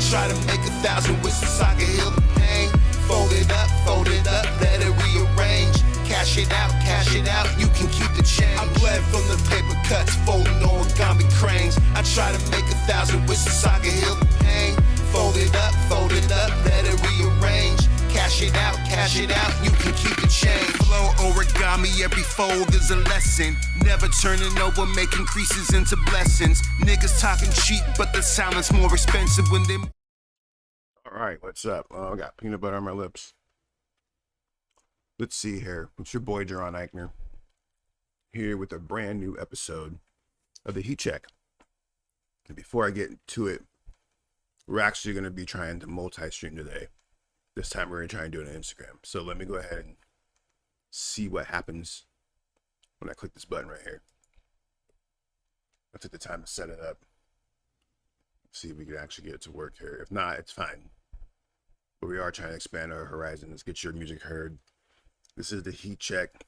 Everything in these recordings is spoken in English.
try to make 1,000 wishes so I can heal the pain. Fold it up, let it rearrange. Cash it out, you can keep the change. I bled from the paper cuts, folding origami cranes. I try to make 1,000 wishes so I can heal the pain. Fold it up, let it rearrange. Cash it out, you can keep the change. Flow origami, every fold is a lesson. Never turning over, making creases into blessings. Niggas talking cheap, but the silence more expensive when they... All right, what's up? I got peanut butter on my lips. Let's see here. It's your boy, Jaron Ikner, here with a brand new episode of the Heat Check. And before I get to it, we're actually going to be trying to multi-stream today. This time we're going to try and do it on Instagram. So let me go ahead and see what happens when I click this button right here. I took the time to set it up. See if we can actually get it to work here. If not, it's fine. But we are trying to expand our horizons, get your music heard. This is the Heat Check,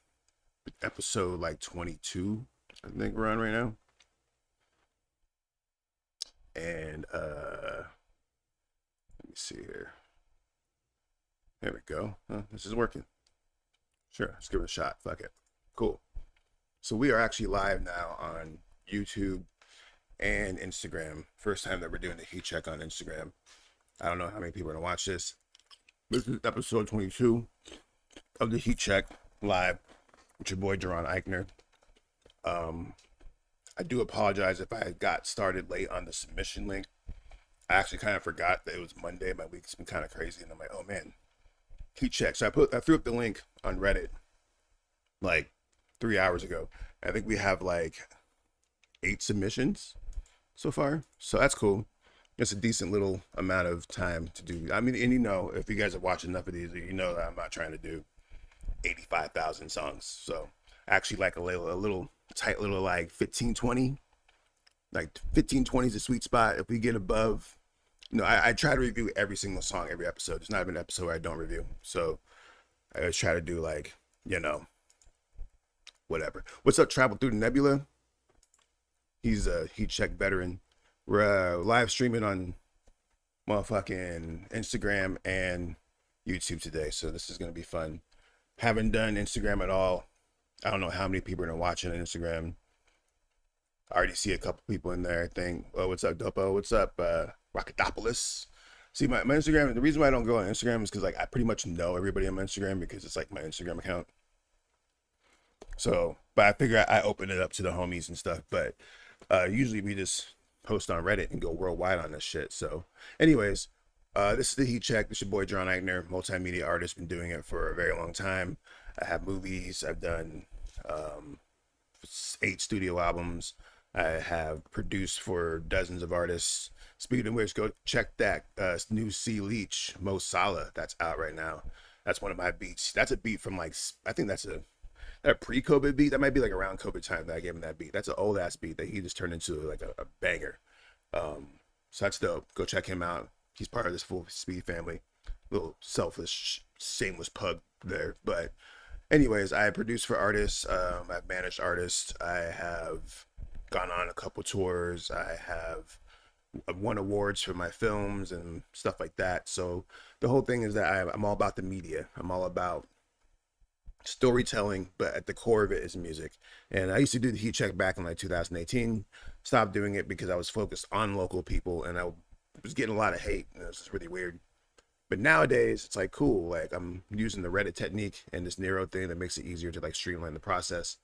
episode like 22, I think we're on right now. And let me see here. There we go. This is working. Sure, let's give it a shot. Fuck it. Cool. So we are actually live now on YouTube and Instagram. First time that we're doing the Heat Check on Instagram. I don't know how many people are gonna watch this. This is episode 22 of the Heat Check live with your boy Jaron Ikner. I do apologize if I got started late on the submission link. I actually kind of forgot that it was Monday. My week's been kind of crazy, and I'm like, oh man, Heat Check. So I threw up the link on Reddit like 3 hours ago. I think we have like 8 submissions so far, so that's cool. It's a decent little amount of time to do. I mean, and you know, if you guys have watched enough of these, you know that I'm not trying to do 85,000 songs. So actually like a little tight little like 15, 20, like 15, 20 is a sweet spot. If we get above, you know, I try to review every single song, every episode. There's not even an episode where I don't review. So I always try to do like, you know, whatever. What's up, Travel Through the Nebula? He's a Heat Check veteran. We're live streaming on motherfucking Instagram and YouTube today. So this is going to be fun. Haven't done Instagram at all. I don't know how many people are watching on Instagram. I already see a couple people in there. I think, oh, what's up, Dopo? What's up, Rocketopoulos? See, my Instagram, the reason why I don't go on Instagram is because like I pretty much know everybody on my Instagram because it's like my Instagram account. So, but I figure I open it up to the homies and stuff. But usually we just post on Reddit and go worldwide on this shit. So anyways, this is the Heat Check. This is your boy Jaron Ikner, multimedia artist, been doing it for a very long time. I have movies, I've done 8 studio albums, I have produced for dozens of artists. Speaking of which, go check that new C Leech, Mo Salah, that's out right now. That's one of my beats. That's a beat from like, I think that's a pre-COVID beat. That might be like around COVID time that I gave him that beat. That's an old ass beat that he just turned into like a banger. So that's dope. Go check him out. He's part of this Full Speed family. Little selfish, shameless pug there. But anyways, I produce for artists. I've managed artists. I have gone on a couple tours. I have won awards for my films and stuff like that. So the whole thing is that I'm all about the media. I'm all about storytelling, but at the core of it is music. And I used to do the Heat Check back in like 2018. Stopped doing it because I was focused on local people and I was getting a lot of hate, and it was just really weird. But nowadays it's like cool, like I'm using the Reddit technique and this Nero thing that makes it easier to like streamline the process.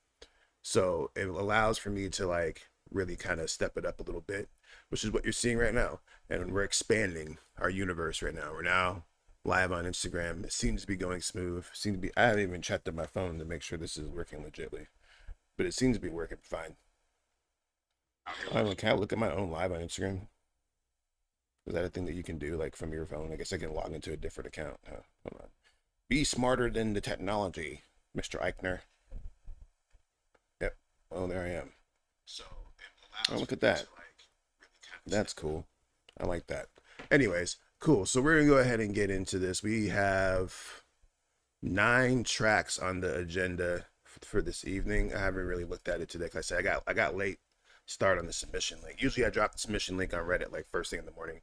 So it allows for me to like really kind of step it up a little bit, which is what you're seeing right now. And we're expanding our universe right now. We're now live on Instagram. It seems to be going smooth. I haven't even checked on my phone to make sure this is working legitly, but it seems to be working fine. Can I look at my own live on Instagram? Is that a thing that you can do like from your phone? I guess I can log into a different account. Hold on. Be smarter than the technology, Mr. Ikner. Yep. Oh, there I am. So oh, look at that. That's cool. I like that. Anyways, cool. So we're gonna go ahead and get into this. We have 9 tracks on the agenda for this evening. I haven't really looked at it today because I got late start on the submission link. Usually I drop the submission link on Reddit like first thing in the morning.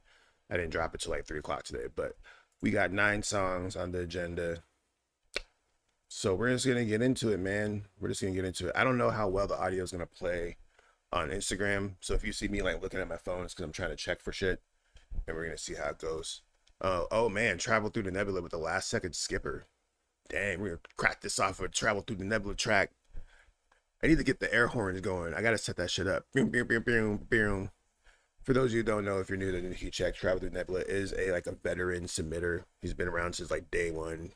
I didn't drop it till like 3 o'clock today, but we got 9 songs on the agenda. So we're just gonna get into it, man. We're just gonna get into it. I don't know how well the audio is gonna play on Instagram. So if you see me like looking at my phone, it's because I'm trying to check for shit, and we're gonna see how it goes. Oh man, Travel Through the Nebula with the last second skipper. Dang, we're gonna crack this off with Travel Through the Nebula track. I need to get the air horns going. I gotta set that shit up. Boom, boom, boom, boom, boom. For those of you who don't know, if you're new to the Heat Check, Travel Through Nebula is a veteran submitter. He's been around since like day one.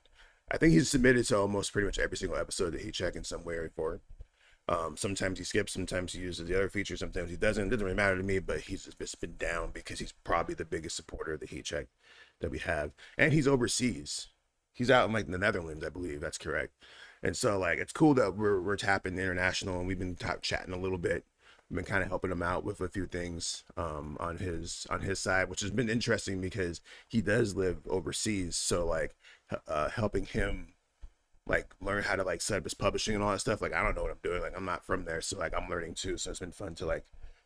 I think he's submitted to almost pretty much every single episode that Heat Check in some way or form. Sometimes he skips, sometimes he uses the other features, sometimes he doesn't. It doesn't really matter to me, but he's just been down because he's probably the biggest supporter of the Heat Check that we have. And he's overseas. He's out in like the Netherlands, I believe. That's correct. And so like it's cool that we're tapping international, and we've been chatting a little bit. I've been kind of helping him out with a few things on his side, which has been interesting because he does live overseas. So like helping him like learn how to like set up his publishing and all that stuff. Like I don't know what I'm doing. Like I'm not from there, so like I'm learning too. So it's been fun to like,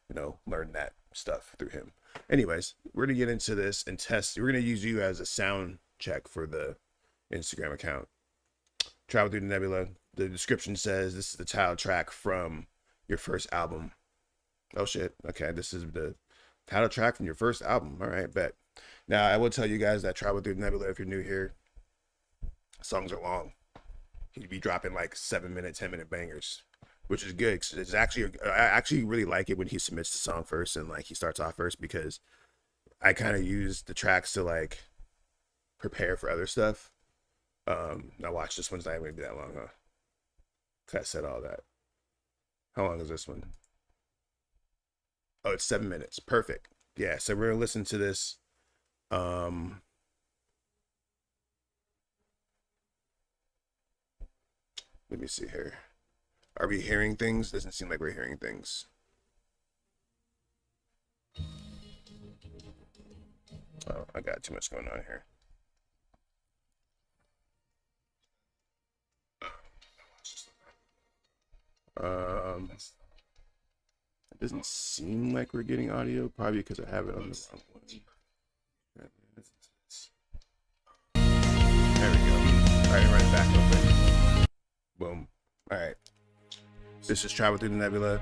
you know, learn that stuff through him. Anyways, we're gonna get into this and test. We're gonna use you as a sound check for the Instagram account. Travel Through the Nebula. The description says this is the title track from your first album. Oh shit. Okay, this is the title track from your first album. All right, bet. Now I will tell you guys that Travel Through the Nebula, if you're new here, songs are long. He'd be dropping like 7-minute, 10-minute bangers, which is good. Cause it's actually, I actually really like it when he submits the song first and like he starts off first, because I kind of use the tracks to like prepare for other stuff. Now watch, this one's not even gonna be that long, huh? Cause I said all that. How long is this one? Oh, it's 7 minutes. Perfect. Yeah, so we're gonna listen to this. Let me see here. Are we hearing things? Doesn't seem like we're hearing things. Oh, I got too much going on here. It doesn't seem like we're getting audio, probably because I have it on the wrong one. There we go. All right, run it back real quick. Boom. All right. This is Travel Through the Nebula.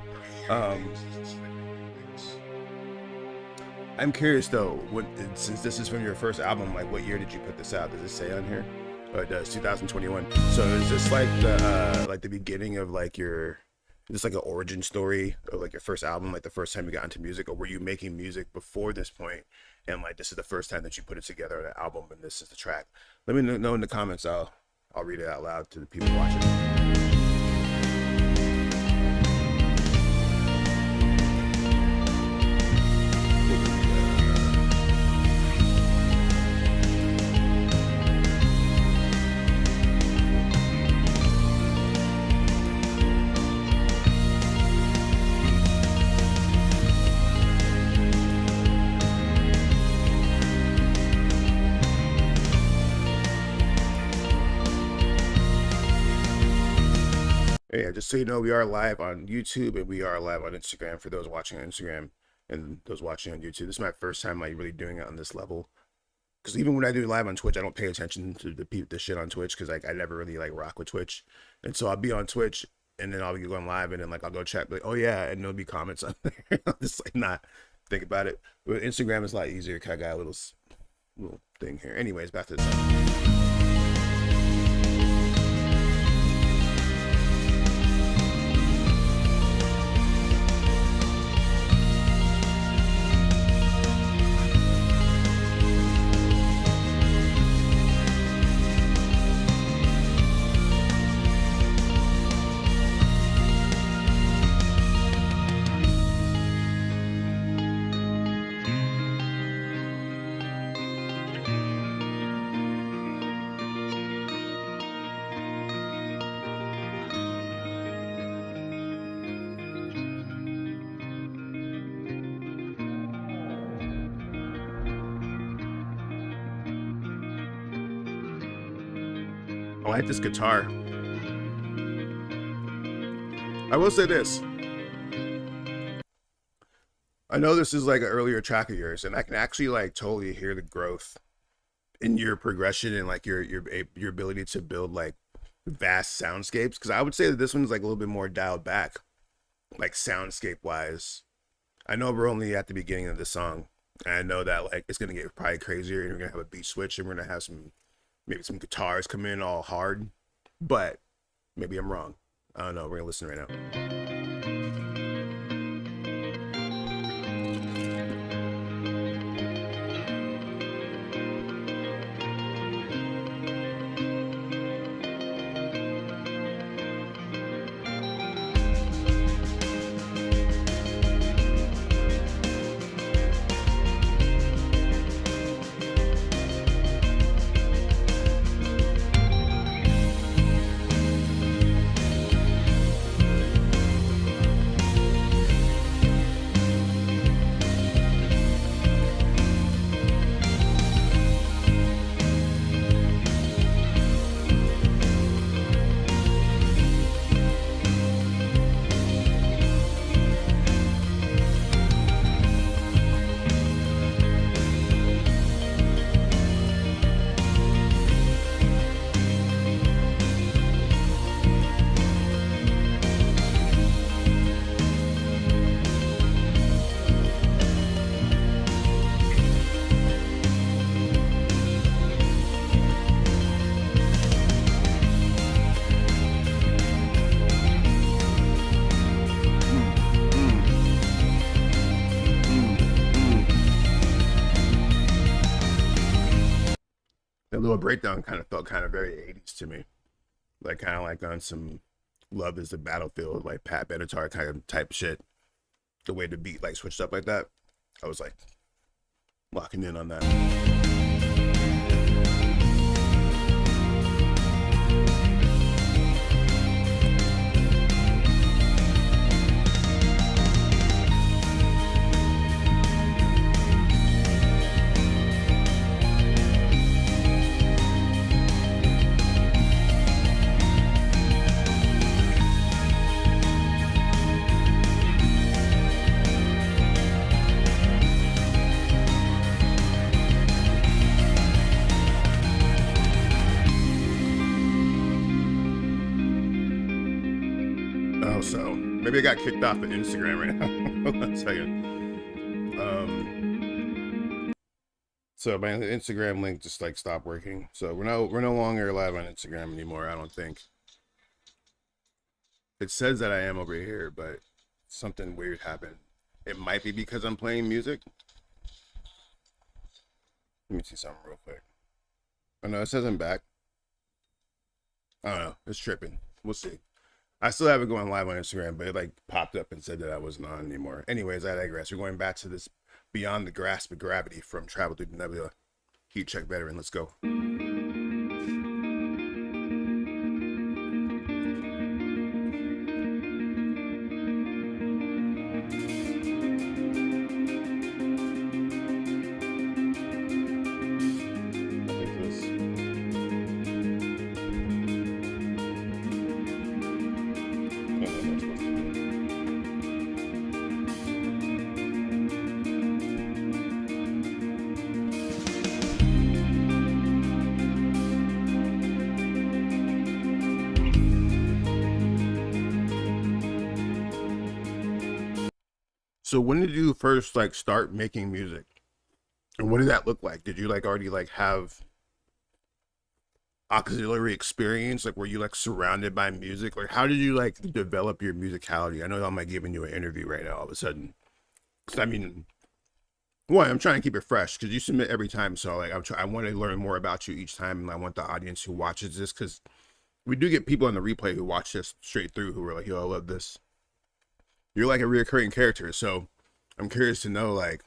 I'm curious though, since this is from your first album, like what year did you put this out? Does it say on here? Oh, it does. 2021. So is this like the beginning of like your, is this like an origin story of like your first album, like the first time you got into music, or were you making music before this point and like this is the first time that you put it together on an album and this is the track? Let me know in the comments. I'll read it out loud to the people watching. Yeah, just so you know, we are live on YouTube and we are live on Instagram for those watching on Instagram and those watching on YouTube. This is my first time like really doing it on this level. Because even when I do live on Twitch, I don't pay attention to the shit on Twitch because like I never really like rock with Twitch. And so I'll be on Twitch and then I'll be going live and then like I'll go check like, oh yeah, and there'll be comments on there. I'll just like not think about it. But Instagram is a lot easier because I got a little thing here. Anyways, back to the song. I like this guitar. I will say this. I know this is like an earlier track of yours, and I can actually like totally hear the growth in your progression and like your ability to build like vast soundscapes. Because I would say that this one's like a little bit more dialed back, like soundscape wise. I know we're only at the beginning of the song, and I know that like it's gonna get probably crazier, and we're gonna have a beat switch, and we're gonna have some maybe some guitars come in all hard, but maybe I'm wrong. I don't know. We're gonna listen right now. That little breakdown kind of felt kind of very 80s to me, like kind of like on some "Love Is the Battlefield," like Pat Benatar kind of type shit. The way the beat like switched up like that, I was like locking in on that. Oh, so maybe I got kicked off of Instagram right now. Hold on a second. So my Instagram link just like stopped working. So we're no longer live on Instagram anymore. I don't think. It says that I am over here, but something weird happened. It might be because I'm playing music. Let me see something real quick. Oh no, it says I'm back. I don't know. It's tripping. We'll see. I still have it going live on Instagram, but it like popped up and said that I wasn't on anymore. Anyways, I digress. We're going back to this Beyond the Grasp of Gravity from Travel Through the Nebula. Heat Check Veteran. Let's go. So when did you first like start making music? And what did that look like? Did you like already like have auxiliary experience? Like were you like surrounded by music? Like how did you like develop your musicality? I know I'm like giving you an interview right now all of a sudden. 'Cause I mean, one, I'm trying to keep it fresh because you submit every time. So like I want to learn more about you each time, and I want the audience who watches this, because we do get people on the replay who watch this straight through who are like, yo, I love this. You're like a reoccurring character, so I'm curious to know like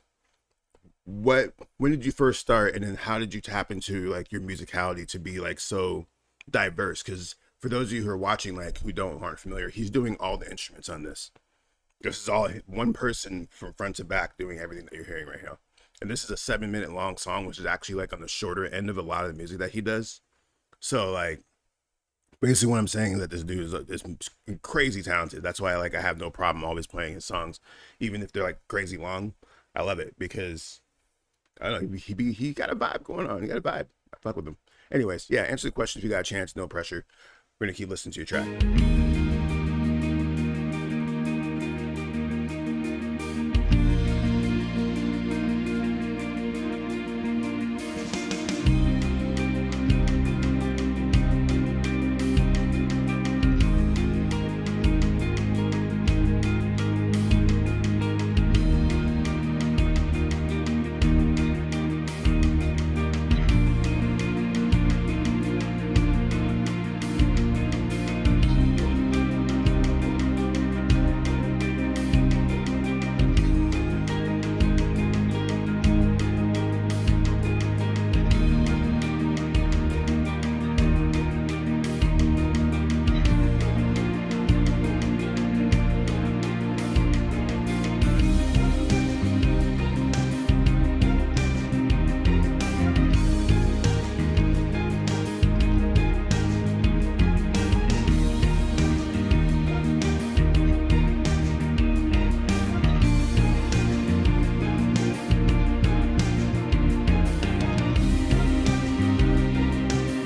when did you first start, and then how did you tap into like your musicality to be like so diverse? Because for those of you who are watching, like who aren't familiar, he's doing all the instruments on this. This is all one person from front to back doing everything that you're hearing right now. And this is a 7-minute long song, which is actually like on the shorter end of a lot of the music that he does. So like Basically, what I'm saying is that this dude is crazy talented. That's why like I have no problem always playing his songs, even if they're like crazy long. I love it because I don't know, he got a vibe going on. He got a vibe. I fuck with him. Anyways, yeah, answer the question if you got a chance. No pressure. We're gonna keep listening to your track.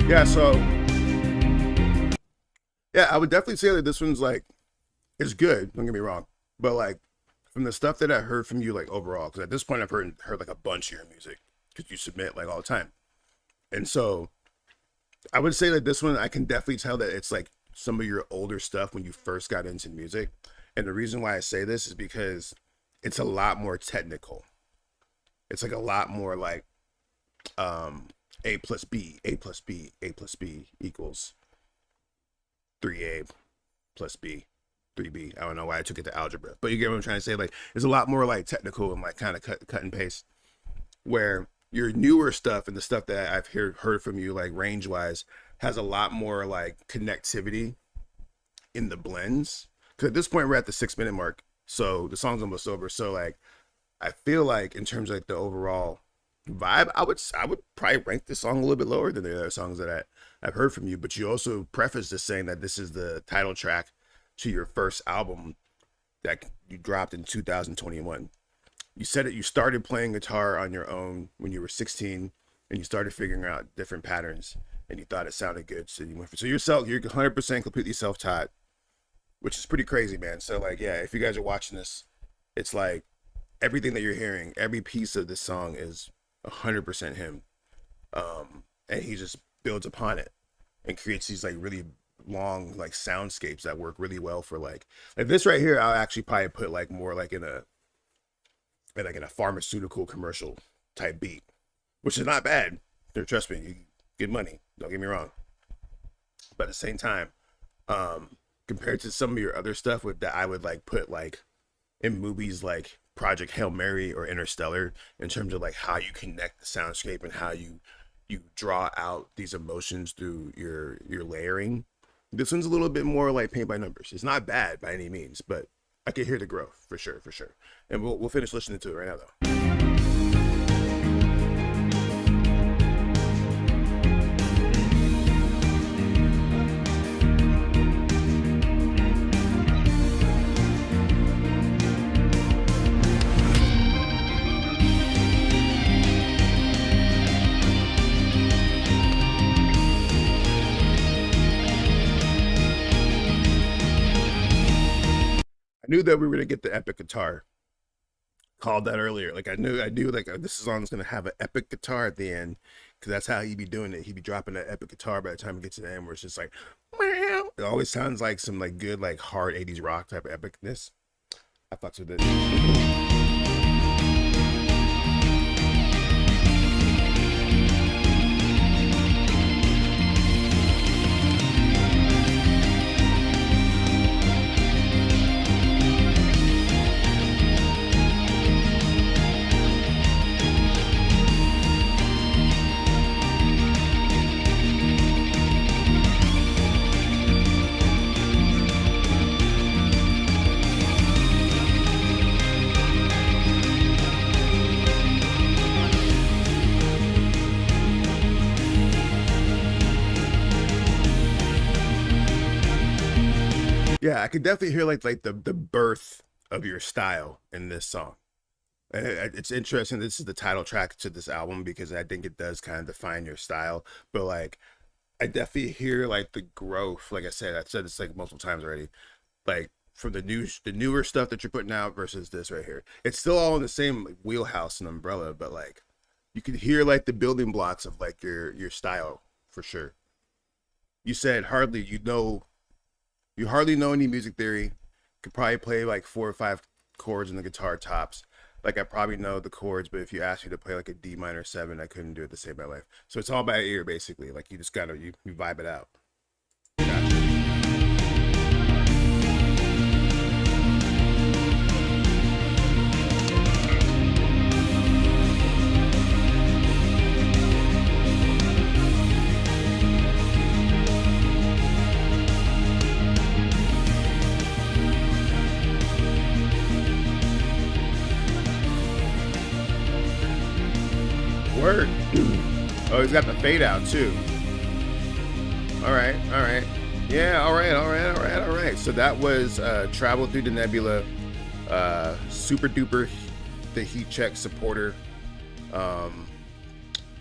Yeah, so yeah, I would definitely say that this one's like it's good. Don't get me wrong, but like from the stuff that I heard from you, like overall, because at this point I've heard like a bunch of your music because you submit like all the time, and so I would say that this one I can definitely tell that it's like some of your older stuff when you first got into music, and the reason why I say this is because it's a lot more technical. It's like a lot more like A plus B, A plus B, A plus B equals 3A plus B, 3B. I don't know why I took it to algebra, but you get what I'm trying to say. Like, it's a lot more like technical and like kind of cut and paste. Where your newer stuff and the stuff that I've heard from you, like range wise, has a lot more like connectivity in the blends. Because at this point we're at the 6-minute mark, so the song's almost over. So like, I feel like in terms of like the overall vibe, I would probably rank this song a little bit lower than the other songs that I've heard from you. But you also preface this saying that this is the title track to your first album that you dropped in 2021. You said that you started playing guitar on your own when you were 16, and you started figuring out different patterns, and you thought it sounded good, so you went for. So you're 100% completely self-taught, which is pretty crazy, man. So like, yeah, if you guys are watching this, it's like everything that you're hearing, every piece of this song is 100% him, and he just builds upon it and creates these like really long like soundscapes that work really well for like this right here. I'll actually probably put like more like in a pharmaceutical commercial type beat, which is not bad. Trust me, you get money, don't get me wrong, but at the same time, compared to some of your other stuff with that I would like put like in movies like Project Hail Mary or Interstellar, in terms of like how you connect the soundscape and how you draw out these emotions through your layering. This one's a little bit more like paint by numbers. It's not bad by any means, but I can hear the growth for sure. And we'll finish listening to it right now though. I knew that we were gonna get the epic guitar. Called that earlier. Like I knew like this song's gonna have an epic guitar at the end, because that's how he'd be doing it. He'd be dropping that epic guitar by the time it gets to the end, where it's just like, meow. It always sounds like some like good like hard 80s rock type of epicness. I fucks with it. Yeah, I could definitely hear like the birth of your style in this song. It's interesting. This is the title track to this album because I think it does kind of define your style. But like, I definitely hear like the growth. Like I said this like multiple times already. Like from the newer stuff that you're putting out versus this right here. It's still all in the same like wheelhouse and umbrella, but like you can hear like the building blocks of like your style for sure. You said you hardly know any music theory. Could probably play like 4 or 5 chords in the guitar tops. Like I probably know the chords, but if you asked me to play like a D minor 7, I couldn't do it to save my life. So it's all by ear basically. Like you just gotta you vibe it out. Gotcha. Word. Oh, he's got the fade out too. All right. Yeah, all right. So that was Travel Through the Nebula, super duper, the Heat Check supporter.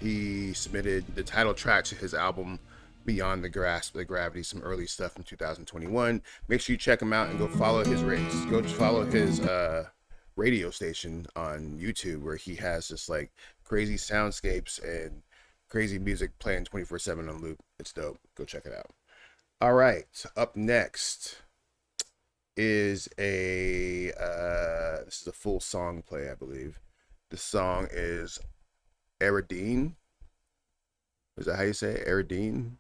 He submitted the title track to his album Beyond the Grasp of the Gravity, some early stuff from 2021. Make sure you check him out and go follow his race. Go follow his radio station on YouTube where he has just like crazy soundscapes and crazy music playing 24/7 on loop. It's dope. Go check it out. All right, up next is this is a full song play, I believe. The song is Eridine. Is that how you say it? Eridine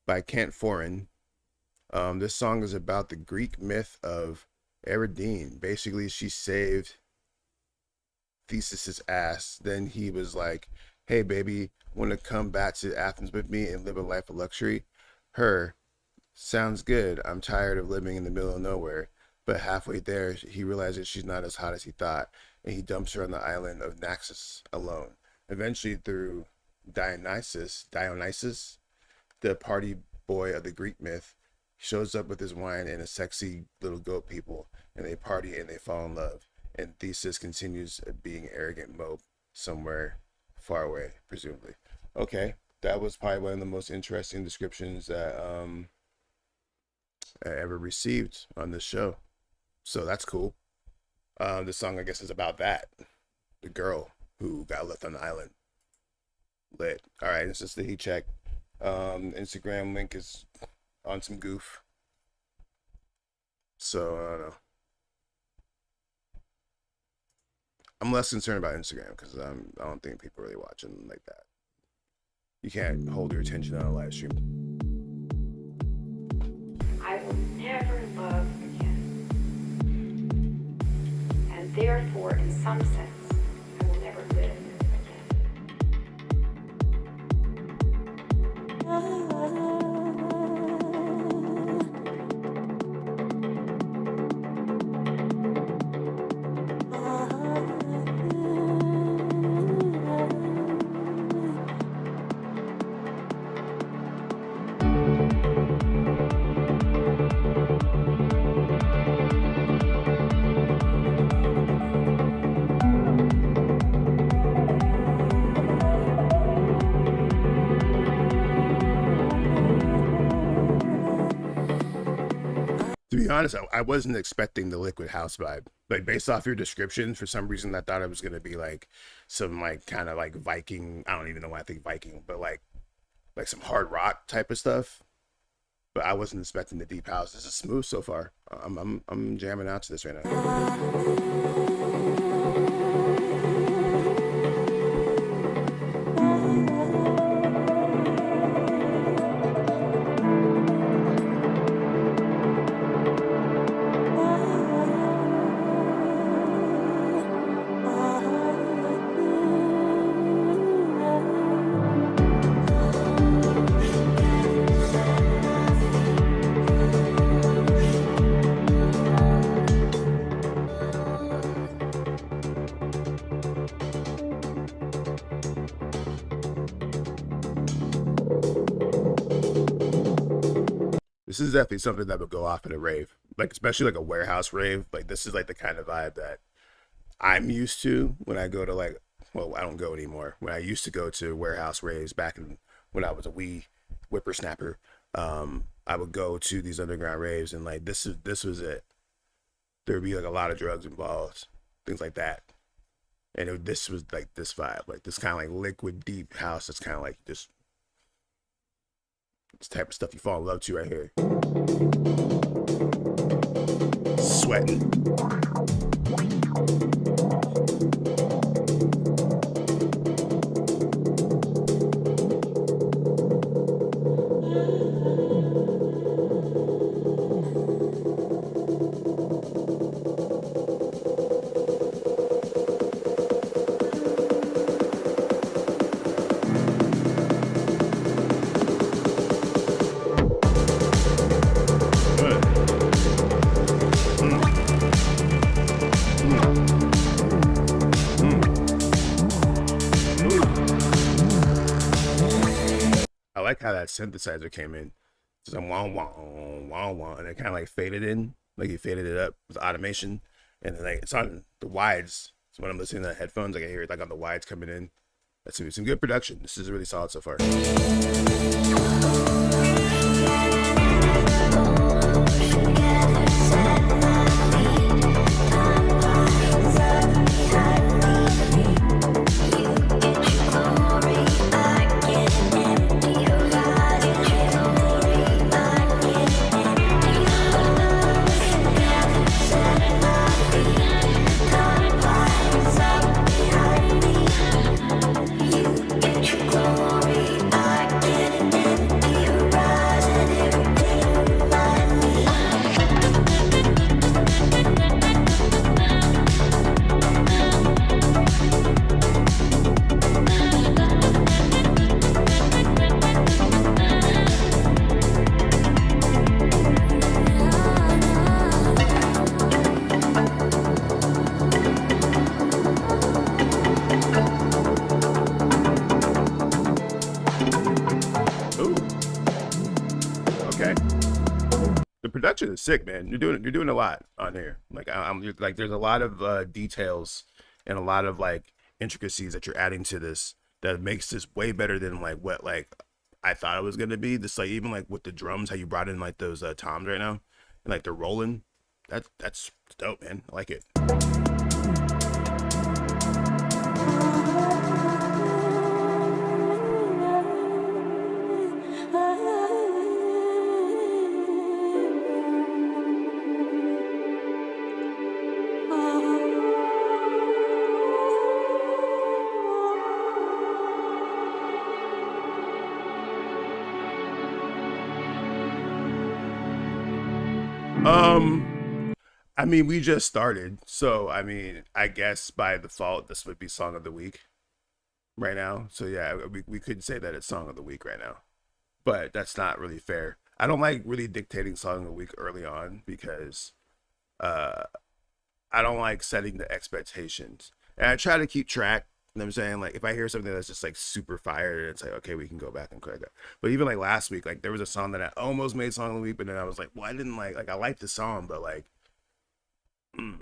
by Kent Foran. This song is about the Greek myth of Eridine. Basically, she saved Theseus's ass. Then he was like, hey baby, want to come back to Athens with me and live a life of luxury? Her, sounds good. I'm tired of living in the middle of nowhere. But halfway there, he realizes she's not as hot as he thought, and he dumps her on the island of Naxos alone. Eventually, through Dionysus, the party boy of the Greek myth, shows up with his wine and a sexy little goat people, and they party and they fall in love. And Theseus continues being arrogant mope somewhere far away, presumably. Okay, that was probably one of the most interesting descriptions that I ever received on this show. So that's cool. The song, I guess, is about that. The girl who got left on the island. Lit. All right, it's just the Heat Check. Instagram link is on some goof. So, I don't know. I'm less concerned about Instagram because I don't think people really watching like that. You can't hold your attention on a live stream. I will never love again. And therefore, in some sense, I will never live again. To be honest, I wasn't expecting the liquid house vibe. Like based off your description, for some reason I thought it was gonna be like some like kind of like Viking. I don't even know why I think Viking, but like some hard rock type of stuff. But I wasn't expecting the deep house. This is smooth so far. I'm jamming out to this right now. This is definitely something that would go off at a rave, like especially like a warehouse rave. Like this is like the kind of vibe that I'm used to when I go to like, well, I don't go anymore. When I used to go to warehouse raves back in when I was a wee whippersnapper, I would go to these underground raves and like this was it. There would be like a lot of drugs involved, things like that. And this was like this vibe, like this kind of like liquid deep house. That's kind of like this type of stuff you fall in love to right here. Sweating. I like how that synthesizer came in. Just a wah wah wah wah, and it kind of like faded in, like he faded it up with automation, and then like it's on the wides. So when I'm listening to the headphones, like I hear it like on the wides coming in. That's some good production. This is really solid so far. Production is sick, man. You're doing a lot on here. Like I'm like there's a lot of details and a lot of like intricacies that you're adding to this that makes this way better than like what like I thought it was gonna be. This like even like with the drums, how you brought in like those toms right now and like they're rolling. That's dope, man. I like it. I mean, we just started, so I mean, I guess by default, this would be song of the week right now. So yeah, we could say that it's song of the week right now, but that's not really fair. I don't like really dictating song of the week early on because I don't like setting the expectations, and I try to keep track. You know what I'm saying? Like if I hear something that's just like super fire, it's like, okay, we can go back and correct that. But even like last week, like there was a song that I almost made song of the week, but then I was like, well, I didn't like I liked the song, but like, you know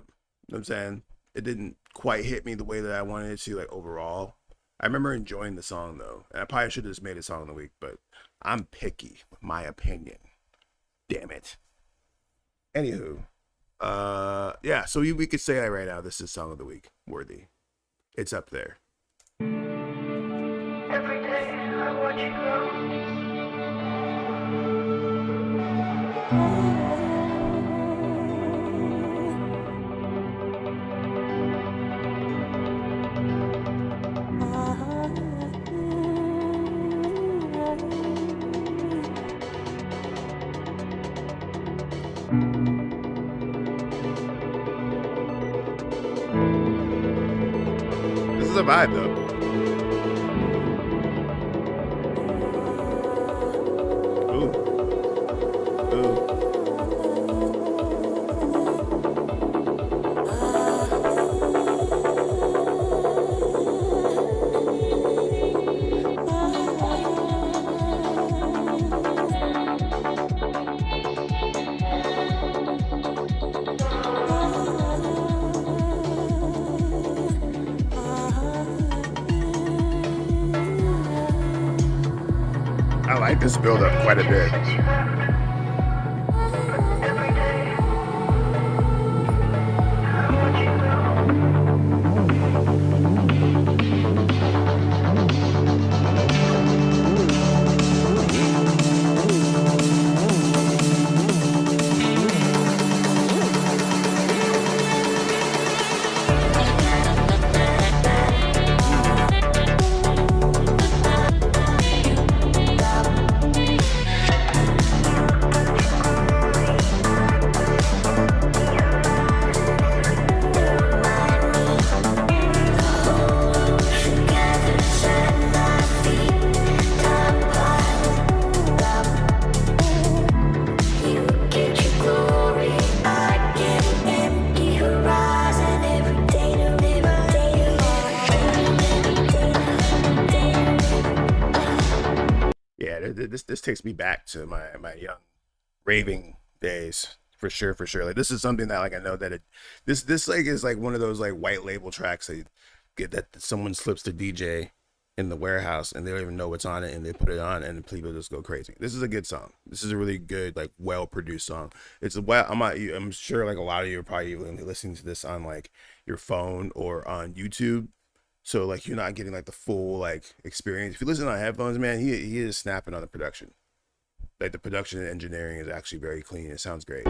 what I'm saying? It didn't quite hit me the way that I wanted it to, like overall. I remember enjoying the song though, and I probably should have just made it song of the week, but I'm picky with my opinion. Damn it. Anywho, yeah, so we could say that right now, this is song of the week worthy. It's up there. Every day I watch you grow. This is a vibe though. like this build up quite a bit. Every day. I'll let you know. Yeah, this takes me back to my young raving days for sure, for sure. Like this is something that like I know that this like is like one of those like white label tracks that get that someone slips the DJ in the warehouse and they don't even know what's on it and they put it on and people just go crazy. This is a good song. This is a really good like well produced song. It's I'm sure like a lot of you are probably listening to this on like your phone or on YouTube. So like you're not getting like the full like experience. If you listen on headphones, man, he is snapping on the production. Like the production and engineering is actually very clean. It sounds great.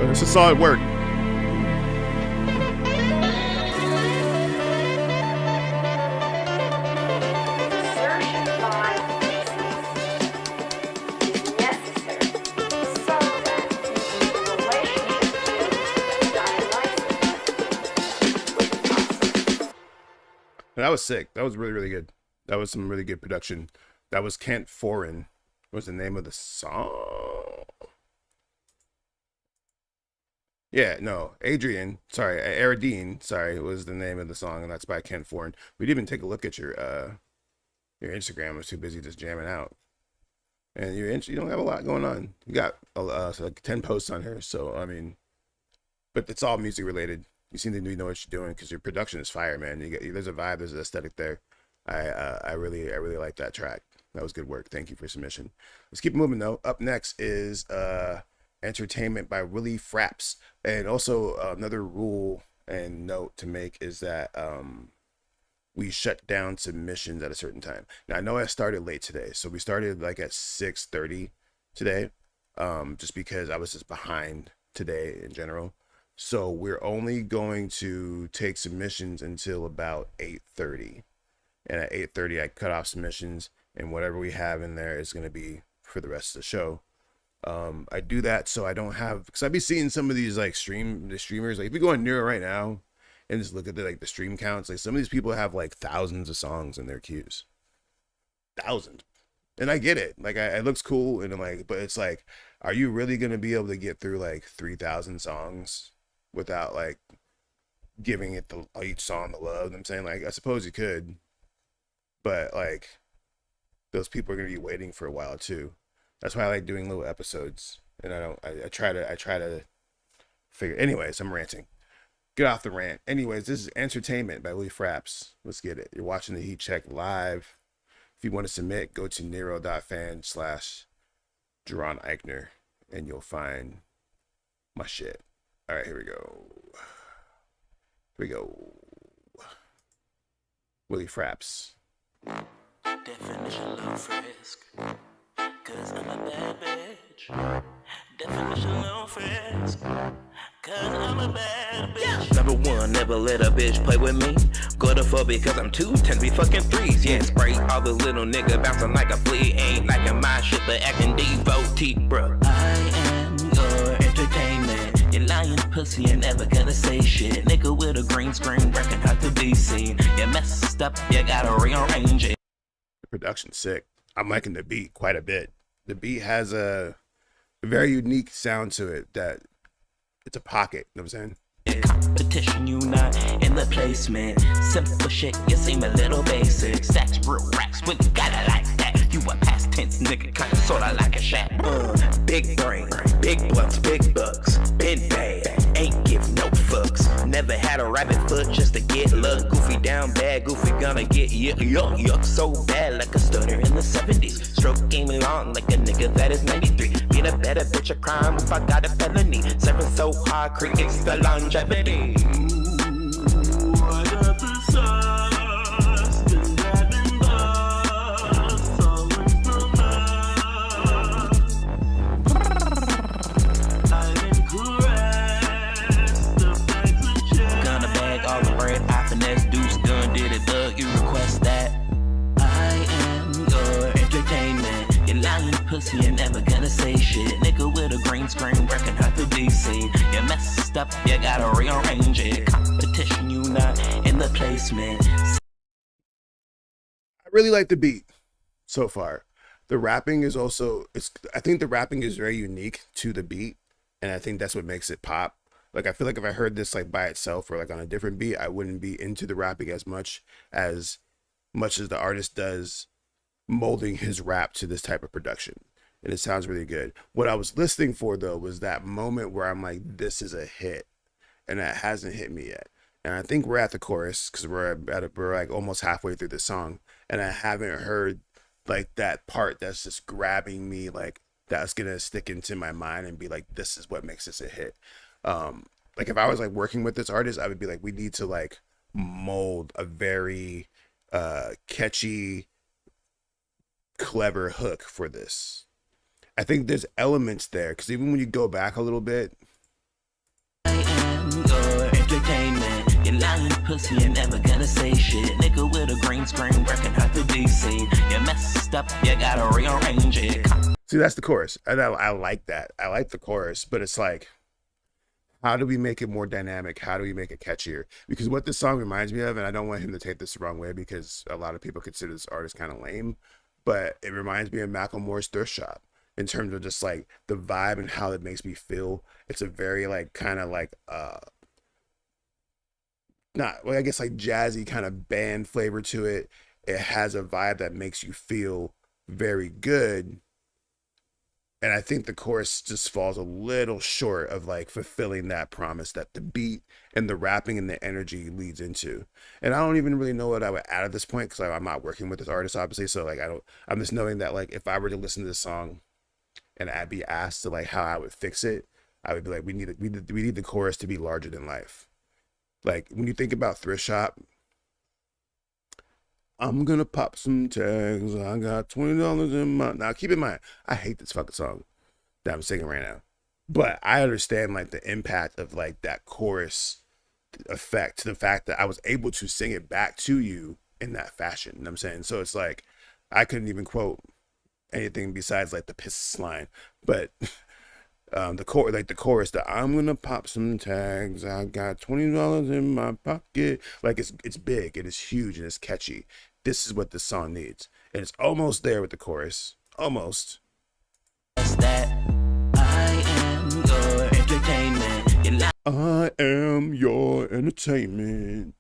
It's a solid work. Insertion by is necessary so that the relationship with us. That was sick. That was really, really good. That was some really good production. That was Kent Foreign. What was the name of the song? Yeah, no, Aradine, sorry, was the name of the song, and that's by Kent Foreign. We didn't even take a look at your Instagram. I was too busy just jamming out. And you don't have a lot going on. You got like 10 posts on here, so I mean, but it's all music related. You seem to know what you're doing because your production is fire, man. There's a vibe, there's an aesthetic there. I really like that track. That was good work. Thank you for submission. Let's keep moving though. Up next is Entertainment by Willie Fraps. And also another rule and note to make is that we shut down submissions at a certain time. Now I know I started late today, so we started like at 6:30 today, just because I was just behind today in general. So we're only going to take submissions until about 8:30, and at 8:30 I cut off submissions, and whatever we have in there is going to be for the rest of the show. I do that so I don't have, because I'd be seeing some of these like streamers, like if you go on Nero right now and just look at the stream counts, like some of these people have like thousands of songs in their queues, thousands. And I get it, like it looks cool, and I'm like, but it's like, are you really gonna be able to get through like 3,000 songs without like giving it each song the love? I'm saying, like, I suppose you could, but like those people are gonna be waiting for a while too. That's why I like doing little episodes, and I try to figure. Anyways, I'm ranting. Get off the rant. Anyways, this is Entertainment by Willie Fraps. Let's get it. You're watching the Heat Check live. If you want to submit, go to nero.fan/Jaron Ikner, and you'll find my shit. All right, here we go. Willie Fraps. Definition of frisk, cause I'm a bad bitch. Definition of frisk, cause I'm a bad bitch. Number one, never let a bitch play with me. Go to 4 because I'm 2, 10 be fucking 3s. Yeah, spray all the little nigga bouncing like a flea. Ain't liking my shit but acting devotee, bro. I am your entertainment. You lying pussy ain't never gonna say shit. Nigga with a green screen working hard to be seen. You messed up, you gotta rearrange it. The production's sick. I'm liking the beat quite a bit. The beat has a very unique sound to it that it's a pocket, you know what I'm saying? Competition, you not in the placement. Simple shit, you seem a little basic. Stacks, real racks, when you got it like that. You a past tense nigga, kinda sorta like a shack. Big brain, big blunts, big bucks. Been bad, ain't give no fucks. Never had a rabbit foot just to get luck. Goofy down bad, goofy gonna get yuck. So bad like a stutter in the 70s. Stroke game long like a nigga that is 93. Being a better bitch a crime if I got a felony. Serving so hard creates the longevity. I got the sauce, been driving bus, always the I've been caressed, the bags of chips. Gonna bag all the bread, I finesse, deuce, gun, did it, thug, you request that. I am your entertainment. You lying pussy, you're never gonna say shit. Nigga with a green screen, working hard to DC. You messed up, you gotta rearrange it. Competition, you not in the placement. I really like the beat so far. The rapping is also, I think the rapping is very unique to the beat, and I think that's what makes it pop. Like, I feel like if I heard this like by itself or like on a different beat, I wouldn't be into the rapping as much as the artist does molding his rap to this type of production. And it sounds really good. What I was listening for though was that moment where I'm like, this is a hit, and that hasn't hit me yet. And I think we're at the chorus because we're like almost halfway through the song, and I haven't heard like that part that's just grabbing me, like that's gonna stick into my mind and be like, this is what makes this a hit. Like if I was like working with this artist, I would be like, we need to like mold a very catchy, clever hook for this. I think there's elements there because even when you go back a little bit, I am your entertainment. You lying pussy, you're never gonna say shit. Nigga with a green screen, working hard to DC. You messed up, you gotta rearrange it. see, that's the chorus, and I like that. I like the chorus, but it's like, how do we make it more dynamic? How do we make it catchier? Because what this song reminds me of, and I don't want him to take this the wrong way because a lot of people consider this artist kind of lame, but it reminds me of Macklemore's Thrift Shop in terms of just like the vibe and how it makes me feel. It's a very like kind of like not, well, I guess like jazzy kind of band flavor to it. It has a vibe that makes you feel very good. And I think the chorus just falls a little short of like fulfilling that promise that the beat and the rapping and the energy leads into. And I don't even really know what I would add at this point because I'm not working with this artist, obviously. So like I'm just knowing that like if I were to listen to this song and I'd be asked to like how I would fix it, I would be like, we need the chorus to be larger than life. Like when you think about Thrift Shop, I'm gonna pop some tags. I got $20 in my. Now keep in mind, I hate this fucking song that I'm singing right now, but I understand like the impact of like that chorus effect, to the fact that I was able to sing it back to you in that fashion. You know what I'm saying? So it's like I couldn't even quote anything besides like the piss line, but the chorus, that I'm gonna pop some tags. I got $20 in my pocket. Like it's big, it is huge, and it's catchy. This is what this song needs, and it's almost there with the chorus. Almost. That I am your entertainment. You lie. I am your entertainment.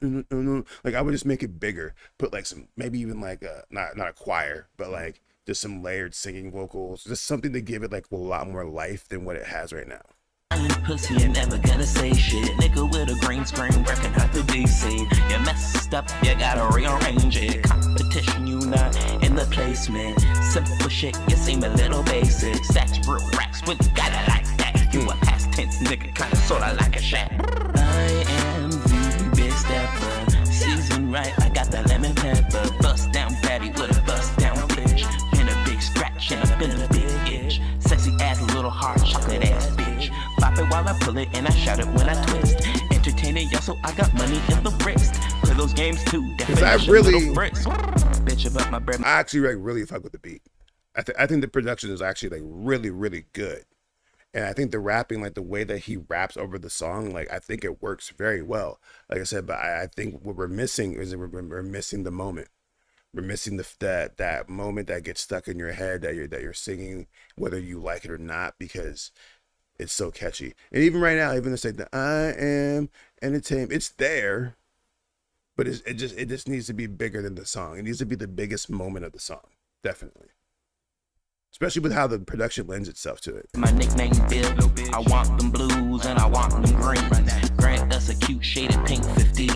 Like I would just make it bigger. Put like some, maybe even like not a choir, but like just some layered singing vocals, just something to give it like a lot more life than what it has right now. Pussy, you're never gonna say shit. Nigga with a green screen, working hard to DC. You messed up, you gotta rearrange it. Competition, you not in the placement. Simple shit, you seem a little basic. Stacks, real racks, when you got it like that. You a past tense nigga, kinda sorta like a shack. I am the big stepper. Season right, I got the lemon pepper. Bust down patty with a bust down bitch. In a big scratch and up in a big itch. Sexy ass, little hard chocolate ass bitch. Pop it while I pull it and I shout it when I twist. Entertaining, yeah, so I got money in the wrist. Play those games too. I really, bitch about my bread. I actually like really fuck with the beat. I think the production is actually like really, really good. And I think the rapping, like the way that he raps over the song, like I think it works very well. Like I said, but I think what we're missing is we're missing the moment. We're missing that moment that gets stuck in your head that you're singing, whether you like it or not, because It's so catchy. And even right now, even it's like the I am entertained, it's there, but it just needs to be bigger than the song. It needs to be the biggest moment of the song, definitely. Especially with how the production lends itself to it. My nickname Bill. I want them blues and I want them green. Grant us a cute shaded pink 50.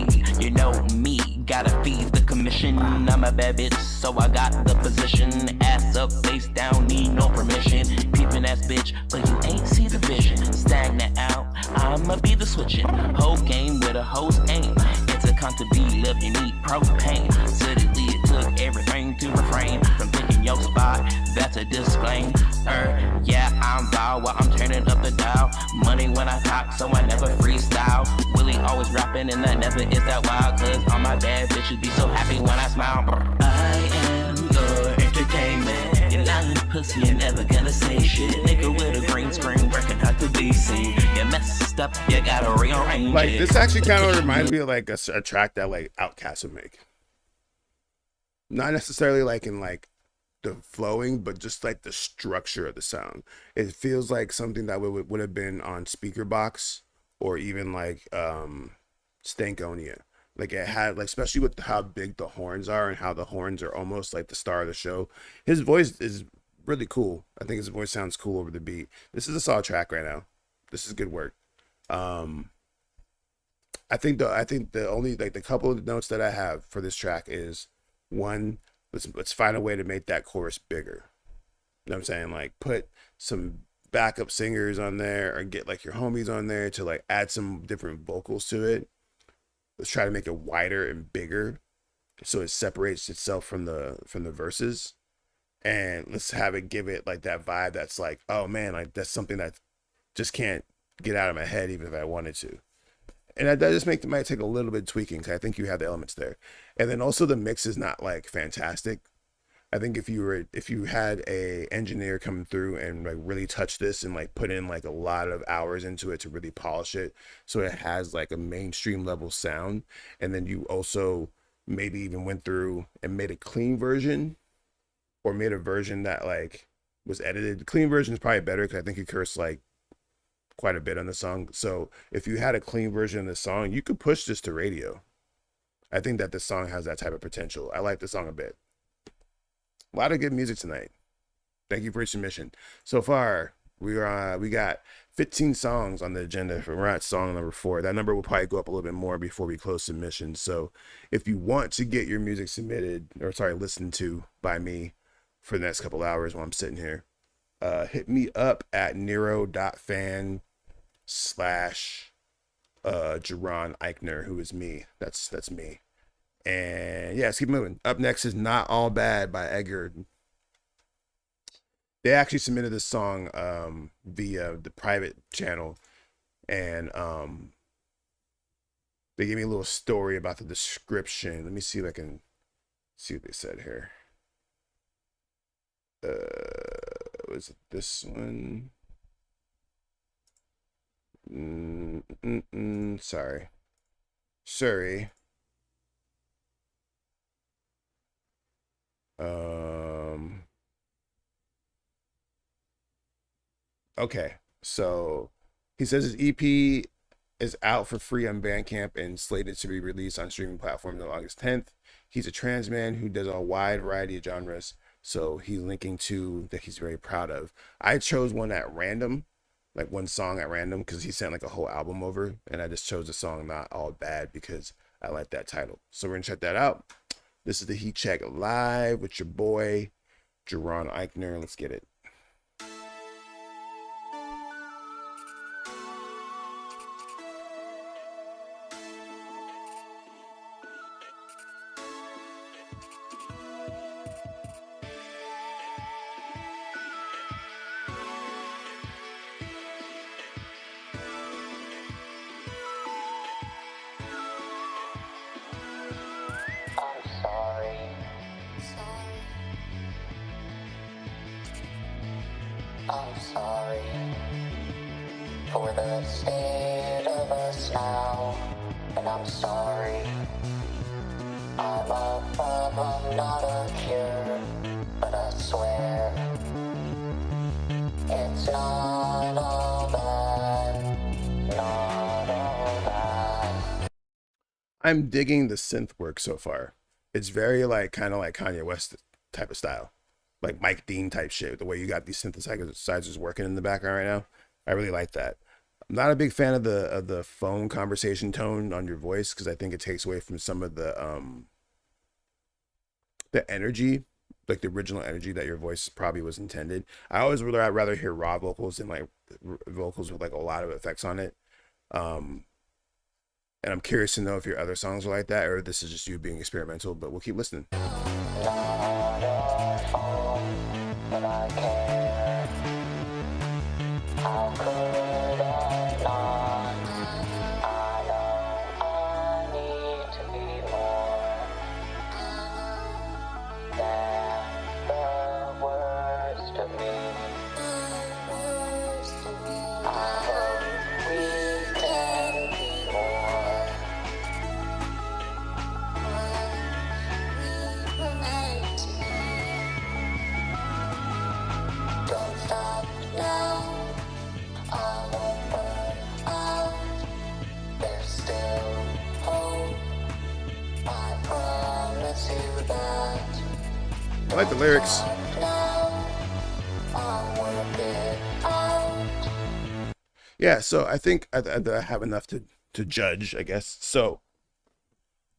You know me, gotta feed the commission. I'm a bad bitch, so I got the position. Ass up, face down, need no permission. Peeping ass bitch, but you ain't see the vision. Stagnant out, I'ma be the switching. Whole game with a host aim. Intercontinental be love, you need propane. Suddenly it took everything to refrain from picking your spot. That's a disclaimer. Yeah, I'm loud while I'm turning up the dial. Money when I talk, so I never freestyle. Willie always rapping and that never is that wild. Cause all my bad bitches be so happy when I smile. I am your entertainment. You're lying pussy, you're never gonna say shit. Nigga with a green screen working hard to be seen. You messed up, you gotta rearrange Like, it. this actually kind of reminds me of like a track that like Outkast would make. Not necessarily like in like the flowing, but just like the structure of the sound. It feels like something that would have been on Speaker Box or even like Stankonia. Like it had, like, especially with how big the horns are and how the horns are almost like the star of the show. His voice is really cool. I think his voice sounds cool over the beat. This is a solid track right now. This is good work. I think the only, like, the couple of notes that I have for this track is, one, let's find a way to make that chorus bigger. You know what I'm saying? Like, put some backup singers on there or get like your homies on there to like add some different vocals to it. Let's try to make it wider and bigger so it separates itself from the verses. And let's have it give it like that vibe that's like, oh man, like that's something that just can't get out of my head even if I wanted to. And that just might take a little bit of tweaking, because I think you have the elements there. And then also the mix is not like fantastic. I think if you had a engineer come through and like really touch this and like put in like a lot of hours into it to really polish it so it has like a mainstream level sound, and then you also maybe even went through and made a clean version or made a version that like was edited. The clean version is probably better because I think you curse like quite a bit on the song. So if you had a clean version of the song, you could push this to radio. I think that this song has that type of potential. I like the song a bit. A lot of good music tonight. Thank you for your submission. So far, we got 15 songs on the agenda. We're at song number 4. That number will probably go up a little bit more before we close submissions. So if you want to get your music listened to by me for the next couple hours while I'm sitting here, hit me up at nero.fan/ Jaron Ikner, who is me. That's me. And yeah, let's keep moving. Up next is Not All Bad by Edgar. They actually submitted this song via the private channel, and they gave me a little story about the description. Let me see if I can see what they said here. Was it this one? Sorry. Okay, so he says his EP is out for free on Bandcamp and slated to be released on streaming platforms on August 10th. He's a trans man who does a wide variety of genres, so he's linking to that he's very proud of. I chose one at random, like one song at random, because he sent like a whole album over, and I just chose the song Not All Bad because I like that title. So we're gonna check that out. This is the Heat Check Live with your boy Jaron Ikner. Let's get it. I'm sorry for the state of us now, and I'm sorry. I'm a problem, not a cure, but I swear it's not all bad. I'm digging the synth work so far. It's very like kind of like Kanye West type of style, like Mike Dean type shit. The way you got these synthesizers working in the background right now, I really like that. I'm not a big fan of the phone conversation tone on your voice because I think it takes away from some of the energy, like the original energy that your voice probably was intended. I always would rather hear raw vocals than like vocals with like a lot of effects on it. And I'm curious to know if your other songs are like that or this is just you being experimental, but we'll keep listening. Not at all, but I care. How could I not? I know I need to be more than the worst of me. I hope we can be more. Don't stop now. I won't burn out. There's still hope. I promise you that. I like the lyrics. Now I'll work it out. Yeah, so I think I have enough to judge, I guess. So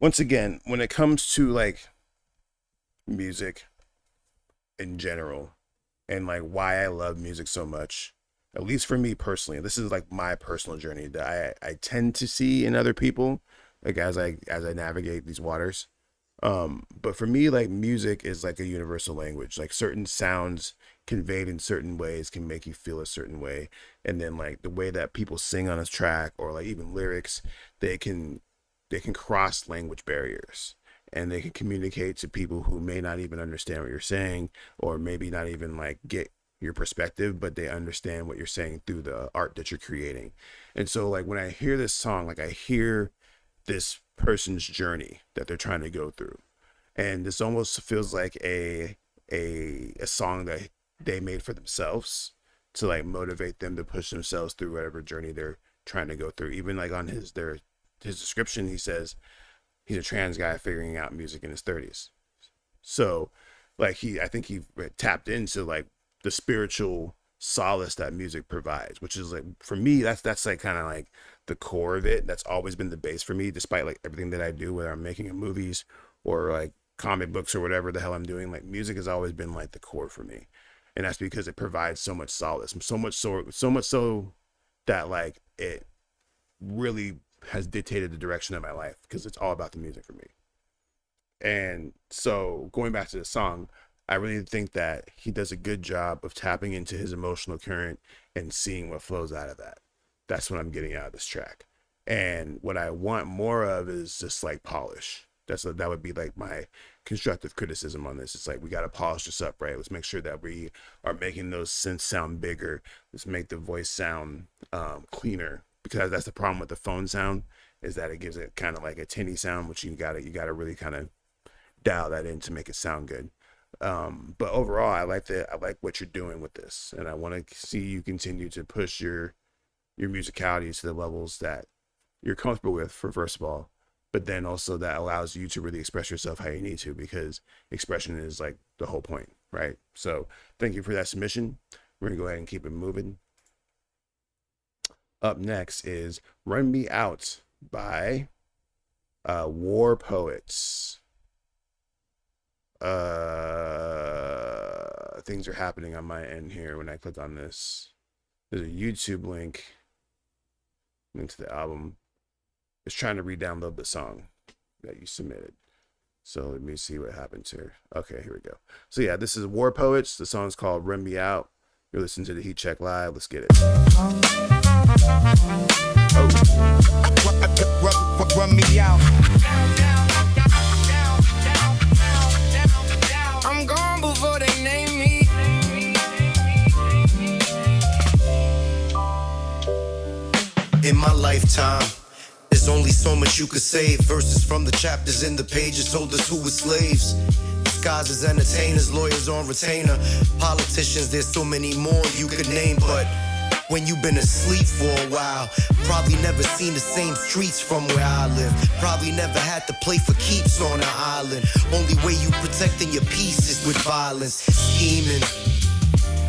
once again, when it comes to like music in general and like why I love music so much, at least for me personally, this is like my personal journey that I tend to see in other people, like as I navigate these waters. But for me, like music is like a universal language. Like certain sounds conveyed in certain ways can make you feel a certain way. And then like the way that people sing on a track or like even lyrics, they can cross language barriers and they can communicate to people who may not even understand what you're saying or maybe not even like get your perspective, but they understand what you're saying through the art that you're creating. And so like when I hear this song, like I hear this person's journey that they're trying to go through. And this almost feels like a song that they made for themselves to like motivate them to push themselves through whatever journey they're trying to go through. Even like on his description, he says he's a trans guy figuring out music in his 30s. So like I think he tapped into like the spiritual solace that music provides, which is like, for me, that's like kind of like the core of it. That's always been the base for me, despite like everything that I do, whether I'm making movies or like comic books or whatever the hell I'm doing, like music has always been like the core for me. And that's because it provides so much solace, so much so that like it really has dictated the direction of my life because it's all about the music for me. And so going back to the song, I really think that he does a good job of tapping into his emotional current and seeing what flows out of that. That's what I'm getting out of this track. And what I want more of is just like polish. That would be like my constructive criticism on this. It's like, we got to polish this up, right? Let's make sure that we are making those synths sound bigger. Let's make the voice sound cleaner, because that's the problem with the phone sound, is that it gives it kind of like a tinny sound, which you gotta really kind of dial that in to make it sound good. But overall, I like what you're doing with this, and I want to see you continue to push your musicality to the levels that you're comfortable with, first of all, but then also that allows you to really express yourself how you need to, because expression is like the whole point, right? So thank you for that submission. We're gonna go ahead and keep it moving. Up next is Run Me Out by War Poets. Things are happening on my end here when I click on this. There's a YouTube link to the album. It's trying to re-download the song that you submitted. So let me see what happens here. Okay, here we go. So yeah, this is War Poets. The song's called Run Me Out. You're listening to the Heat Check Live. Let's get it. Run me out. I'm gone before they name me. In my lifetime, there's only so much you could save. Verses from the chapters in the pages told us who were slaves. Guys as entertainers, lawyers on retainer, politicians, there's so many more you could name, but when you've been asleep for a while. Probably never seen the same streets from where I live. Probably never had to play for keeps on an island. Only way you protecting your peace is with violence. Scheming,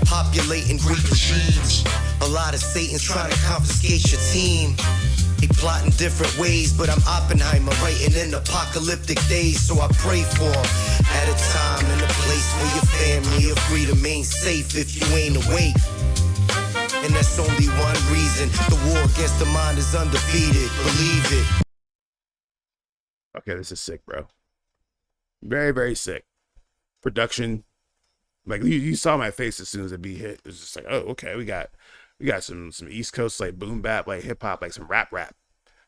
populating great regimes. A lot of Satans trying to confiscate your team. They plotting different ways, but I'm Oppenheimer, writing in apocalyptic days. So I pray for them at a time and a place where your family are free to remain safe if you ain't awake. And that's only one reason. The war against the mind is undefeated. Believe it. Okay, this is sick, bro. Very, very sick. Production. Like you saw my face as soon as the beat hit. It was just like, oh, okay, we got some East Coast like boom bap, like hip hop, like some rap.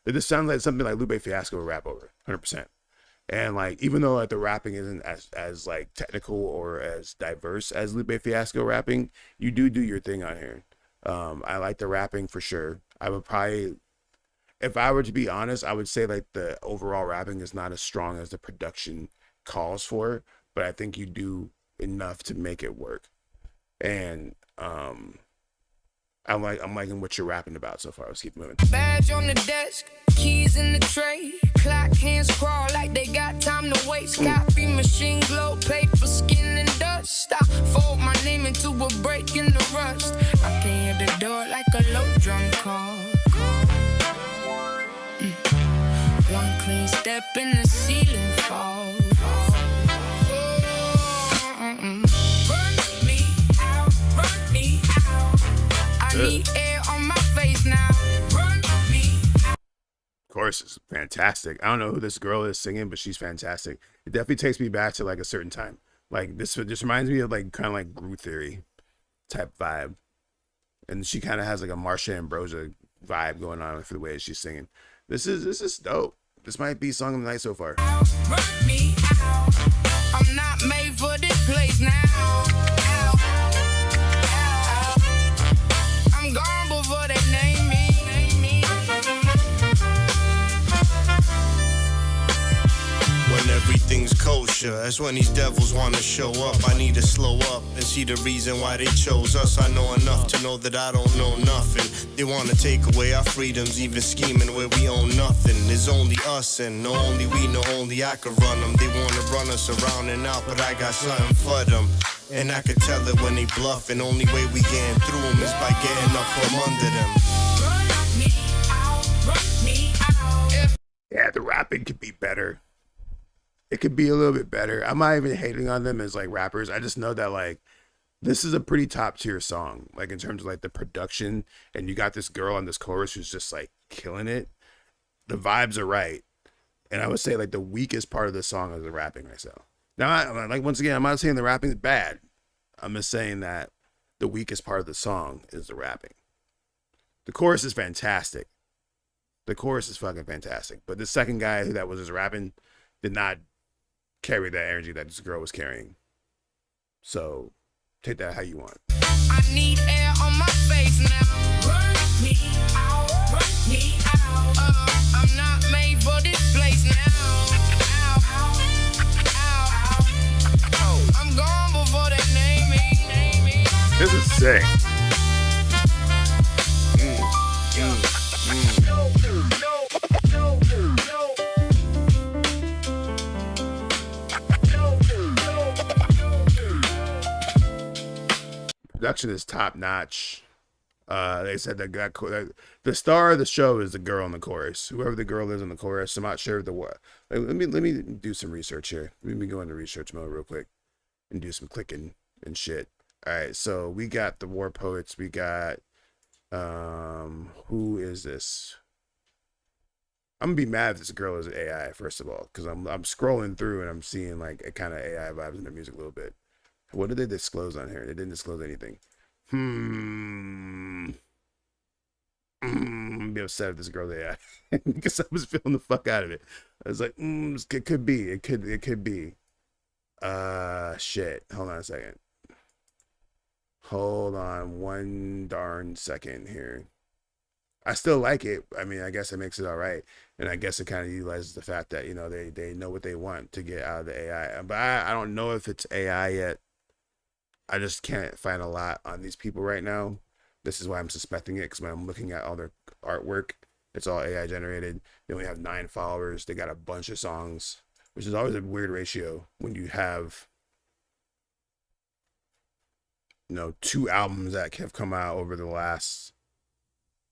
It just sounds like something like Lupe Fiasco would rap over, 100%. And like, even though like the rapping isn't as like technical or as diverse as Lupe Fiasco rapping, you do your thing on here. I like the rapping for sure. I would probably, if I were to be honest, I would say like the overall rapping is not as strong as the production calls for, but I think you do enough to make it work. And I'm liking what you're rapping about so far. Let's keep moving. Badge on the desk, keys in the tray. Clock hands crawl like they got time to waste. Copy machine glow, paper, skin and dust. I fold my name into a break in the rust. I can hear the door like a low drum call. One clean step in the ceiling fall. Run me out, run me out. I need air on my face now. Run me out. Chorus is fantastic. I don't know who this girl is singing, but she's fantastic. It definitely takes me back to like a certain time. Like this reminds me of like kind of like Groove Theory type vibe. And she kind of has like a Marsha Ambrosia vibe going on for the way she's singing. This is dope. This might be song of the night so far. Run me out. I'm not made for this place now. Out. I'm gone before they name me. When everything's kosher, that's when these devils wanna show up. I need to slow up and see the reason why they chose us. I know enough to know that I don't know nothing. They wanna take away our freedoms, even scheming where we own nothing. There's only us and no only we know only I can run them. They wanna run us around and out, but I got something for them. And I can tell it when they bluff, and only way we getting through them is by getting up from under them. Run me out, run me out. Yeah, the rapping could be better. It could be a little bit better. I'm not even hating on them as like rappers. I just know that like this is a pretty top tier song, like in terms of like the production, and you got this girl on this chorus who's just like killing it. The vibes are right, and I would say like the weakest part of the song is the rapping myself. Now, like once again, I'm not saying the rapping is bad. I'm just saying that the weakest part of the song is the rapping. The chorus is fantastic. The chorus is fucking fantastic, but the second guy that was just rapping did not carry that energy that this girl was carrying. So take that how you want. I need air on my face now. Run me out, run me out. I'm not made for this place now. I'm gone before they name me. This is sick. Production is top notch. They said that the star of the show is the girl in the chorus. Whoever the girl is in the chorus, I'm not sure the what. Let me do some research here. Let me go into research mode real quick and do some clicking and shit. All right, so we got the War Poets. We got who is this? I'm gonna be mad if this girl is AI first of all, because I'm scrolling through and I'm seeing like a kind of AI vibes in their music a little bit. What did they disclose on here? They didn't disclose anything. Be upset if this girl's AI because I was feeling the fuck out of it. I was like, it could be. It could be. Shit. Hold on a second. Hold on one darn second here. I still like it. I mean, I guess it makes it all right. And I guess it kind of utilizes the fact that, you know, they know what they want to get out of the AI. But I don't know if it's AI yet. I just can't find a lot on these people right now. This is why I'm suspecting it, because when I'm looking at all their artwork, it's all AI generated. They only have 9 followers. They got a bunch of songs, which is always a weird ratio when you have, 2 albums that have come out over the last,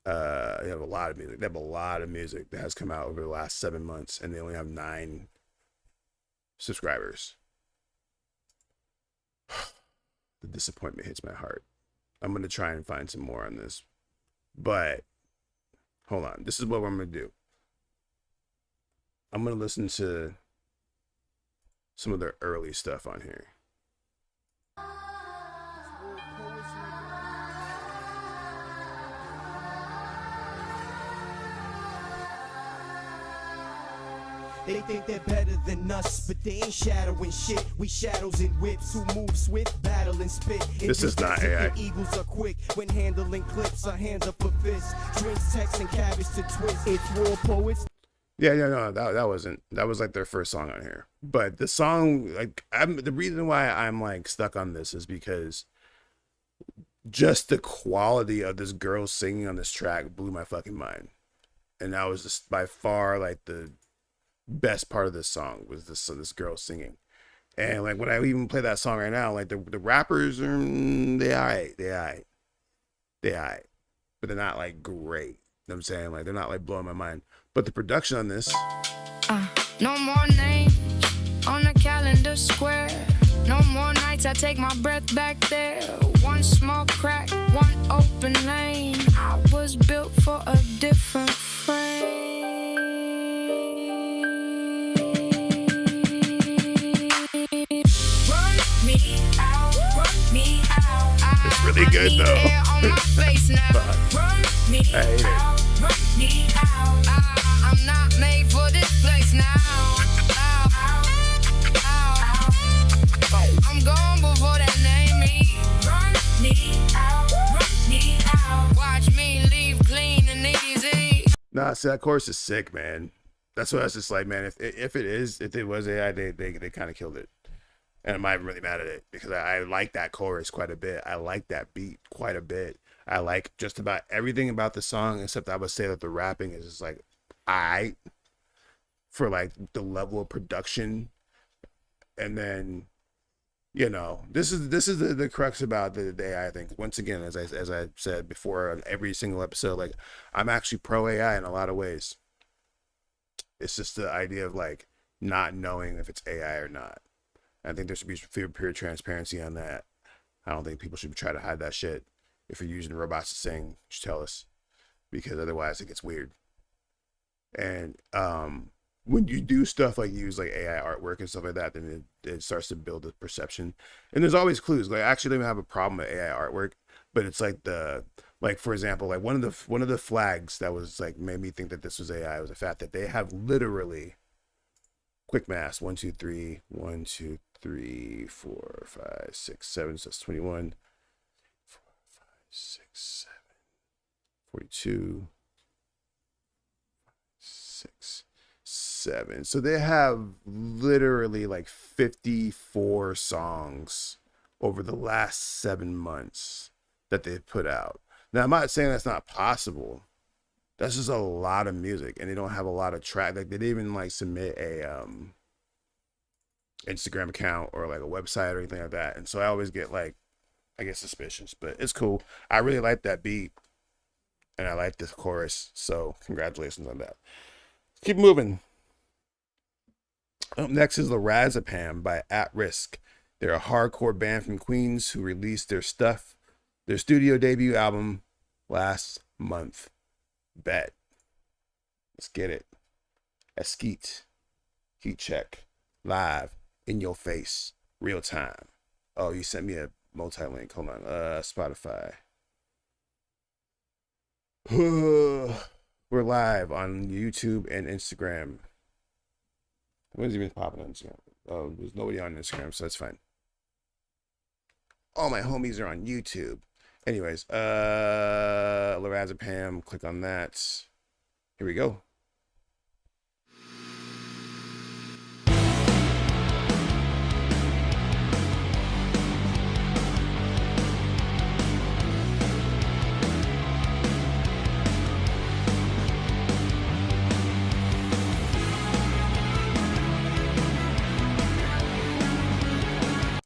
you have a lot of music. They have a lot of music that has come out over the last 7 months, and they only have 9 subscribers. The disappointment hits my heart. I'm going to try and find some more on this. But, hold on. This is what I'm going to do. I'm going to listen to some of their early stuff on here. They think they're better than us, but they ain't shadowing shit. We shadows and whips who move swift, battle and spit. This is not AI. Eagles are quick when handling clips. Our hands up for fists. Drinks, text, and cabbage to twist. It's war poets. No, that wasn't. That was like their first song on here. But the song, like, the reason why I'm like stuck on this is because just the quality of this girl singing on this track blew my fucking mind, and that was just by far like the best part of this song was this girl singing. And like when I even play that song right now, like the rappers are they alright, but they're not like great. You know what I'm saying? Like they're not like blowing my mind. But the production on this, No more names on the calendar square. No more nights I take my breath back there. One small crack, one open lane. I was built for a different frame. Run me out, run me out. it's really good I need though. air on my face now. But Run me I hate it. out, run me out. I'm not made for this place now. Ow, ow, ow. I'm gone before that name me. Run me out. Watch me leave clean and easy. Nah, see, that chorus is sick, man. That's what I was just like, man. If it was AI, they kind of killed it, and I'm not even really mad at it because I like that chorus quite a bit. I like that beat quite a bit. I like just about everything about the song, except I would say that the rapping is just like, aight for like the level of production, and then this is the crux about the AI. I think once again, as I said before on every single episode, like I'm actually pro AI in a lot of ways. It's just the idea of like not knowing if it's AI or not. I think there should be pure transparency on that. I don't think people should try to hide that shit. If you're using robots to sing, you should tell us, because otherwise it gets weird. And when you do stuff like use like AI artwork and stuff like that, then it starts to build a perception. And there's always clues. Like I actually don't have a problem with AI artwork, but it's like for example, like one of the flags that was like made me think that this was AI was the fact that they have literally quick math 1 2 3 1 2 3 4 5 6 7, so that's 21 4 5 6 7 42 6 7. So they have literally like 54 songs over the last 7 months that they've put out. Now I'm not saying that's not possible. That's just a lot of music, and they don't have a lot of track. Like they didn't even like submit a Instagram account or like a website or anything like that. And so I always get like, I get suspicious, but it's cool. I really like that beat, and I like this chorus. So congratulations on that. Keep moving. Up next is Lorazepam by At Risk. They're a hardcore band from Queens who released their studio debut album last month. Bet. Let's get it. Eskeet. Heat check. Live. In your face. Real time. Oh, you sent me a multi-link. Hold on. Spotify. We're live on YouTube and Instagram. What is even popping on Instagram? Oh, there's nobody on Instagram, so that's fine. All my homies are on YouTube. Anyways, Lorazepam, click on that. Here we go.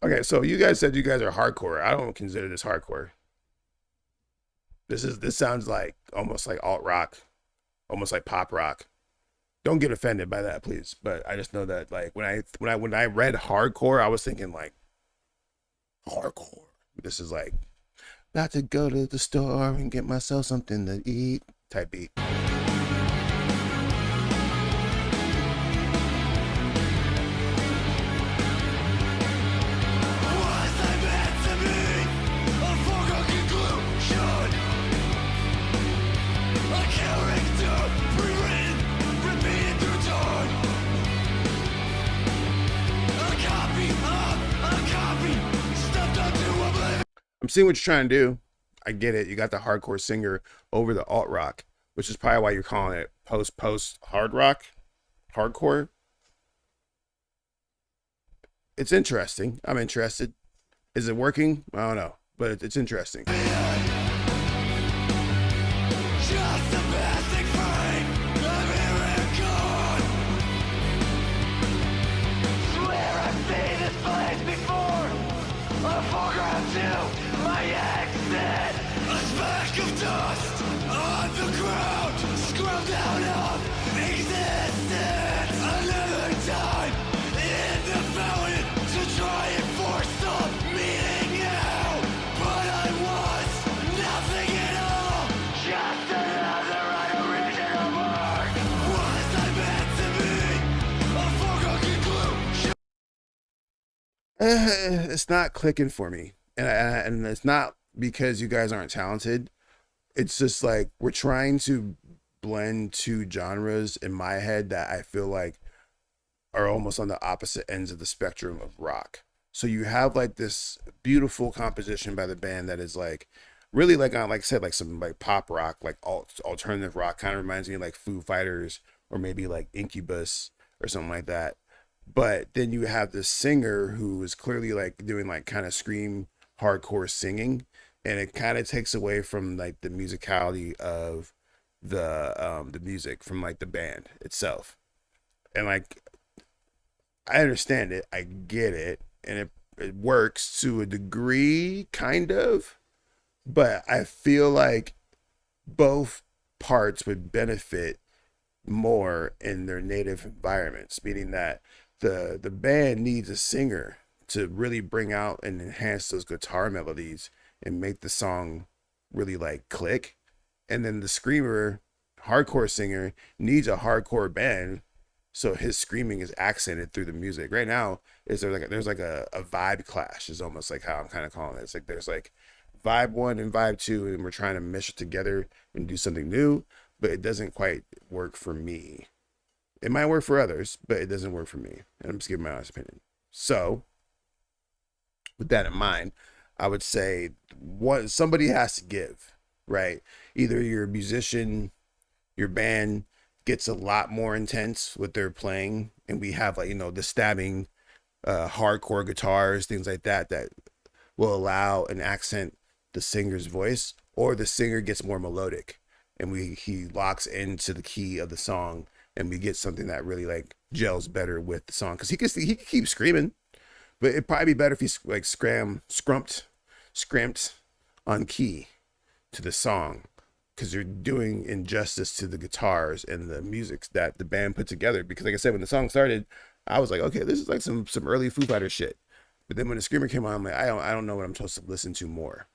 Okay, so you guys said you guys are hardcore. I don't consider this hardcore. This sounds like almost like alt rock, almost like pop rock. Don't get offended by that, please. But I just know that like when I read hardcore, I was thinking like hardcore. This is like about to go to the store and get myself something to eat type beat. I'm seeing what you're trying to do. I get it. You got the hardcore singer over the alt rock, which is probably why you're calling it post hard rock, hardcore. It's interesting. I'm interested. Is it working? I don't know, but it's interesting. Just a basic frame of here and gone. Swear I've seen this place before. A foreground to my exit. A speck of dust on the ground. Scrubbed out of existence. Another time in the fountain to try and force some meaning out. But I was nothing at all. Just another unoriginal mark. Was I meant to be a foregone conclusion? It's not clicking for me, and it's not because you guys aren't talented. It's just like we're trying to blend two genres in my head that I feel like are almost on the opposite ends of the spectrum of rock. So you have like this beautiful composition by the band that is like really like on, like I said, like some like pop rock, like alternative rock, kind of reminds me of like Foo Fighters or maybe like Incubus or something like that. But then you have this singer who is clearly like doing like kind of scream hardcore singing, and it kind of takes away from like the musicality of the music from like the band itself. And like I understand it, I get it, and it works to a degree, kind of, but I feel like both parts would benefit more in their native environments, meaning that the band needs a singer to really bring out and enhance those guitar melodies and make the song really like click. And then the screamer, hardcore singer, needs a hardcore band so his screaming is accented through the music. Right now, there's like a vibe clash is almost like how I'm kind of calling it. It's like there's like vibe 1 and vibe 2, and we're trying to mesh it together and do something new, but it doesn't quite work for me. It might work for others, but it doesn't work for me. And I'm just giving my honest opinion. So, with that in mind, I would say somebody has to give, right? Either you're a musician, your band gets a lot more intense with their playing, and we have like, the stabbing, hardcore guitars, things like that will allow and accent the singer's voice, or the singer gets more melodic and he locks into the key of the song, and we get something that really like gels better with the song, because he can keep screaming, but it'd probably be better if he's like scramped on key to the song, because you're doing injustice to the guitars and the music that the band put together. Because like I said, when the song started, I was like, okay, this is like some early Foo Fighters shit. But then when the screamer came on, I'm like, I don't know what I'm supposed to listen to more.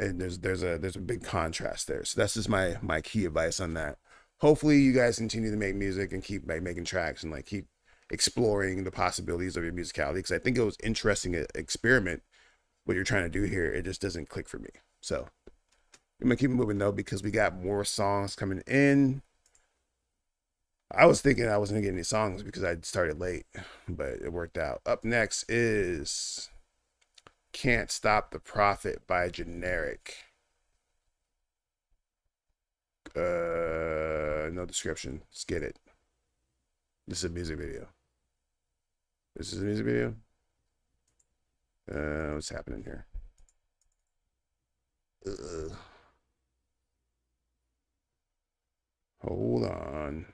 And there's a big contrast there. So that's just my key advice on that. Hopefully you guys continue to make music and keep like making tracks and like keep exploring the possibilities of your musicality, because I think it was interesting experiment what you're trying to do here. It just doesn't click for me. So I'm gonna keep moving though, because we got more songs coming in. I was thinking I wasn't gonna get any songs because I started late, but it worked out. Up next is Can't Stop the Prophet by Generic. No description. Let's get it. This is a music video. This is a music video. What's happening here? Hold on.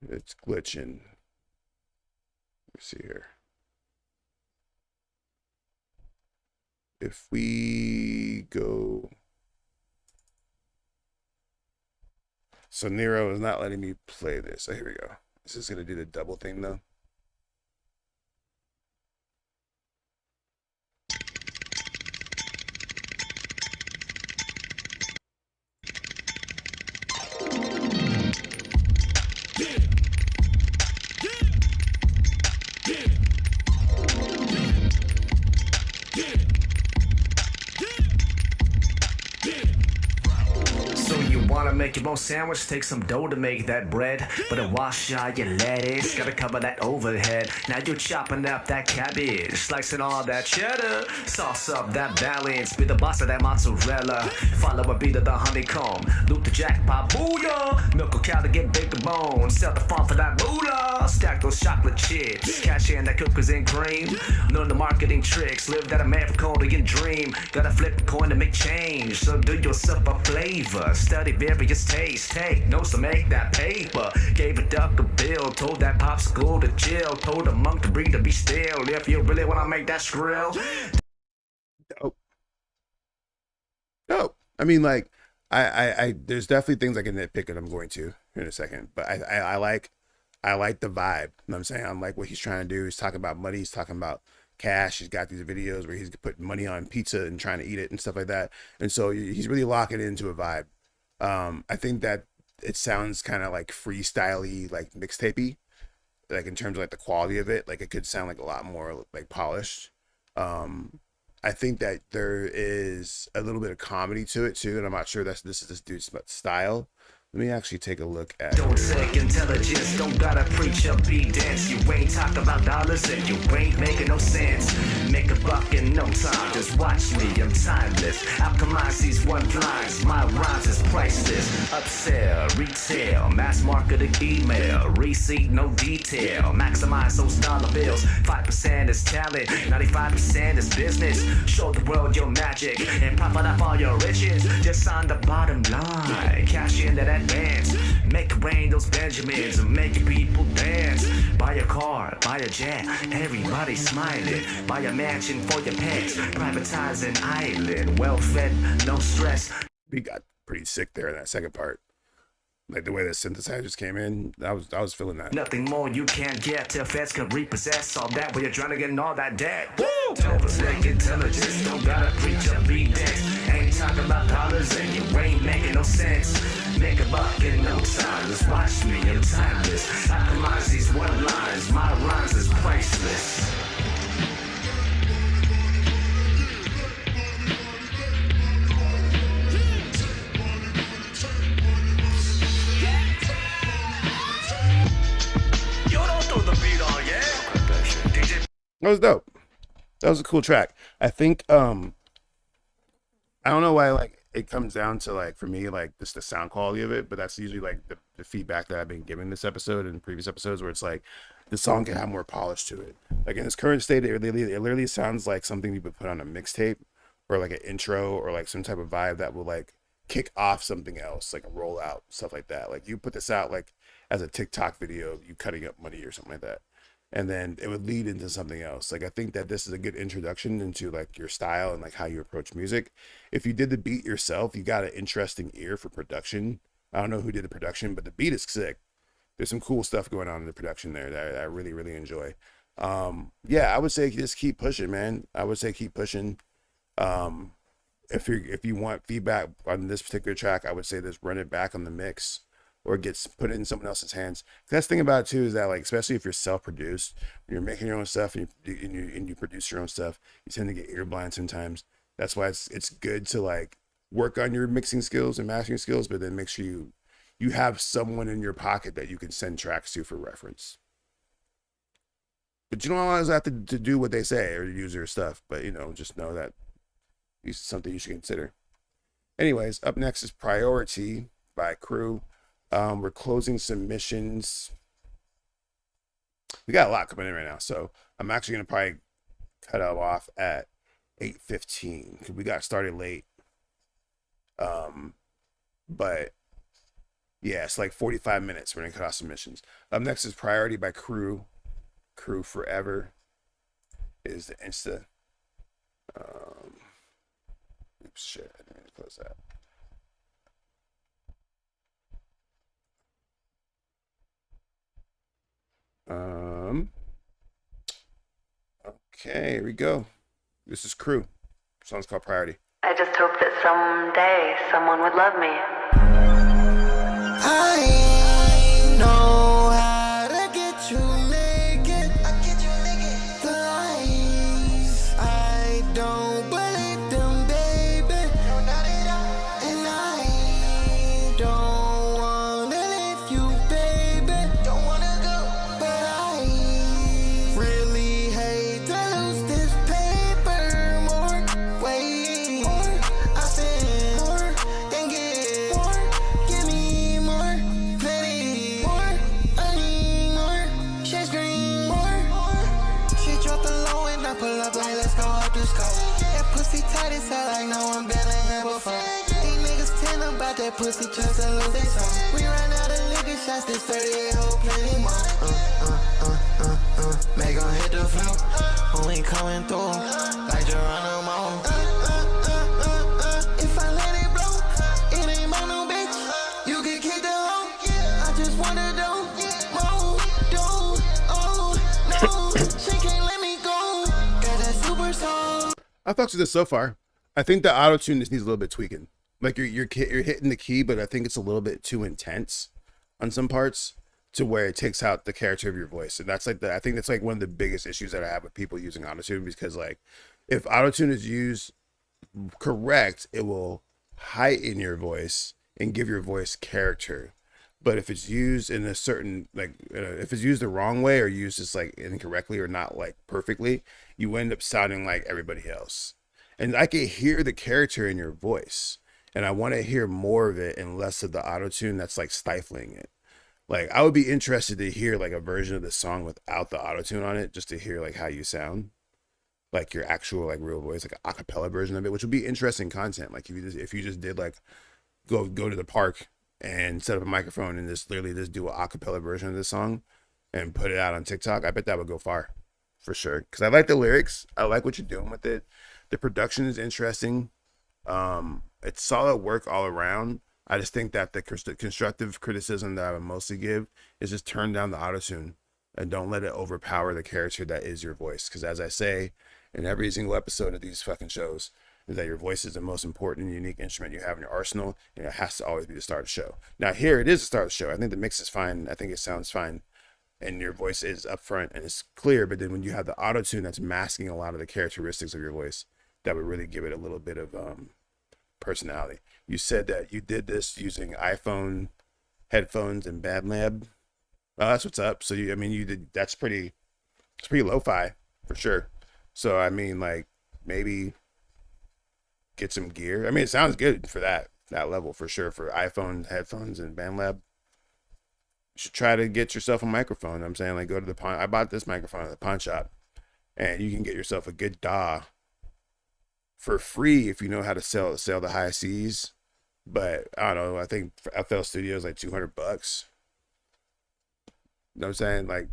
It's glitching. Let's see here. if we go, so Nero is not letting me play this. So here we go. This is gonna do the double thing though. So you wanna make your own sandwich? Take some dough to make that bread. But a wash out your lettuce, gotta cover that overhead. Now you're chopping up that cabbage, slicing all that cheddar, sauce up that balance, be the boss of that mozzarella. Follow a beat of the honeycomb, loop the jackpot, booyah. Milk a cow to get big to bone, sell the farm for that moolah. Stack those chocolate chips, cash in that cookies and cream. Learn the marketing tricks, live that American dream. Gotta flip the coin to make change, so do yourself a flavor. Study various tastes, take notes to make that paper. Gave a duck a bill, told that popsicle to chill, told a monk to breathe to be still. If you really wanna make that skrill. Dope. Dope. I mean, like, I there's definitely things I can nitpick, and I'm going to in a second. But I like the vibe. You know what I'm saying? I like what he's trying to do. He's talking about money. He's talking about cash. He's got these videos where he's putting money on pizza and trying to eat it and stuff like that. And so he's really locking into a vibe. I think that it sounds kind of like freestyle-y, like mixtapey, like in terms of like the quality of it. Like it could sound like a lot more like polished. I think that there is a little bit of comedy to it too, and I'm not sure this is this dude's style. Let me actually take a look at Don't take intelligence, don't gotta preach a beat dance. You ain't talking about dollars and you ain't making no sense. Make a buck in no time, just watch me, I'm timeless. Alchemize these one lines, my rhymes is priceless. Upsell, retail, mass marketing email, receipt, no detail. Maximize those dollar bills, 5% is talent, 95% is business. Show the world your magic and profit off all your riches. Just on the bottom line, cash in that advance. Make it rain those Benjamins and make your people dance. Buy a car, buy a jet, everybody smiling. Buy a mansion for your pets, privatize an island. Well fed, no stress. We got pretty sick there in that second part. Like the way the synthesizers came in, I was feeling that. Nothing more you can't get till feds can repossess all that while you're trying to get all that debt. Woo! Don't take intelligence, don't gotta preach a beat dance. Ain't talking about dollars and you ain't making no sense. Make a buck in no time, just watch me, I'm timeless. Alchemize these one lines, my rhymes is priceless. That was dope. That was a cool track. I think I don't know why like it comes down to like for me like just the sound quality of it, but that's usually like the feedback that I've been giving this episode and previous episodes where it's like the song can have more polish to it. Like in its current state, it literally sounds like something you would put on a mixtape or like an intro or like some type of vibe that will like kick off something else, like a rollout, stuff like that. Like you put this out like as a TikTok video, you cutting up money or something like that. And then it would lead into something else. Like I think that this is a good introduction into like your style and like how you approach music. If you did the beat yourself, you got an interesting ear for production. I don't know who did the production, but the beat is sick. There's some cool stuff going on in the production there that I really, really enjoy. Yeah, I would say just keep pushing, man. I would say keep pushing. If you want feedback on this particular track, I would say just run it back on the mix or gets put it in someone else's hands. That's the thing about it too is that like especially if you're self-produced, you're making your own stuff and you produce your own stuff, you tend to get ear blind sometimes. That's why it's good to like work on your mixing skills and mastering skills, but then make sure you have someone in your pocket that you can send tracks to for reference. But you don't always have to do what they say or use their stuff, but you know, just know that this is something you should consider. Anyways, up next is Priority by Crew. We're closing submissions. We got a lot coming in right now, so I'm actually gonna probably cut it off at 8:15 because we got started late. But yeah, it's like 45 minutes. We're gonna cut off submissions. Up next is Priority by Crew. Crew Forever is the Insta. Oops, shit. I didn't close that. Okay, here we go. This is Crew. The song's called Priority. I just hope that someday someone would love me. I know how to get you naked. The lies, I don't believe them, baby. And I don't wanna leave you, baby. But I really hate to lose this paper. More, wait, I said more and get more. Give me more, plenty more. I need more, shades green more. She dropped the low and I pull up like let's go up this coast. That pussy tight as hell like no one been in here before. These niggas tell about that pussy just to lose their soul. We ran out of liquor shots, this 38 whole plenty more. Make 'em hit the floor. Who ain't coming through like Geronimo? If I let it blow, it ain't my no bitch. You can kick the hoe. I just wanna do more, oh no. She can't let me go. Got that super soul. I fucks with this so far. I think the auto tune just needs a little bit tweaking. Like you're hitting the key, but I think it's a little bit too intense on some parts to where it takes out the character of your voice. And that's like I think that's like one of the biggest issues that I have with people using auto tune, because like if auto tune is used correct, it will heighten your voice and give your voice character. But if it's used in a certain if it's used the wrong way or used just like incorrectly or not like perfectly, you end up sounding like everybody else. And I can hear the character in your voice, and I want to hear more of it and less of the auto tune that's like stifling it. Like I would be interested to hear like a version of the song without the auto tune on it, just to hear like how you sound, like your actual like real voice, like an acapella version of it, which would be interesting content. Like if you just did like go to the park and set up a microphone and just literally just do an acapella version of this song and put it out on TikTok, I bet that would go far for sure. Because I like the lyrics, I like what you're doing with it. The production is interesting. It's solid work all around. I just think that the constructive criticism that I would mostly give is just turn down the autotune and don't let it overpower the character that is your voice. Because as I say in every single episode of these fucking shows, is that your voice is the most important and unique instrument you have in your arsenal, and it has to always be the start of the show. Now here it is the start of the show. I think the mix is fine. I think it sounds fine, and your voice is up front and it's clear. But then when you have the autotune that's masking a lot of the characteristics of your voice, that would really give it a little bit of personality. You said that you did this using iPhone headphones and BandLab. Well, that's what's up. So you did. It's pretty lo-fi for sure. So I mean, like maybe get some gear. I mean, it sounds good for that level for sure. For iPhone headphones and BandLab, you should try to get yourself a microphone. I'm saying, like, go to the pawn. I bought this microphone at the pawn shop, and you can get yourself a good DAW for free if you know how to sell the high C's. But I don't know, I think FL Studio is like $200. You know what I'm saying? Like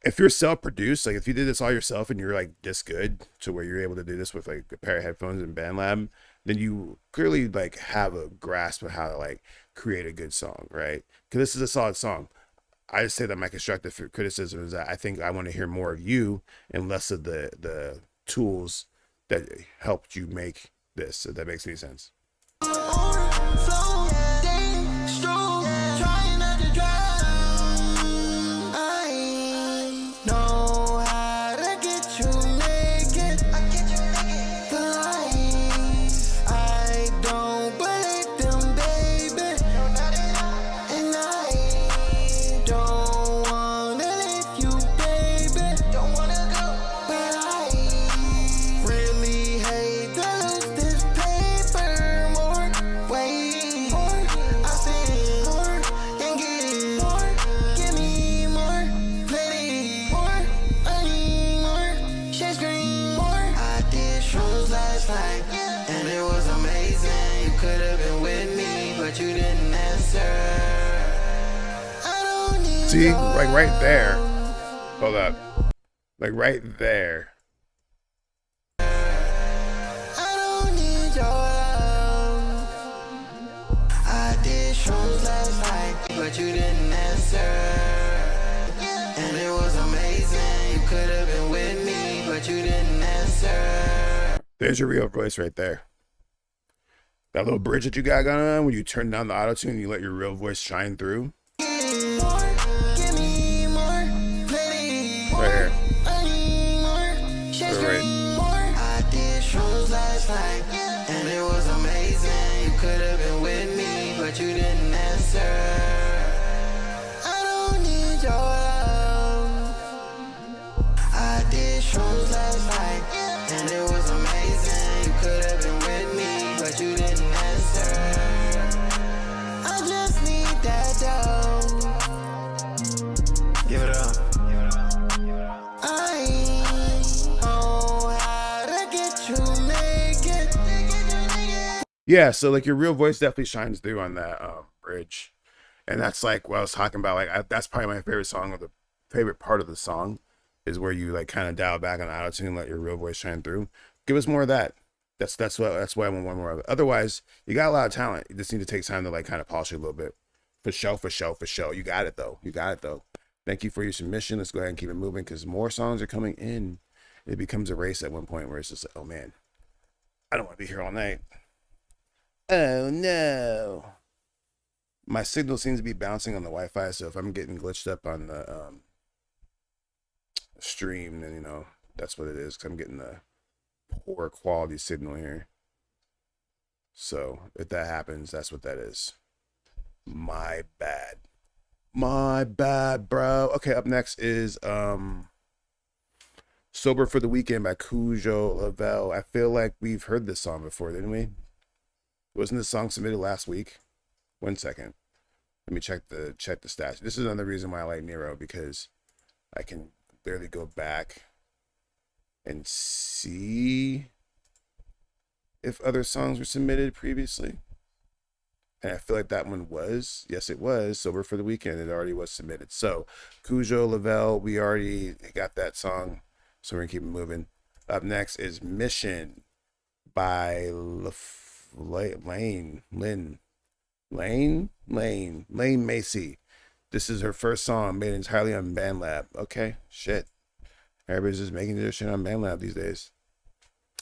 if you're self-produced, like if you did this all yourself and you're like this good to where you're able to do this with like a pair of headphones and BandLab, then you clearly like have a grasp of how to like create a good song, right? Because this is a solid song. I just say that my constructive criticism is that I think I want to hear more of you and less of the tools that helped you make this, if that makes any sense. See, like right there. Hold up. Like right there. I don't need your love. could have been with me, but you didn't answer. There's your real voice right there. That little bridge that you got going on when you turn down the auto tune and you let your real voice shine through. Give me more, plenty more. Right here. I need more. She's Right. more. I did shrooms last night, and it was amazing. You could have been with me, but you didn't answer. I don't need your love. I did shrooms last night, and it was amazing. You could have been with me, but you didn't answer. I just need that dough. Give it up. I know how to get you naked. Yeah, so like your real voice definitely shines through on that bridge. And that's like what I was talking about. Like that's probably my favorite song, or the favorite part of the song, is where you like kind of dial back on the auto tune and let your real voice shine through. Give us more of that. That's why I want one more of it. Otherwise, you got a lot of talent. You just need to take time to like kind of polish it a little bit. For show. You got it though. Thank you for your submission. Let's go ahead and keep it moving because more songs are coming in. It becomes a race at one point where it's just like, oh man, I don't want to be here all night. Oh no. My signal seems to be bouncing on the Wi-Fi, so if I'm getting glitched up on the stream, then you know that's what it is. Cause I'm getting the poor quality signal here. So if that happens, that's what that is. My bad, bro. Okay, up next is "Sober for the Weekend" by Cujo Lavelle. I feel like we've heard this song before, didn't we? Wasn't this song submitted last week? 1 second. Let me check the stats. This is another reason why I like Nero, because I can barely go back and see if other songs were submitted previously. And I feel like that one was. Yes, it was. "Sober for the Weekend." It already was submitted. So Cujo Lavelle, we already got that song. So we're gonna keep it moving. Up next is "Mission" by Lane Macy. This is her first song made entirely on BandLab. Okay, shit. Everybody's just making their shit on BandLab these days.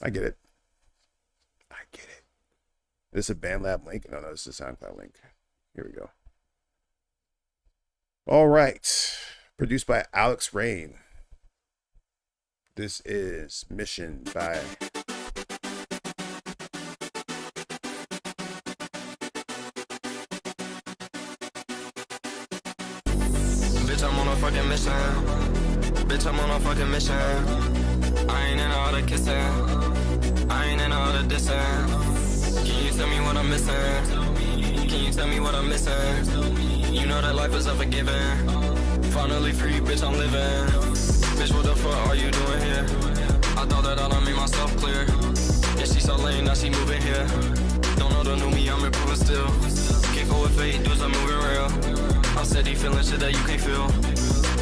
I get it. This is a BandLab link? No, this is a SoundCloud link. Here we go. All right. Produced by Alex Rain. This is "Mission" by... Bitch, I'm on a fucking mission. Bitch, I'm on a fucking mission. I ain't in all the kissing. I ain't in all the dissing. Can you tell me what I'm missing? Can you tell me what I'm missing? You know that life is unforgiving. Finally free, bitch, I'm living. Bitch, what the fuck are you doing here? I thought that I done made myself clear. Yeah, she so lame, now she moving here. Don't know the new me, I'm improving still. Can't go with fate, dudes, I'm moving real. I'm steady feeling shit that you can't feel.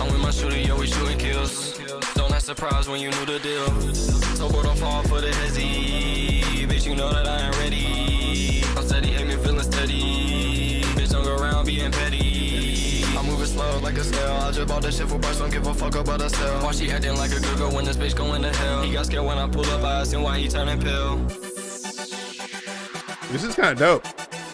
I'm with my shooter, yo, we shooting kills. Don't act surprised when you knew the deal. So boy, don't fall for the hezzy. Bitch, you know that I ain't ready. I'm steady, aiming, feeling steady. Bitch, don't go around being petty. I'm moving slow like a snail. I just bought this shit for price, don't give a fuck about the sale. Why she acting like a good girl when this bitch going to hell? He got scared when I pull up, I asked him why he turning pale. This is kind of dope.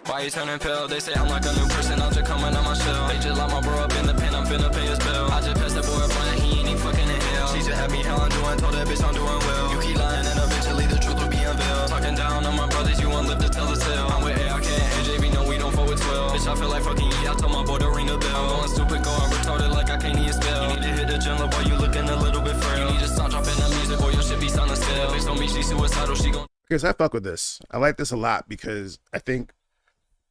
Why you turning pale? They say I'm like a new person, I'm just coming on my shell. They just lock my bro up in the pen, I'm finna pay his bill. I just passed that boy a blind, he ain't even fucking in hell. She just had me how I'm doing, told that bitch I'm doing well. You keep lying and eventually the truth will be unveiled. Talking down on my brothers, you won't live to tell the tale. I'm with ARK and JB, no we don't fuck with 12. Bitch, I feel like fucking I told my boy to ring the bell. I'm going stupid, going retarded like I can't even spell. You need to hit the gym, boy, you looking a little bit frail. You need to stop dropping the music, boy, your shit be sounding stale. Bitch told me she suicidal, she gon' Because I fuck with this. I like this a lot because I think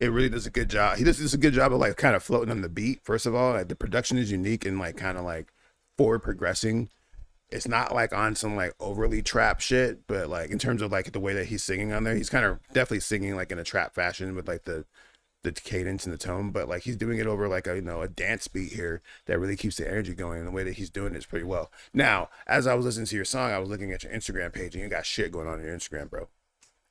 it really does a good job. He does a good job of like kind of floating on the beat. First of all, like the production is unique and like kind of like forward progressing. It's not like on some like overly trap shit, but like in terms of like the way that he's singing on there, he's kind of definitely singing like in a trap fashion with like the cadence and the tone, but like he's doing it over like a, you know, a dance beat here that really keeps the energy going, and the way that he's doing it is pretty well. Now, as I was listening to your song, I was looking at your Instagram page and you got shit going on your Instagram, bro.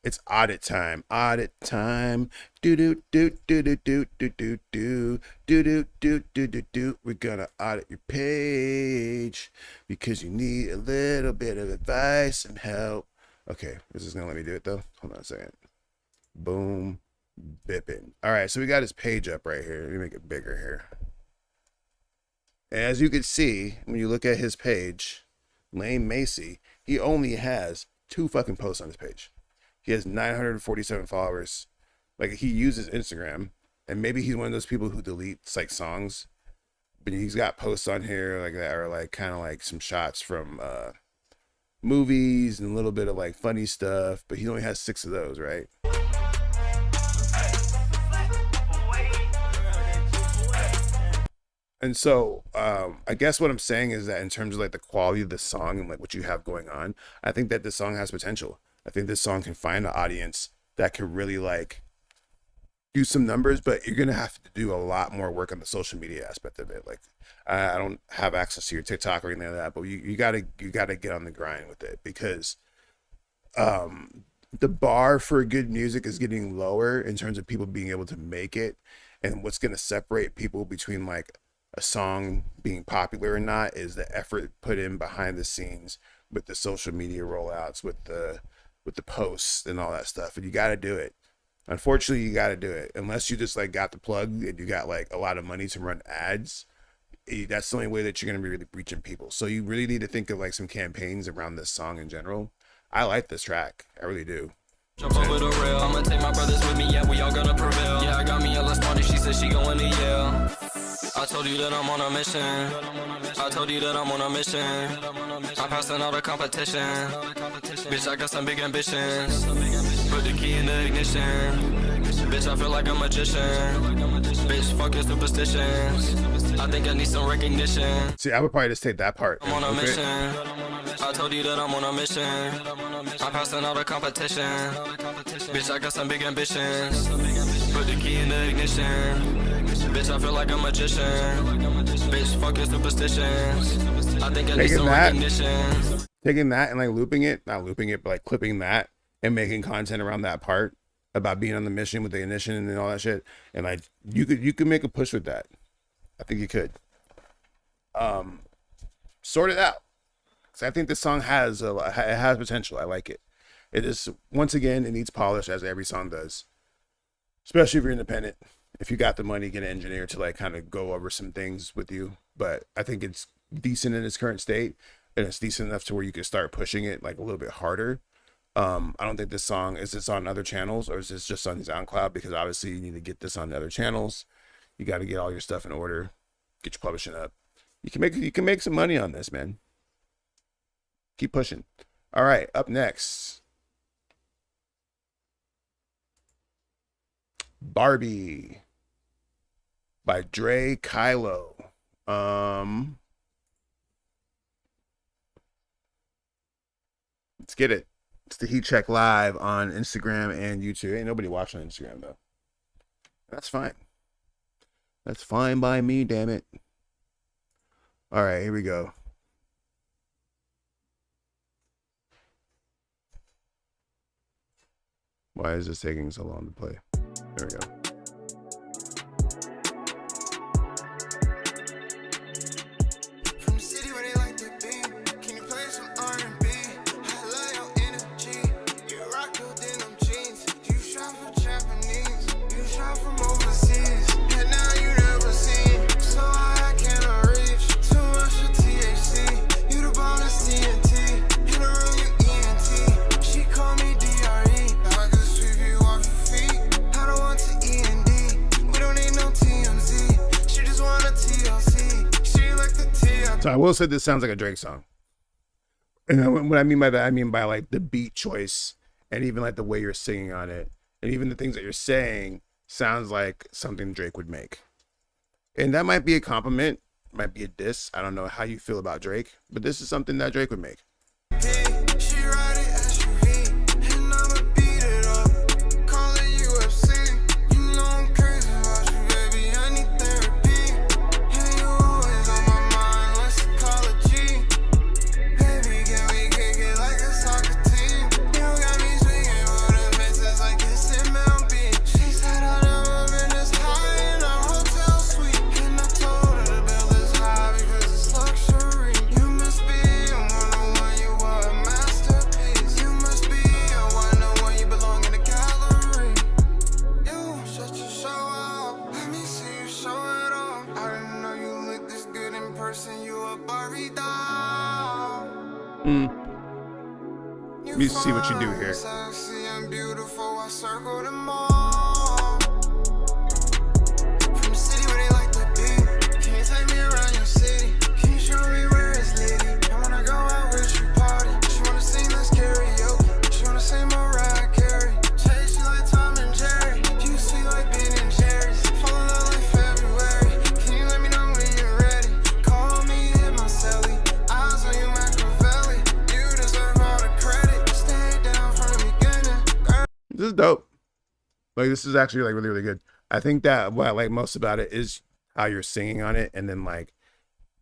It's audit time. Audit time. Do do do do do do do do do do do do do do do. We're gonna audit your page because you need a little bit of advice and help. Okay, this is gonna let me do it though. Hold on a second. Boom, bipping. All right, so we got his page up right here. Let me make it bigger here. And as you can see, when you look at his page, Lane Macy, he only has 2 fucking posts on his page. He has 947 followers. Like, he uses Instagram, and maybe he's one of those people who deletes like songs, but he's got posts on here like that are like kind of like some shots from movies and a little bit of like funny stuff, but he only has 6 of those, right? And so I guess what I'm saying is that in terms of like the quality of the song and like what you have going on, I think that this song has potential. I think this song can find an audience that can really like do some numbers, but you're gonna have to do a lot more work on the social media aspect of it. Like I don't have access to your TikTok or anything like that, but you gotta get on the grind with it, because the bar for good music is getting lower in terms of people being able to make it, and what's gonna separate people between like a song being popular or not is the effort put in behind the scenes with the social media rollouts, with the posts and all that stuff. And you got to do it. Unfortunately, you got to do it. Unless you just like got the plug and you got like a lot of money to run ads, that's the only way that you're going to be really reaching people. So you really need to think of like some campaigns around this song in general. I like this track. I really do. Jump over the rail. I'ma take my brothers with me. Yeah, we all gonna prevail. Yeah, I got me a last party. She said she going to Yale. I told you that I'm on a mission. I told you that I'm on a mission. I'm passing out a competition. Bitch, I got some big ambitions. Put the key in the ignition. Bitch, I feel like a magician. Bitch, fuck your superstitions. I think I need some recognition. See, I would probably just take that part. I'm on a mission. I told you that I'm on a mission. I'm passing out a competition. Bitch, I got some big ambitions. Put the key in the ignition. Bitch, I feel like a magician. Bitch, fuck your superstitions. I think I need some recognition. Taking that and like looping it, not looping it, but like clipping that and making content around that part about being on the mission with the ignition and all that shit. And like you could make a push with that. I think you could. Sort it out. Because I think this song has potential. I like it. It is, once again, it needs polish, as every song does. Especially if you're independent. If you got the money, get an engineer to like kind of go over some things with you. But I think it's decent in its current state, and it's decent enough to where you can start pushing it like a little bit harder. I don't think this song, is this on other channels or is this just on SoundCloud? Because obviously you need to get this on the other channels. You got to get all your stuff in order, get your publishing up. You can make some money on this, man. Keep pushing. All right, up next, Barbie by Dre Kylo. Let's get it. It's the Heat Check Live on Instagram and YouTube. Ain't nobody watching on Instagram though. That's fine. That's fine by me, damn it. All right, here we go. Why is this taking so long to play? There we go. So I will say this sounds like a Drake song. And what I mean by that, I mean by like the beat choice and even like the way you're singing on it. And even the things that you're saying sounds like something Drake would make. And that might be a compliment, might be a diss. I don't know how you feel about Drake, but this is something that Drake would make. me see what you do here. Sexy and beautiful, I circle them all. From the city where they like to be. Can you take me around your city? Can you show me where it's leading? I wanna go out with you, party. She wanna sing this karaoke. She wanna sing Mariah Carey. Chase you like Tom and Jerry. You sweet like Ben and Jerry's. Fall in love like February. Can you let me know when you're ready? Call me, hit my celly. Eyes on you, Machiavelli. You deserve all the credit. Stay down from the beginning. Girl. This is dope. Like, this is actually like really, really good. I think that what I like most about it is how you're singing on it, and then like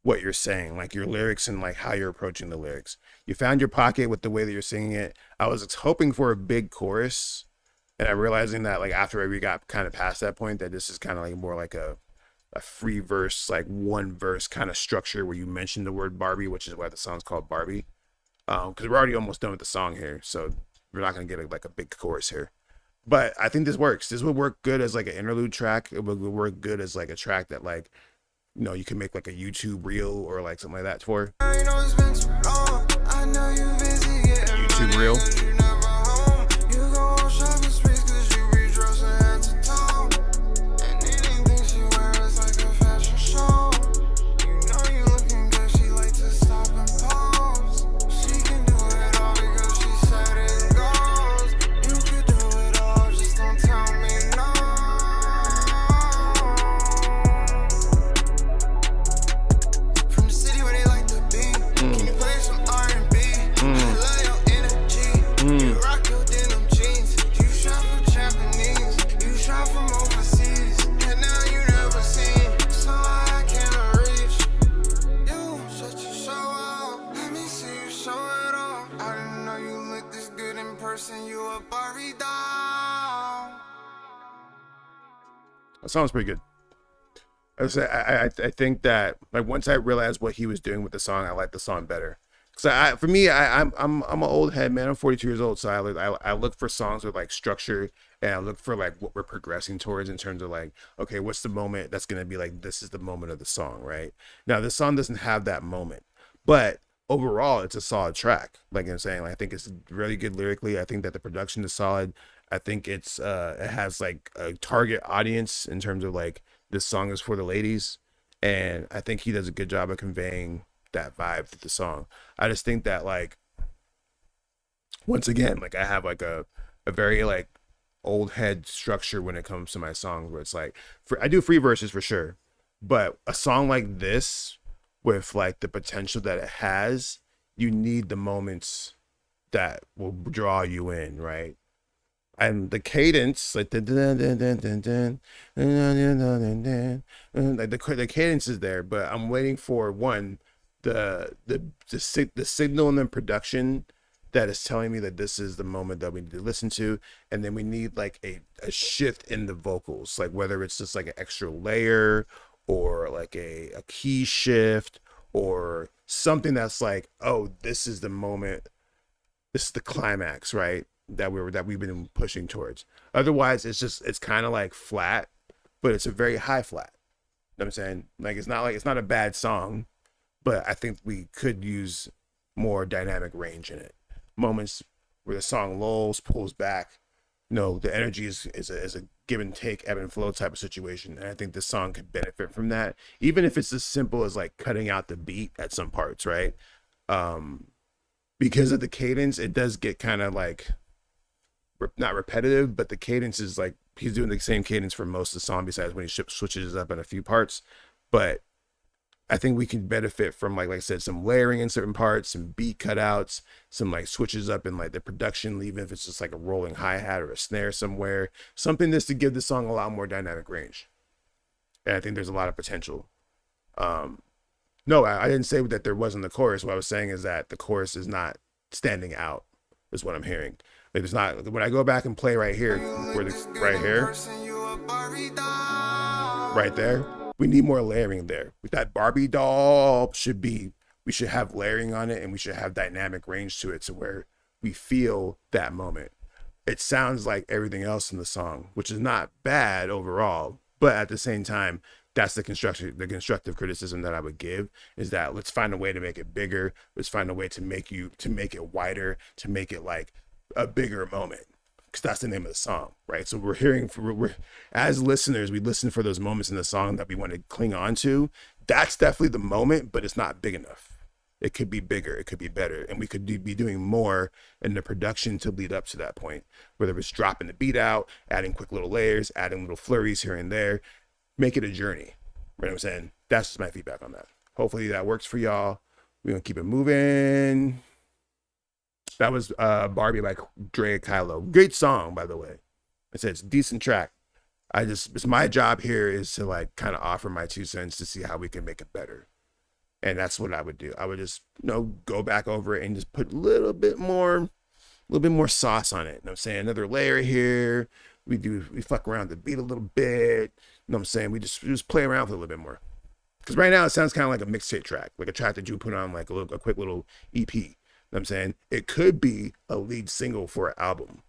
what you're saying, like your lyrics and like how you're approaching the lyrics. You found your pocket with the way that you're singing it. I was hoping for a big chorus, and I'm realizing that like after we got kind of past that point, that this is kind of like more like a free verse, like one verse kind of structure where you mention the word Barbie, which is why the song's called Barbie. Because we're already almost done with the song here, so we're not gonna get like a big chorus here. But I think this works. This would work good as like an interlude track. It would work good as like a track that like, you know, you can make like a YouTube reel or like something like that for. I know it's been too long. I know you busy getting YouTube reel. money, you never home. You go on shopping sprees 'cause you be dressing head to toe. And anything she wears like a fashion show. You know you looking good, she like to stop and pose. She can do it all because she said it goes. You could do it all, just don't tell me no. From the city where they like to be. Can you play some R&B? I love your energy. You rock your denim jeans. You shop for Japanese. You shop from overseas. And now you never seen. So I cannot reach. You shut your show out. Let me see you show it off. I didn't know you look this good in person. You a Barbie doll. That sounds pretty good. I think that like once I realized what he was doing with the song, I like the song better. Cause for me, I'm an old head, man. I'm 42 years old, so I look for songs with like structure, and I look for like what we're progressing towards in terms of like, okay, what's the moment that's gonna be like, this is the moment of the song, right? Now this song doesn't have that moment, but overall it's a solid track. Like I'm saying, like, I think it's really good lyrically. I think that the production is solid. I think it has like a target audience in terms of like this song is for the ladies, and I think he does a good job of conveying that vibe through the song. I just think that like once again, like I have like a very like old head structure when it comes to my songs, where it's like I do free verses for sure, but a song like this with like the potential that it has, you need the moments that will draw you in, right? And the cadence, like the cadence is there, but I'm waiting for one, the signal and then production that is telling me that this is the moment that we need to listen to, and then we need like a shift in the vocals, like whether it's just like an extra layer or like a key shift or something that's like, oh, this is the moment, this is the climax, right? That we've been pushing towards. Otherwise, it's kind of like flat, but it's a very high flat. You know what I'm saying? Like it's not a bad song, but I think we could use more dynamic range in it. Moments where the song lulls, pulls back. You know, the energy is a give and take, ebb and flow type of situation. And I think this song could benefit from that, even if it's as simple as like cutting out the beat at some parts, right? Because of the cadence, it does get kind of like not repetitive, but the cadence is like he's doing the same cadence for most of the song, besides when he switches up in a few parts. But I think we can benefit from like I said, some layering in certain parts, some beat cutouts, some like switches up in like the production, even if it's just like a rolling hi-hat or a snare somewhere, something just to give the song a lot more dynamic range. And I think there's a lot of potential. No, I didn't say that there wasn't the chorus. What I was saying is that the chorus is not standing out, is what I'm hearing. Like it's not, when I go back and play right here, right there, we need more layering there. With that Barbie doll we should have layering on it, and we should have dynamic range to it, to where we feel that moment. It sounds like everything else in the song, which is not bad overall, but at the same time, That's the constructive criticism that I would give, is that let's find a way to make it bigger. Let's find a way to make it wider, to make it like a bigger moment. Because that's the name of the song, right? So we're as listeners, we listen for those moments in the song that we want to cling on to. That's definitely the moment, but it's not big enough. It could be bigger, it could be better, and we could be doing more in the production to lead up to that point, whether it's dropping the beat out, adding quick little layers, adding little flurries here and there. Make it a journey. You know what I'm saying? That's just my feedback on that. Hopefully that works for y'all. We're gonna keep it moving. That was Barbie by Dre Kylo. Great song, by the way. It's a decent track. It's my job here is to like kind of offer my 2 cents to see how we can make it better. And that's what I would do. I would just, go back over it and just put a little bit more sauce on it. You know what I'm saying? Another layer here. We fuck around the beat a little bit. You know what I'm saying? We just play around with it a little bit more. Because right now it sounds kind of like a mixtape track, like a track that you put on like a quick little EP. You know what I'm saying? It could be a lead single for an album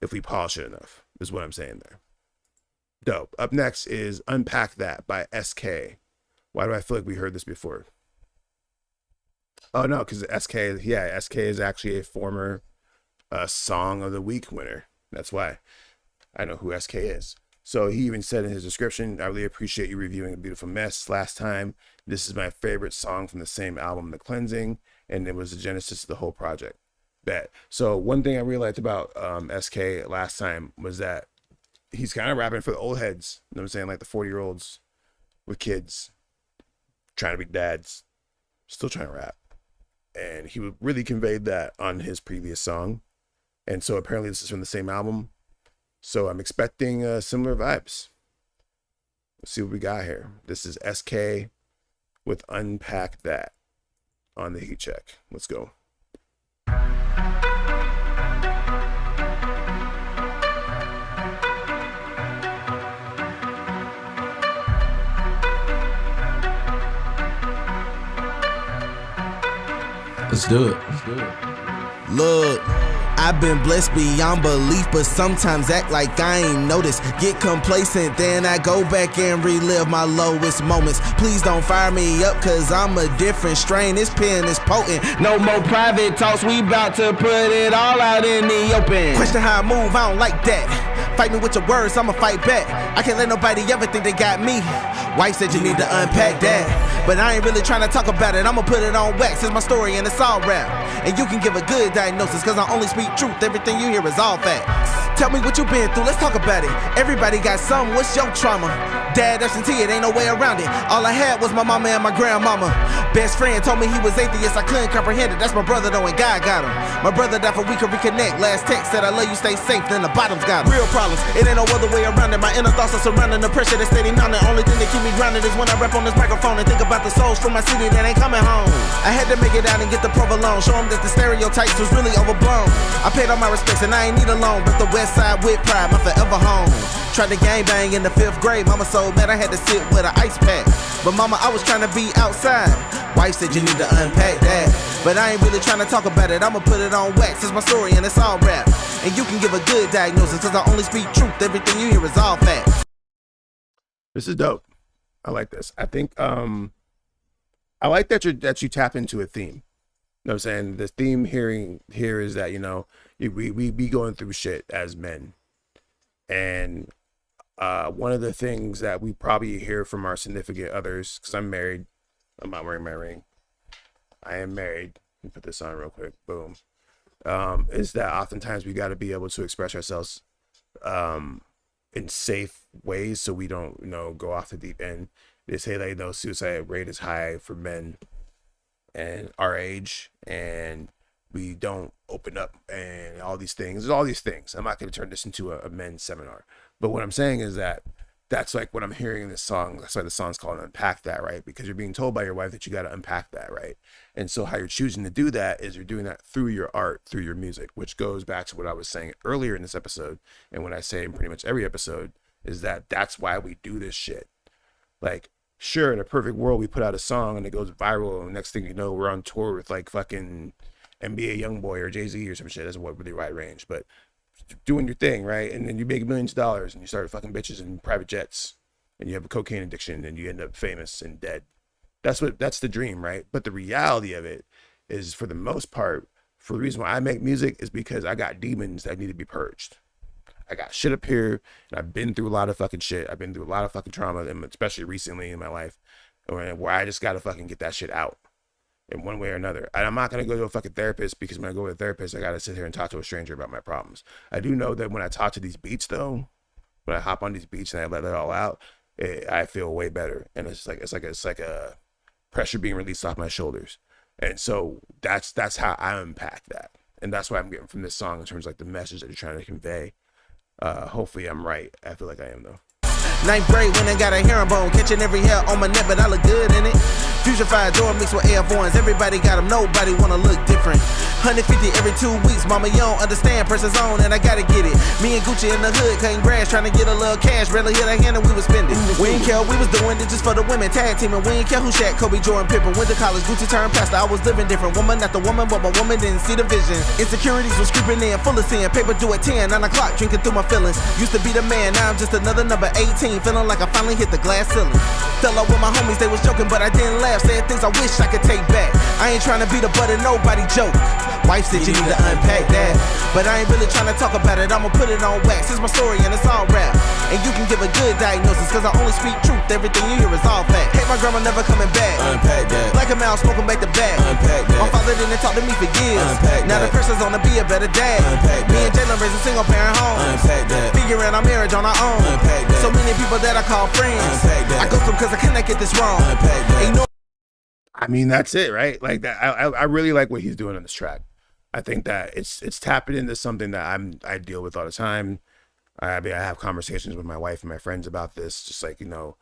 if we polish it enough, is what I'm saying there. Dope. Up next is Unpack That by SK. Why do I feel like we heard this before? Oh, no, because SK is actually a former Song of the Week winner. That's why I know who SK is. So he even said in his description, I really appreciate you reviewing A Beautiful Mess last time. This is my favorite song from the same album, The Cleansing, and it was the genesis of the whole project. Bet. So one thing I realized about SK last time was that he's kind of rapping for the old heads. You know what I'm saying? Like the 40-year-olds with kids trying to be dads, still trying to rap. And he really conveyed that on his previous song. And so apparently this is from the same album. So I'm expecting similar vibes. Let's see what we got here. This is SK with Unpack That on the Heat Check. Let's go. Let's do it. Look, I've been blessed beyond belief, but sometimes act like I ain't noticed. Get complacent, then I go back and relive my lowest moments. Please don't fire me up, cause I'm a different strain. This pen is potent. No more private talks, we bout to put it all out in the open. Question how I move, I don't like that. Fight me with your words, I'ma fight back. I can't let nobody ever think they got me. Wife said you need to unpack that, but I ain't really trying to talk about it. I'ma put it on wax, it's my story and it's all rap. And you can give a good diagnosis, cause I only speak truth. Everything you hear is all facts. Tell me what you been through, let's talk about it. Everybody got something, what's your trauma? Dad, absentee, it ain't no way around it. All I had was my mama and my grandmama. Best friend told me he was atheist, I couldn't comprehend it. That's my brother though, and God got him. My brother died for we could reconnect. Last text said I love you, stay safe, then the bottom's got him. Real problems, it ain't no other way around it. My inner thoughts are surrounding the pressure that's steady mounting. Only thing that keep me grounded is when I rap on this microphone and think about the souls from my city that ain't coming home. I had to make it out and get the provolone, show them that the stereotypes was really overblown. I paid all my respects and I ain't need a loan, but the west side with pride, my forever home. Tried to gang bang in the 5th grade, mama so mad I had to sit with an ice pack. But mama, I was trying to be outside. Wife said you need to unpack that, but I ain't really trying to talk about it. I'ma put it on wax, it's my story and it's all rap. And you can give a good diagnosis, cause I only speak truth. Everything you hear is all facts. This is dope. I like this. I think I like that you tap into a theme. You know what I'm saying? The theme here is that, we be going through shit as men. And one of the things that we probably hear from our significant others, because I'm married, I'm not wearing my ring, I am married, let me put this on real quick, boom, is that oftentimes we got to be able to express ourselves in safe ways so we don't, go off the deep end. They say that, suicide rate is high for men and our age, and we don't open up and all these things. There's all these things. I'm not going to turn this into a men's seminar. But what I'm saying is that that's like what I'm hearing in this song. That's why the song's called Unpack That, right? Because you're being told by your wife that you got to unpack that, right? And so how you're choosing to do that is you're doing that through your art, through your music, which goes back to what I was saying earlier in this episode. And what I say in pretty much every episode is that that's why we do this shit. Like, sure, in a perfect world, we put out a song and it goes viral. And next thing you know, we're on tour with like fucking NBA Youngboy or Jay-Z or some shit. That's what really wide range, but doing your thing, right? And then you make millions of dollars and you start fucking bitches in private jets and you have a cocaine addiction and you end up famous and dead. That's the dream, right? But the reality of it is, for the most part, for the reason why I make music is because I got demons that need to be purged. I got shit up here, and I've been through a lot of fucking shit. I've been through a lot of fucking trauma, and especially recently in my life, where I just gotta fucking get that shit out in one way or another. And I'm not gonna go to a fucking therapist, because when I go to a therapist, I gotta sit here and talk to a stranger about my problems. I do know that when I talk to these beats, though, when I hop on these beats and I let it all out, I feel way better, and it's like a pressure being released off my shoulders. And so that's how I unpack that, and that's what I'm getting from this song in terms of like the message that you're trying to convey. Hopefully I'm right. I feel like I am, though. Ninth grade when I got a herringbone, catching every hair on my neck, but I look good in it. Fusion 5 door mixed with Air Ones, everybody got them, nobody wanna look different. 150 every 2 weeks, mama, you don't understand, press his own and I gotta get it. Me and Gucci in the hood, cutting grass, trying to get a little cash, barely hit a hand and we was spending. We ain't care, we was doing it just for the women, tag teaming. We ain't care who Shaq, Kobe, Jordan, Pippen. Went to college, Gucci turned pastor, I was living different. Woman not the woman, but my woman didn't see the vision. Insecurities was creeping in, full of sin, paper due at 10, 9 o'clock, drinking through my feelings. Used to be the man, now I'm just another number 18, feeling like I finally hit the glass ceiling. Fell out with my homies, they was joking, but I didn't laugh, saying things I wish I could take back. I ain't trying to be the butt of nobody joke. Wife said you need to unpack that, but I ain't really trying to talk about it, I'ma put it on wax. It's my story and it's all rap, and you can give a good diagnosis, cause I only speak truth, everything you hear is all fact. Hate my grandma never coming back, unpack that. Like a mouse smoking back to back, unpack that. My father didn't talk to me for years, unpack now that. The pressure's on to be a better dad, unpack me that. And Jalen raised a single parent home, unpack that. Figuring our marriage on our own, unpack that. So many people that I call friends, unpack that. I go through cause I cannot get this wrong, unpack that. I mean, that's it, right? Like that. I really like what he's doing on this track. I think that it's tapping into something that I deal with all the time. I mean, I have conversations with my wife and my friends about this, just like, you know,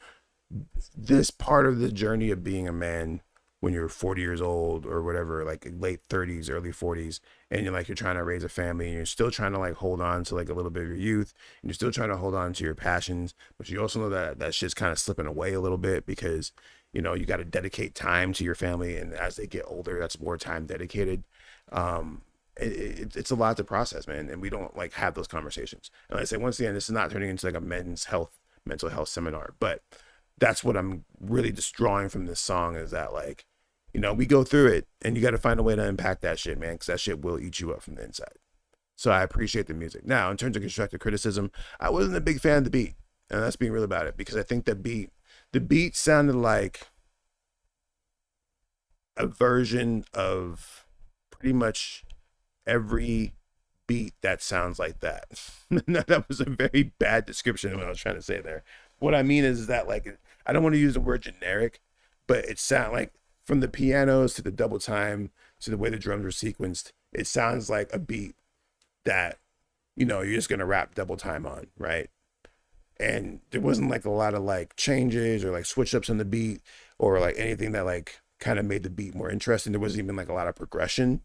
this part of the journey of being a man when you're 40 years old or whatever, like late 30s, early 40s, and you're trying to raise a family and you're still trying to like hold on to like a little bit of your youth, and you're still trying to hold on to your passions, but you also know that that shit's kind of slipping away a little bit because, you know, you got to dedicate time to your family, and as they get older, that's more time dedicated. It's a lot to process, man, and we don't like have those conversations. And like I say, once again, this is not turning into like a mental health seminar, but that's what I'm really just drawing from this song, is that, like, you know, we go through it and you got to find a way to impact that shit, man, because that shit will eat you up from the inside. So I appreciate the music. Now, in terms of constructive criticism, I wasn't a big fan of the beat, and that's being real about it, because I think the beat sounded like a version of pretty much every beat that sounds like that. That was a very bad description of what I was trying to say there. What I mean is that, like, I don't want to use the word generic, but it sounds like, from the pianos to the double time to the way the drums were sequenced, it sounds like a beat that, you know, you're just gonna rap double time on, right? And there wasn't like a lot of like changes or like switch ups on the beat or like anything that like kind of made the beat more interesting. There wasn't even like a lot of progression.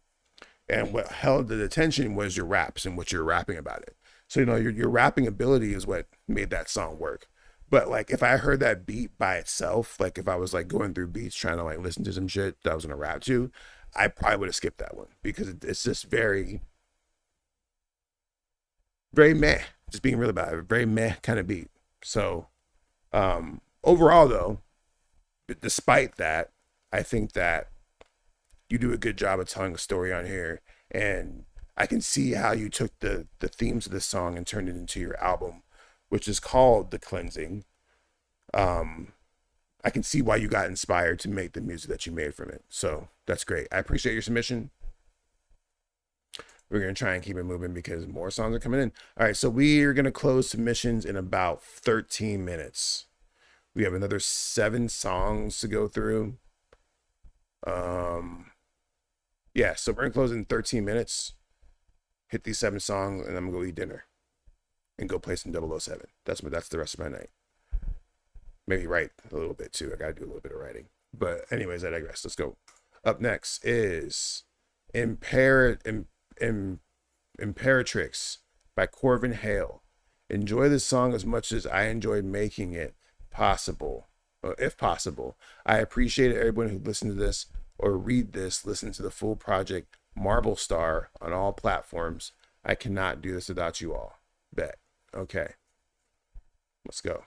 And what held the attention was your raps and what you're rapping about it. So, you know, your rapping ability is what made that song work. But like, if I heard that beat by itself, like if I was like going through beats trying to like listen to some shit that I was gonna rap to, I probably would have skipped that one, because it's just very, very meh. Just being real about it, very meh kind of beat. So overall though, despite that, I think that you do a good job of telling a story on here, and I can see how you took the themes of this song and turned it into your album, which is called The Cleansing. I can see why you got inspired to make the music that you made from it. So that's great. I appreciate your submission. We're going to try and keep it moving because more songs are coming in. All right, so we are going to close submissions in about 13 minutes. We have another 7 songs to go through. Yeah, so we're going to close in 13 minutes. Hit these 7 songs, and I'm going to go eat dinner and go play some 007. That's the rest of my night. Maybe write a little bit too. I got to do a little bit of writing. But anyways, I digress. Let's go. Up next is Imperatrix by Corvin Hale. Enjoy this song as much as I enjoyed making it possible. If possible. I appreciate everyone who listened to this or read this, listen to the full project Marble Star on all platforms. I cannot do this without you all. Bet. Okay. Let's go.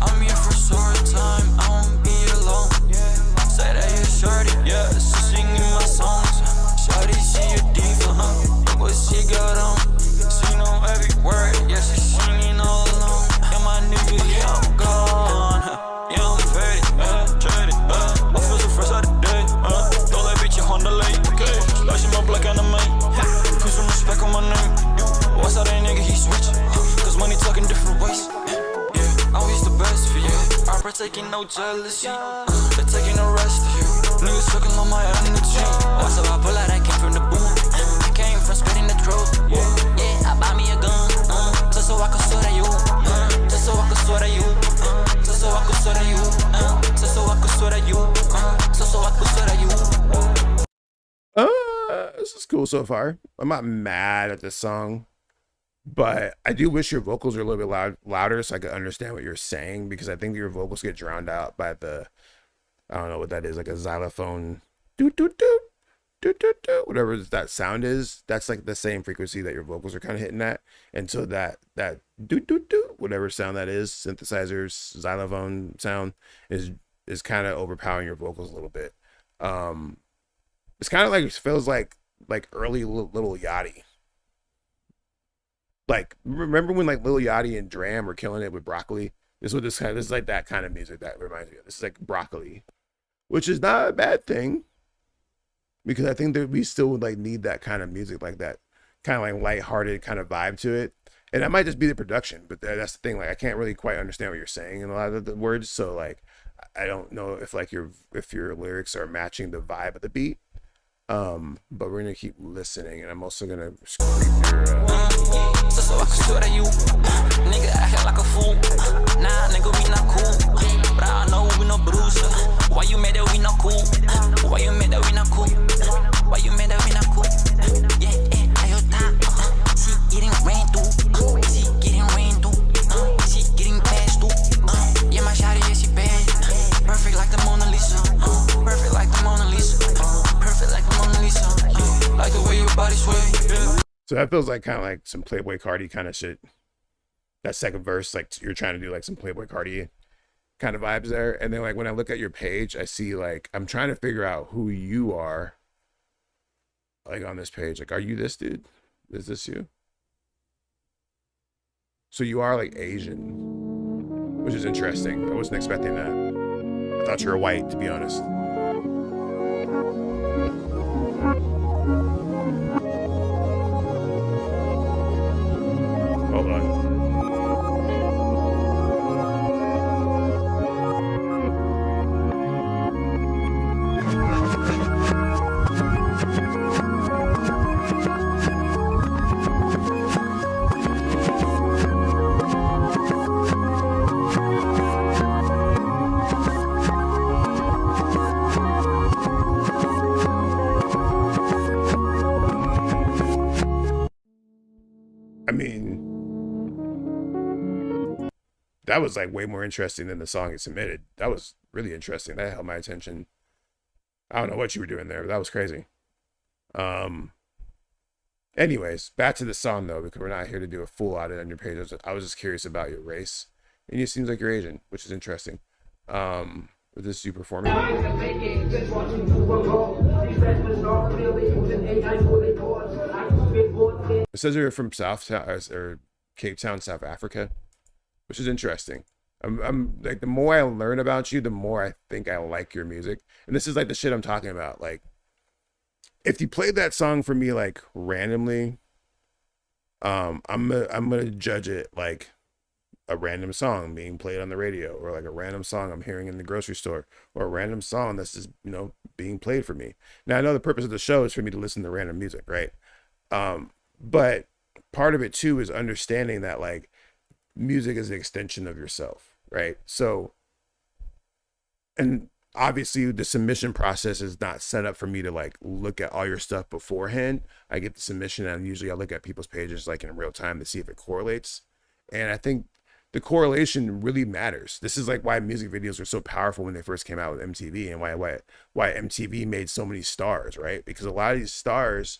I'm here for short time, I won't be alone. Say that you're shorty, yeah, so singing my songs. Shorty, she a diva, look what she got on. She know every word, yeah, she singing all alone. And my nigga, yeah, I'm gone. Yeah, I'm faded, traded, I feel so fresh out the day. Don't let bitch on the lake, okay? Splashing my black anime. Put some respect on my name. Watch out that nigga, he switch. Cause money talking different ways. Always the best for you. I'm partaking no jealousy. They're taking a rest of you. Niggas sucking on my energy. What's up, I pull out, I came from the boom. I came from spitting the truth. Yeah, I buy me a gun. Just so I can swear at you. Just so I can swear at you. Just so I can swear at you. Just so I can swear at you. Just so I can swear at you. This is cool so far. I'm not mad at this song, but I do wish your vocals were a little bit louder so I could understand what you're saying, because I think your vocals get drowned out by the, I don't know what that is, like a xylophone, doot, doot, doot, doot, doot, doot, whatever that sound is. That's like the same frequency that your vocals are kind of hitting at. And so that doot, doot, doot, whatever sound that is, synthesizers, xylophone sound is kind of overpowering your vocals a little bit. It's kind of like, it feels like early Lil Yachty. Like, remember when like Lil Yachty and Dram were killing it with Broccoli? This is like that kind of music that reminds me of. This is like Broccoli, which is not a bad thing, because I think that we still would like need that kind of music, like that kind of like lighthearted kind of vibe to it. And that might just be the production, but that's the thing. Like, I can't really quite understand what you're saying in a lot of the words. So like, I don't know if like your lyrics are matching the vibe of the beat. But we're gonna keep listening, and I'm also gonna scream your so I can swear to you, nigga, I act like a fool. Nah, nigga, we not cool. But I know we no bruiser. Why you made that we not cool? Why you made that we not cool? Why you made that we not cool? Yeah, I your time. She getting rain through. She getting rain through. She getting passed through. Yeah, my shawty, yeah, she bad. Perfect like the Mona Lisa. Perfect like the Mona Lisa. Perfect like the Mona Lisa. Like the way your body sway. Yeah. So that feels like kind of like some Playboy Cardi kind of shit. That second verse, like you're trying to do like some Playboy Cardi kind of vibes there. And then like when I look at your page, I see like, I'm trying to figure out who you are. Like on this page, like, are you this dude? Is this you? So you are like Asian, which is interesting. I wasn't expecting that. I thought you were white, to be honest. Hold on. I mean, that was like way more interesting than the song it submitted. That was really interesting. That held my attention. I don't know what you were doing there, but that was crazy. Anyways, back to the song though, because we're not here to do a full audit on your page. I was just curious about your race, and it seems like you're Asian, which is interesting. Is this you performing? It says you're from or Cape Town, South Africa, which is interesting. I'm like, the more I learn about you, the more I think I like your music. And this is like the shit I'm talking about. Like, if you played that song for me like randomly, I'm gonna judge it like a random song being played on the radio, or like a random song I'm hearing in the grocery store, or a random song that's just, you know, being played for me. Now I know the purpose of the show is for me to listen to random music, right? But part of it too is understanding that like music is an extension of yourself, right? So, and obviously the submission process is not set up for me to like look at all your stuff beforehand. I get the submission and usually I look at people's pages like in real time to see if it correlates. And I think the correlation really matters. This is like why music videos were so powerful when they first came out with MTV, and why MTV made so many stars, right? Because a lot of these stars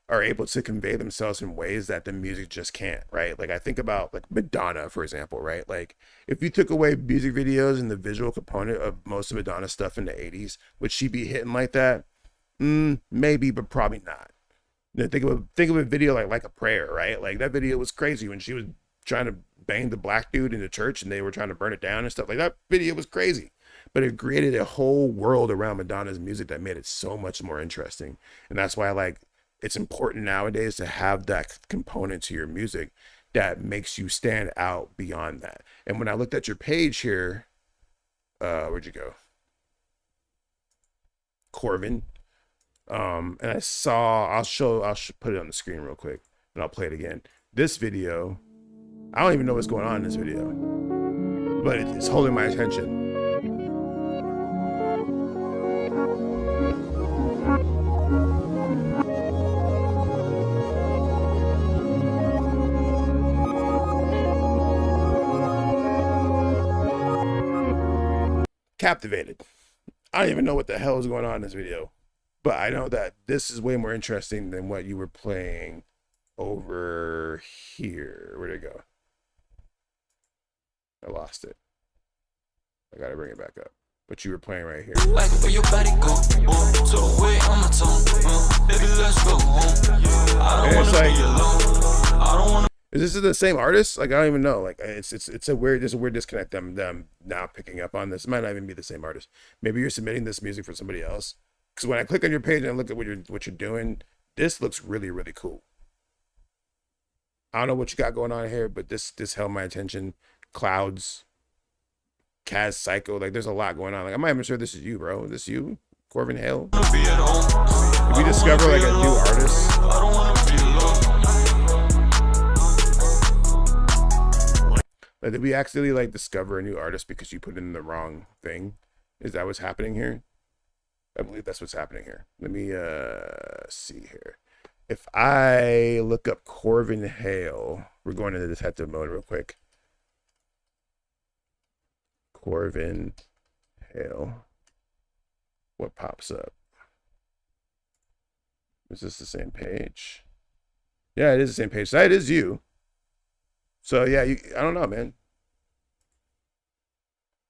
are able to convey themselves in ways that the music just can't, right? Like I think about like Madonna, for example, right? Like if you took away music videos and the visual component of most of Madonna's stuff in the 80s, would she be hitting like that? Maybe, but probably not. You know, think of a video like a prayer, right? Like that video was crazy when she was trying to bang the black dude in the church and they were trying to burn it down and stuff. Like that video was crazy, but it created a whole world around Madonna's music that made it so much more interesting. And that's why like it's important nowadays to have that component to your music that makes you stand out beyond that. And when I looked at your page here, where'd you go? Corvin. And I saw, I'll put it on the screen real quick and I'll play it again. This video, I don't even know what's going on in this video, but it's holding my attention. Captivated. I don't even know what the hell is going on in this video, but I know that this is way more interesting than what you were playing over here. Where'd it go? I lost it. I gotta bring it back up. But you were playing right here. Like where your body go, to the way I'm a tone, baby, let's go home. I don't wanna be alone. I don't wanna. Is this the same artist? Like I don't even know. Like it's a weird, there's a weird disconnect. I'm now picking up on this. It might not even be the same artist. Maybe you're submitting this music for somebody else. Because when I click on your page and I look at what you're doing, this looks really, really cool. I don't know what you got going on here, but this held my attention. Clouds, Kaz Psycho, like there's a lot going on. Like I'm not even sure this is you, bro. Is this you, Corbin Hale? If you discover like a new artist, like did we accidentally like discover a new artist because you put in the wrong thing? Is that what's happening here? I believe that's what's happening here. Let me see here. If I look up Corvin Hale, we're going into detective mode real quick. Corvin Hale. What pops up? Is this the same page? Yeah, it is the same page. So it is you. So yeah, I don't know, man.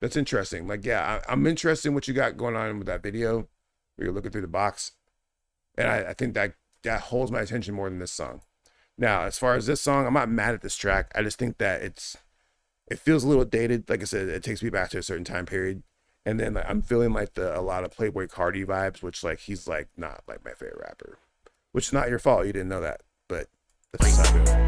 That's interesting. Like, yeah, I'm interested in what you got going on with that video where you're looking through the box. And I think that holds my attention more than this song. Now, as far as this song, I'm not mad at this track. I just think that it feels a little dated. Like I said, it takes me back to a certain time period. And then like, I'm feeling like a lot of Playboy Cardi vibes, which like he's like not like my favorite rapper. Which is not your fault. You didn't know that. But that's just how I feel.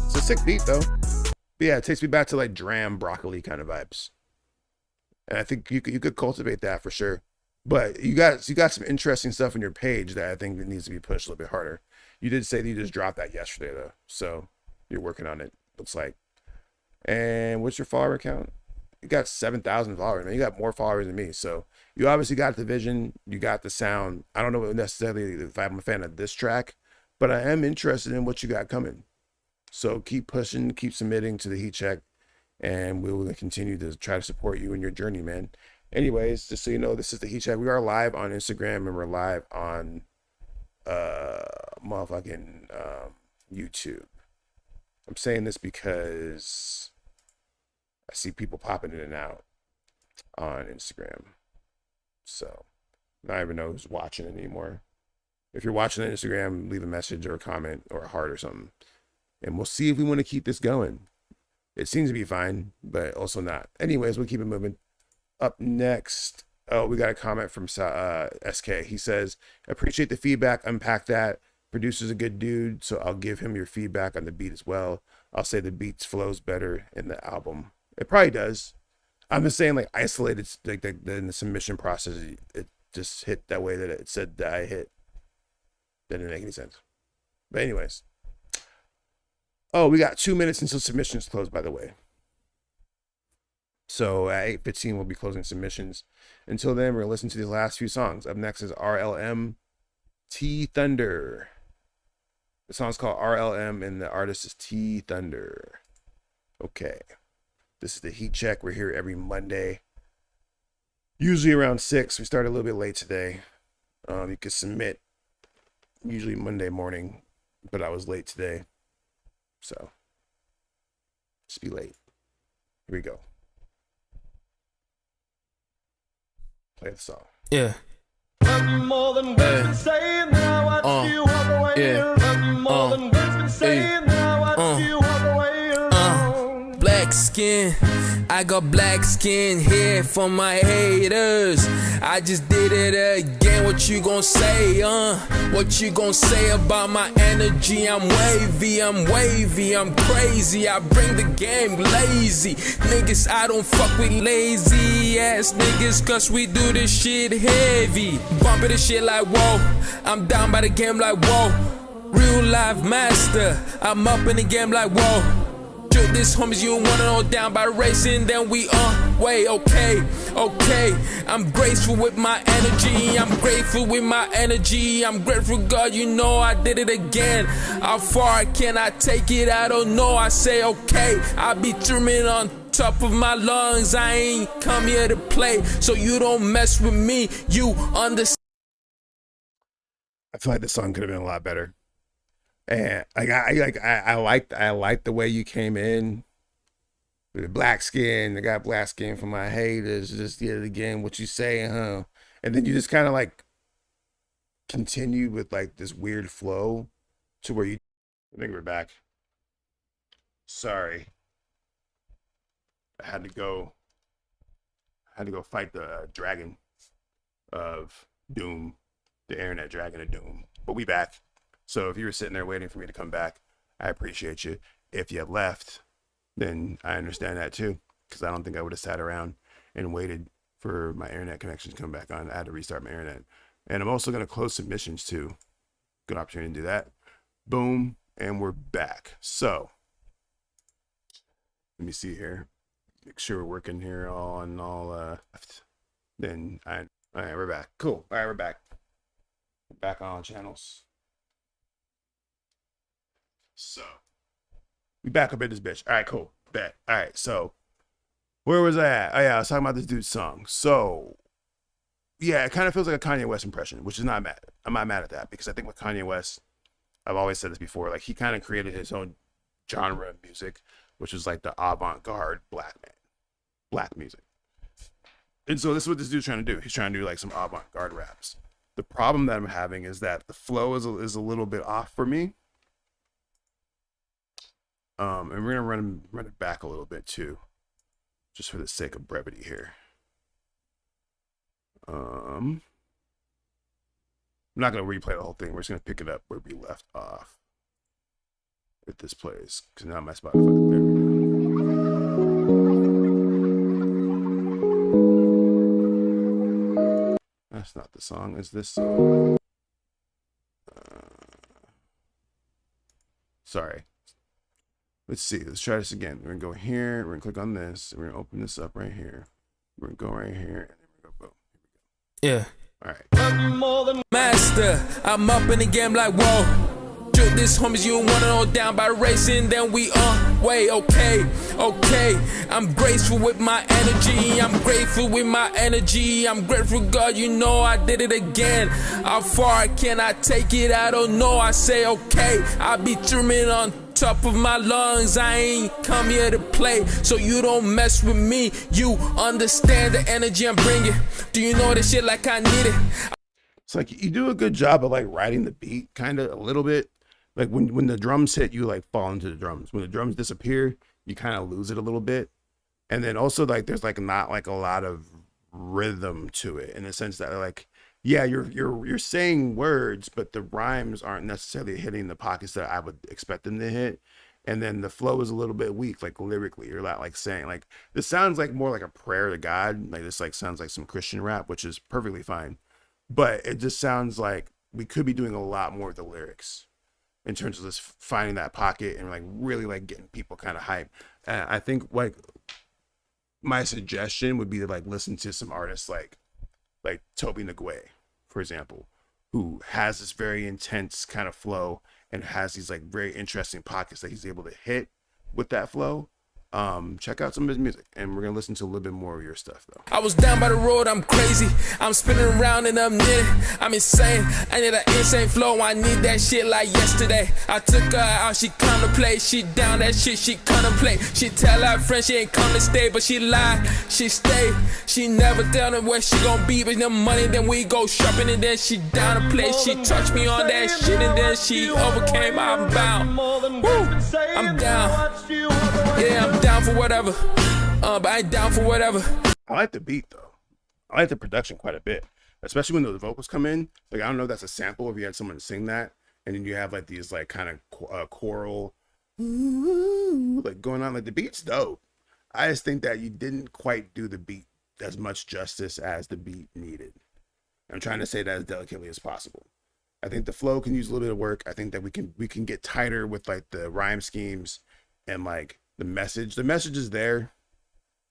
It's a sick beat though. But yeah, it takes me back to like Dram Broccoli kind of vibes. And I think you could cultivate that for sure. But you got some interesting stuff on your page that I think needs to be pushed a little bit harder. You did say that you just dropped that yesterday though. So you're working on it, looks like. And what's your follower count? You got 7,000 followers, man. You got more followers than me. So you obviously got the vision, you got the sound. I don't know necessarily if I'm a fan of this track, but I am interested in what you got coming. So keep pushing, keep submitting to the heat check, and we will continue to try to support you in your journey, man. Anyways, just so you know, this is the heat check. We are live on Instagram and we're live on motherfucking YouTube. I'm saying this because I see people popping in and out on Instagram. So I don't even know who's watching it anymore. If you're watching on Instagram, leave a message or a comment or a heart or something. And we'll see if we want to keep this going. It seems to be fine, but also not. Anyways, we'll keep it moving. Up next, oh, we got a comment from SK. He says, appreciate the feedback. Unpack that. Producer's a good dude, so I'll give him your feedback on the beat as well. I'll say the beats flows better in the album. It probably does. I'm just saying, like, isolated, like in the submission process, it just hit that way that it said that I hit. That didn't make any sense. But anyways. Oh, we got 2 minutes until submissions close, by the way. So at 8:15 we'll be closing submissions. Until then, we're gonna listen to these last few songs. Up next is RLM T Thunder. The song's called RLM and the artist is T Thunder. Okay. This is the heat check. We're here every Monday. Usually around 6. We started a little bit late today. You can submit usually Monday morning, but I was late today. So just be late. Here we go. Play the song. Yeah. More than words been saying, now I watch you walk away. Yeah. More than words been saying, now I watch you walk away alone. Black skin, I got black skin here for my haters. I just did it again. What you gon' say, What you gon' say about my energy? I'm wavy, I'm crazy. I bring the game lazy. Niggas, I don't fuck with lazy ass niggas, cause we do this shit heavy. Bumping this shit like whoa. I'm down by the game like whoa. Real life master, I'm up in the game like whoa. Shoot this homies, you wanna know down by racing, then we way, okay. I'm graceful with my energy, I'm grateful with my energy. I'm grateful, God, you know I did it again. How far can I take it? I don't know, I say okay. I be dreaming on top of my lungs, I ain't come here to play, so you don't mess with me, you understand. I feel like this song could have been a lot better. And I like the way you came in with the black skin. I got black skin for my haters. Just yet again, what you say, huh? And then you just kind of like continued with like this weird flow to where you. I think we're back. Sorry, I had to go fight the dragon of doom, the internet dragon of doom. But we back. So if you were sitting there waiting for me to come back, I appreciate you. If you left, then I understand that too, because I don't think I would have sat around and waited for my internet connection to come back on. I had to restart my internet. And I'm also going to close submissions too. Good opportunity to do that. Boom. And we're back. So let me see here. Make sure we're working here all left. Then all right, we're back. Cool. All right, we're back. Back on channels. So we back up in this bitch. All right, cool. Bet. All right, so where was I at? Oh yeah, I was talking about this dude's song. So yeah, it kind of feels like a Kanye West impression, which is not mad. I'm not mad at that, because I think with Kanye West, I've always said this before, like he kind of created his own genre of music, which is like the avant-garde black music. And so this is what this dude's trying to do. He's trying to do like some avant-garde raps. The problem that I'm having is that the flow is a little bit off for me. And we're gonna run it back a little bit too, just for the sake of brevity here. I'm not gonna replay the whole thing. We're just gonna pick it up where we left off. If this plays, because now my Spotify. There we go. That's not the song. It's this song. Sorry. Let's see. Let's try this again. We're gonna go here. We're gonna click on this. We're gonna open this up right here. We're gonna go right here, and then we're gonna go boom. Yeah. All right. Master, I'm up in the game like whoa. Shoot this homies, you wanna know down by racing, then we way, okay. I'm graceful with my energy, I'm grateful with my energy. I'm grateful, God, you know I did it again. How far can I take it? I don't know, I say okay. I be dreaming on top of my lungs, I ain't come here to play, so you don't mess with me. You understand the energy I'm bringing. Do you know this shit like I need it? It's like you do a good job of like riding the beat, kind of a little bit. Like when the drums hit, you like fall into the drums. When the drums disappear, you kind of lose it a little bit. And then also like there's like not like a lot of rhythm to it, in the sense that like, yeah, you're saying words, but the rhymes aren't necessarily hitting the pockets that I would expect them to hit. And then the flow is a little bit weak, like lyrically. You're not like saying like, this sounds like more like a prayer to God. Like this like sounds like some Christian rap, which is perfectly fine. But it just sounds like we could be doing a lot more with the lyrics, in terms of just finding that pocket and like really like getting people kind of hyped. I think like my suggestion would be to like listen to some artists like Toby Nagwe, for example, who has this very intense kind of flow and has these like very interesting pockets that he's able to hit with that flow. Check out some of his music, and we're gonna listen to a little bit more of your stuff though. I was down by the road, I'm crazy. I'm spinning around and I'm near. I'm insane. I need an insane flow. I need that shit like yesterday. I took her out, she contemplate. She down that shit, she contemplate. She tell her friend she ain't come to stay, but she lied, she stayed. She never tell them where she gon' be, but no money, then we go shopping, and then she down to play. She touched me on that shit, and then she overcame. I'm bound. Woo! I'm down. Yeah, I'm down for whatever. But I ain't down for whatever. I like the beat though. I like the production quite a bit, especially when the vocals come in. Like I don't know if that's a sample, if you had someone sing that, and then you have like these like kind of choral like going on. Like the beat's dope. I just think that you didn't quite do the beat as much justice as the beat needed. I'm trying to say that as delicately as possible. I think the flow can use a little bit of work. I think that we can get tighter with like the rhyme schemes and like the message. The message is there,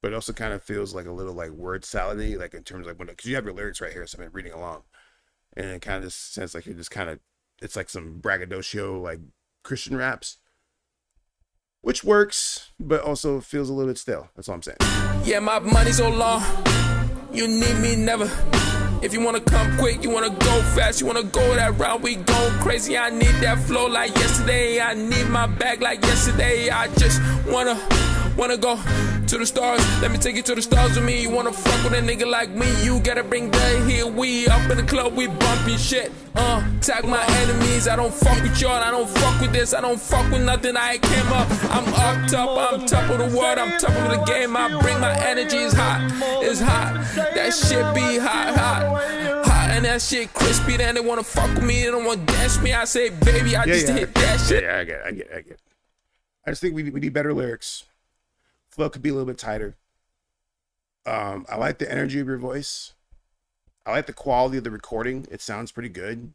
but it also kind of feels like a little like word salad-y, like in terms of when, because you have your lyrics right here, so I'm reading along, and it kind of just sounds like you're just kind of, it's like some braggadocio like Christian raps, which works, but also feels a little bit stale. That's all I'm saying. Yeah, my money's so long, you need me never. If you wanna come quick, you wanna go fast, you wanna go that route, we go crazy. I need that flow like yesterday. I need my bag like yesterday. I just wanna go to the stars. Let me take you to the stars with me. You wanna fuck with a nigga like me, you gotta bring the heat. We up in the club, we bumping shit. Tag my enemies. I don't fuck with y'all, I don't fuck with this, I don't fuck with nothing. I came up, I'm up top, I'm top of the world, I'm top of the game. I bring my energy, it's hot, it's hot. That shit be hot, and that shit crispy. Then they wanna fuck with me, they don't wanna dance with me. I say, baby, I just hit that shit. Yeah, I get it. I just think we need better lyrics. Flow could be a little bit tighter. I like the energy of your voice. I like the quality of the recording. It sounds pretty good.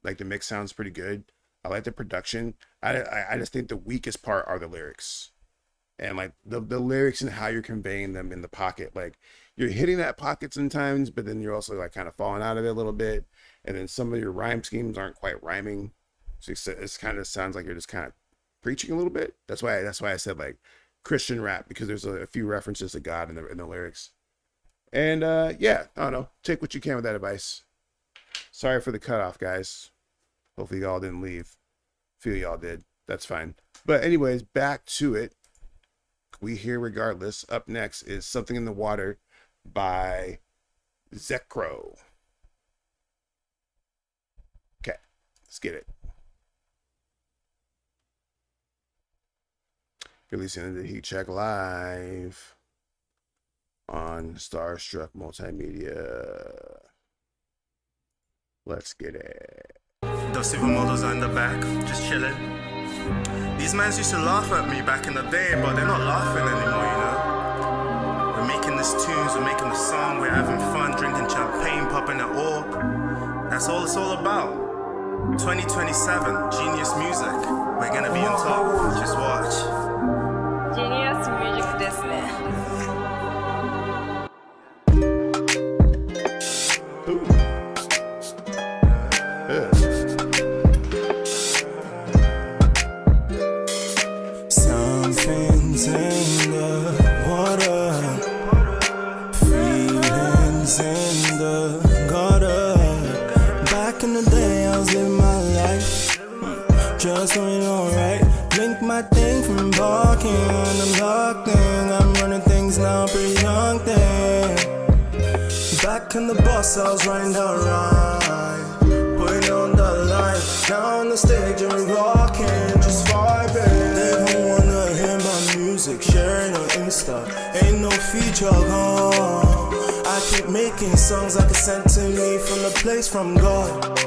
Like the mix sounds pretty good. I like the production. I just think the weakest part are the lyrics. And like the lyrics and how you're conveying them in the pocket. Like you're hitting that pocket sometimes, but then you're also like kind of falling out of it a little bit. And then some of your rhyme schemes aren't quite rhyming. So it's kind of sounds like you're just kind of preaching a little bit. That's why I said like Christian rap, because there's a few references to God in the lyrics. And yeah, I don't know. Take what you can with that advice. Sorry for the cutoff, guys. Hopefully y'all didn't leave. Feel y'all did. That's fine. But anyways, back to it. We here regardless. Up next is Something in the Water by Zekro. Okay, let's get it. You're listening to Heat Check Live on Starstruck Multimedia. Let's get it. The supermodels are in the back, just chilling. These mans used to laugh at me back in the day, but they're not laughing anymore, you know. We're making these tunes, we're making the song, we're having fun, drinking champagne, popping it all. That's all it's all about. 2027, genius music. We're gonna be on top. Just watch. Genius music ですね。Something's in the water, feelings in the gutter. Back in the day, I was living my life, just doing alright. Blink my thing from barking, I'm locked in. I'm running things now, pretty young thing. Back in the bus, I was riding down right, putting on the line. Now on the stage, I'm rocking, just vibing. They don't wanna hear my music, sharing on Insta. Ain't no feature gone. I keep making songs like it's sent to me from the place from God.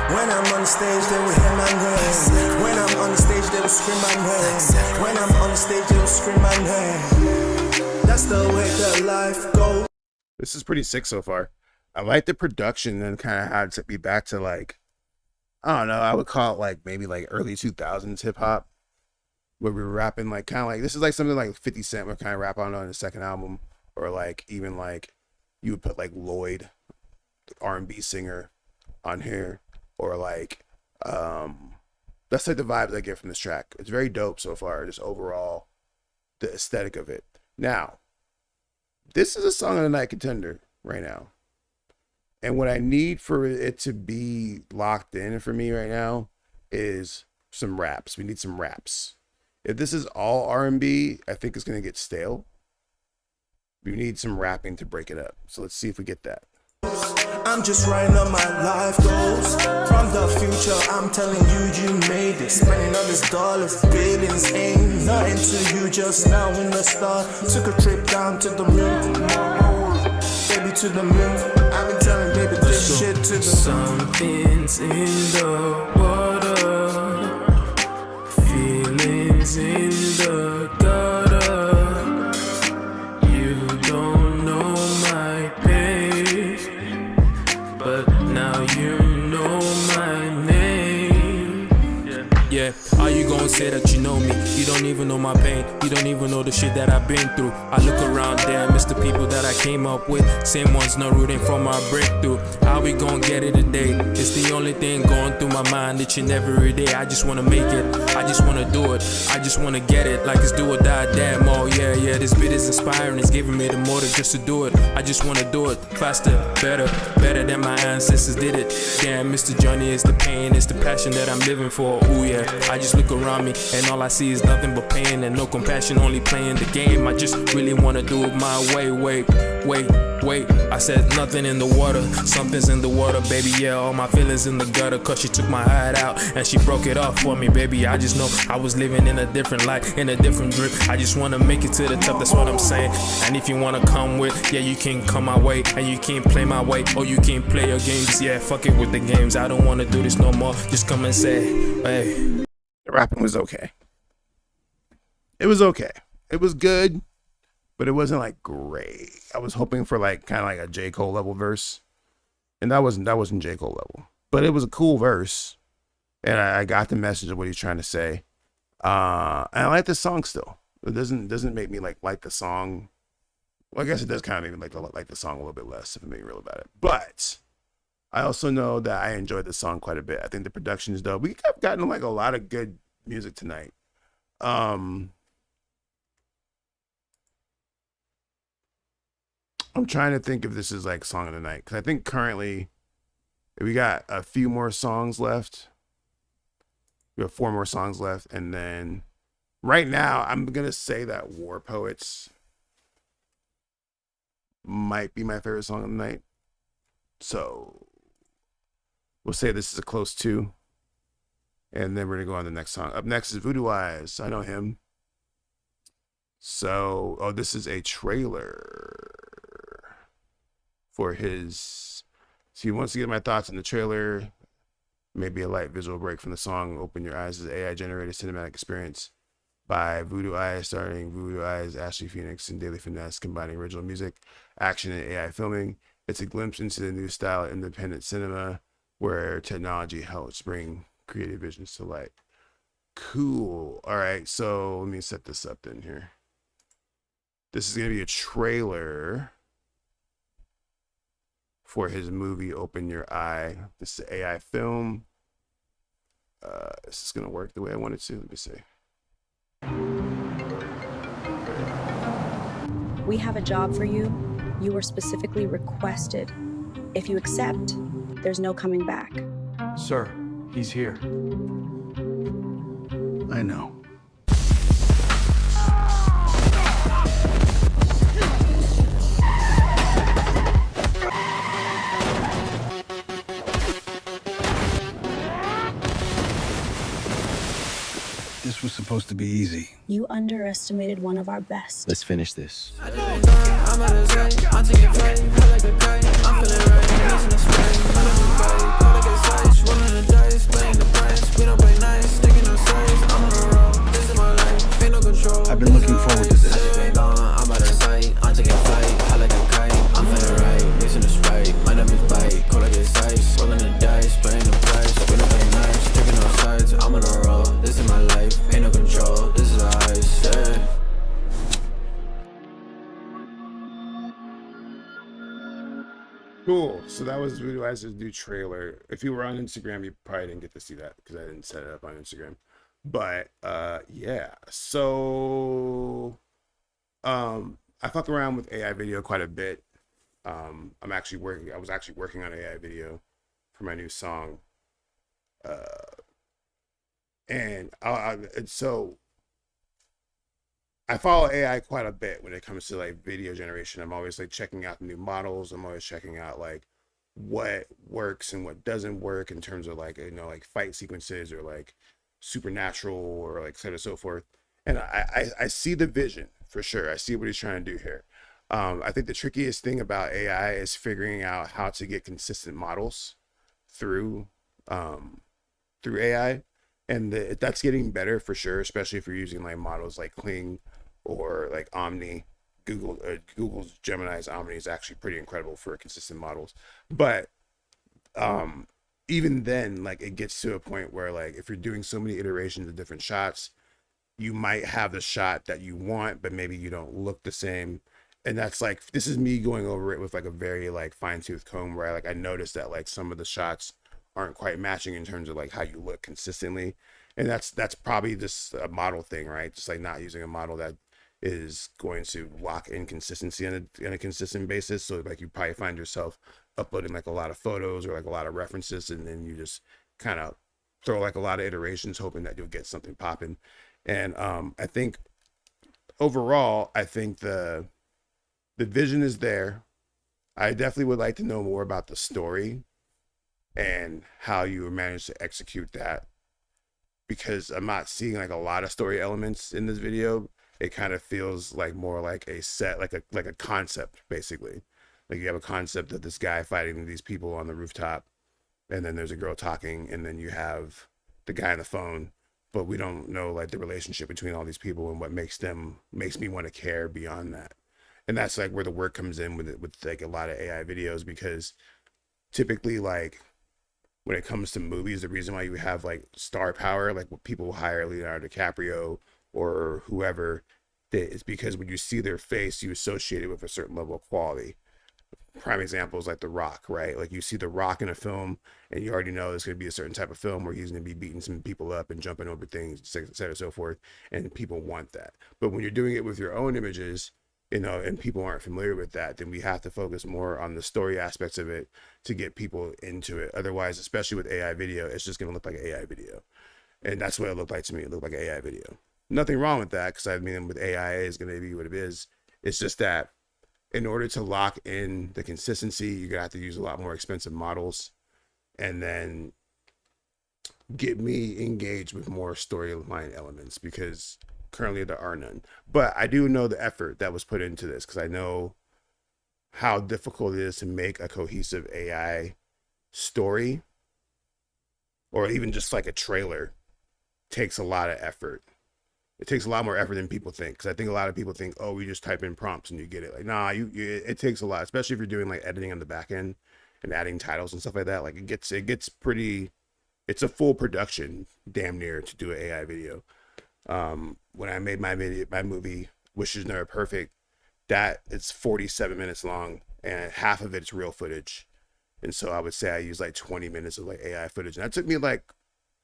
When I'm on the stage, they will hear my name. When I'm on the stage, they will scream my name. When I'm on the stage, they will scream my name. That's the way that life goes. This is pretty sick so far. I like the production and kind of had to be back to like, I don't know, I would call it like maybe like early 2000s hip hop. where we were rapping like kind of like this is like something like 50 Cent would kind of rap on the second album, or like even like you would put like Lloyd, the R&B singer, on here, or like that's like the vibes I get from this track. It's very dope so far, just overall the aesthetic of it. Now, this is a song of the night contender right now. And what I need for it to be locked in for me right now is some raps. We need some raps. If this is all R&B, I think it's going to get stale. We need some rapping to break it up. So let's see if we get that. I'm just writing up my life goals. From the future, I'm telling you, you made it. Spending all these dollars, billions ain't nothing to you. Just now in the start, took a trip down to the moon. Baby, to the moon. I've been telling baby this shit to the Something's in the water, feelings in the gutter. You don't know my pain, but now you know my name. Yeah, are you gonna say that you know me? You don't even know my pain, you don't even know the shit that I've been through. I look around there, miss the people that I came up with. Same ones not rooting for my breakthrough. How we gonna get it today? It's the only thing going through my mind each and every day. I just wanna make it, I just wanna do it, I just wanna get it like it's do or die. Damn, oh yeah, this beat is inspiring, it's giving me the motive just to do it. I just wanna do it faster, better than my ancestors did it. Damn, Mr. Johnny, it's the pain, it's the passion that I'm living for. Ooh yeah, I just look around me and all I see is nothing but pain and no compassion, only playing the game. I just really wanna do it my way. Wait, I said nothing in the water, something's in the water, baby, yeah, all my feelings in the gutter, cause she took my heart out and she broke it off for me, baby. I just know I was living in a different life, in a different drip. I just wanna make it to the top, that's what I'm saying. And if you wanna come with, yeah, you can come my way, and you can't play my way, or you can't play your games. Yeah, fuck it with the games, I don't wanna do this no more. Just come and say, hey. The rapping was okay. It was okay. It was good, but it wasn't like great. I was hoping for like kind of like a J. Cole level verse, and that wasn't J. Cole level. But it was a cool verse, and I got the message of what he's trying to say. And I like the song still. It doesn't make me like the song. Well, I guess it does kind of make me like the song a little bit less if I'm being real about it. But I also know that I enjoyed the song quite a bit. I think the production is dope. We have gotten like a lot of good music tonight. I'm trying to think if this is like song of the night, because I think currently we got a few more songs left. We have 4 more songs left, and then right now I'm gonna say that War Poets might be my favorite song of the night. So we'll say this is a close 2, and then we're gonna go on to the next song. Up next is Voodoo Eyes. I know him. So, this is a trailer for his. So he wants to get my thoughts on the trailer, maybe a light visual break from the song Open Your Eyes, is an AI generated cinematic experience by Voodoo Eyes, starring Voodoo Eyes, Ashley Phoenix, and Daily Finesse, combining original music, action, and AI filming. It's a glimpse into the new style of independent cinema where technology helps bring creative visions to light. Cool. All right, so let me set this up then here. This is going to be a trailer for his movie Open Your Eye. This is an AI film. Is this gonna work the way I want it to? Let me see. We have a job for you. You were specifically requested. If you accept, there's no coming back. Sir, he's here. I know. This was supposed to be easy. You underestimated one of our best. Let's finish this. I've been looking forward to this. I'm on a roll, this is my life, ain't no control, this is Cool. So that was Voodoo Eyes' new trailer. If you were on Instagram, you probably didn't get to see that because I didn't set it up on Instagram. But yeah. So I fuck around with AI video quite a bit. I was actually working on AI video for my new song. And so I follow AI quite a bit when it comes to like video generation. I'm always like checking out new models. I'm always checking out like what works and what doesn't work in terms of like, like fight sequences or like supernatural or like so on and so forth. And I see the vision for sure. I see what he's trying to do here. I think the trickiest thing about AI is figuring out how to get consistent models through AI, and that's getting better for sure, especially if you're using like models like Kling or like Omni. Google's Gemini's Omni is actually pretty incredible for consistent models, but even then, like it gets to a point where like if you're doing so many iterations of different shots, you might have the shot that you want, but maybe you don't look the same. And that's like, this is me going over it with like a very like fine-tooth comb, where I noticed that like some of the shots aren't quite matching in terms of like how you look consistently. And that's probably just a model thing, right? Just like not using a model that is going to lock in consistency on a consistent basis. So like you probably find yourself uploading like a lot of photos or like a lot of references, and then you just kind of throw like a lot of iterations hoping that you'll get something popping. And I think overall, I think the vision is there. I definitely would like to know more about the story and how you managed to execute that, because I'm not seeing like a lot of story elements in this video. It kind of feels like more like a set, like a concept, basically. Like you have a concept of this guy fighting these people on the rooftop, and then there's a girl talking, and then you have the guy on the phone, but we don't know like the relationship between all these people and what makes me want to care beyond that. And that's like where the work comes in with like a lot of AI videos, because typically like when it comes to movies, the reason why you have like star power, like when people hire Leonardo DiCaprio or whoever, is because when you see their face, you associate it with a certain level of quality. Prime example is like The Rock, right? Like you see The Rock in a film and you already know it's going to be a certain type of film where he's going to be beating some people up and jumping over things, et cetera, so forth. And people want that. But when you're doing it with your own images, and people aren't familiar with that, then we have to focus more on the story aspects of it to get people into it. Otherwise, especially with AI video, it's just going to look like an AI video. And that's what it looked like to me. It looked like an AI video. Nothing wrong with that, because I mean, with AI, it's going to be what it is. It's just that in order to lock in the consistency, you're going to have to use a lot more expensive models, and then get me engaged with more storyline elements, because currently there are none. But I do know the effort that was put into this, because I know how difficult it is to make a cohesive AI story, or even just like a trailer. Takes a lot of effort. It takes a lot more effort than people think, because I think a lot of people think, oh, we just type in prompts and you get it. Like, nah, it takes a lot, especially if you're doing like editing on the back end and adding titles and stuff like that. Like it gets pretty, it's a full production damn near to do an AI video. When I made my movie Wish Is Never Perfect, that it's 47 minutes long and half of it's real footage. And so I would say I used like 20 minutes of like AI footage, and that took me like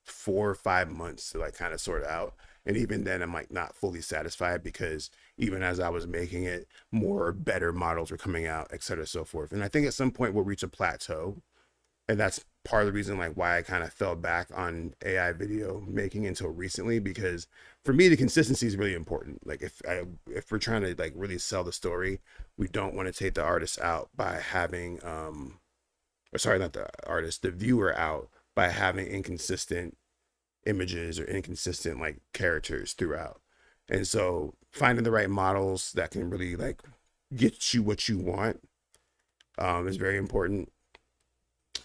4 or 5 months to like kind of sort it out. And even then I'm like not fully satisfied, because even as I was making it, more better models were coming out, et cetera, so forth. And I think at some point we'll reach a plateau, and that's part of the reason like why I kind of fell back on AI video making until recently, because for me the consistency is really important. Like if we're trying to like really sell the story, we don't want to take the artist out by having or sorry, not the artist, the viewer out by having inconsistent images or inconsistent like characters throughout. And so finding the right models that can really like get you what you want is very important.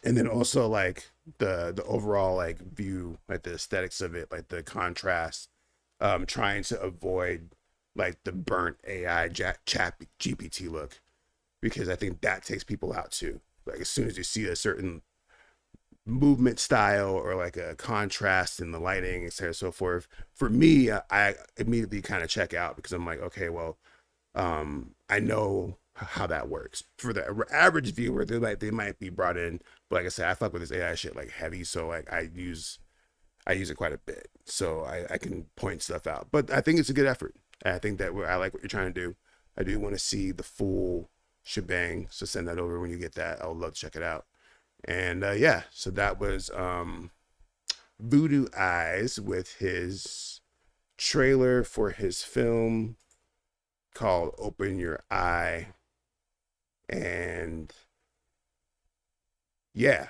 And then also like the overall like view, like the aesthetics of it, like the contrast, trying to avoid like the burnt AI chat GPT look, because I think that takes people out too. Like as soon as you see a certain movement style or like a contrast in the lighting, et cetera, so forth, for me, I immediately kind of check out, because I'm like, okay, well, I know how that works. For the average viewer, they might be brought in, but like I said, I fuck with this AI shit like heavy, so like I use it quite a bit, so I can point stuff out. But I think it's a good effort. I think that I like what you're trying to do. I do want to see the full shebang, so send that over when you get that. I would love to check it out. And yeah, so that was Voodoo Eyes with his trailer for his film called Open Your Eye. And yeah,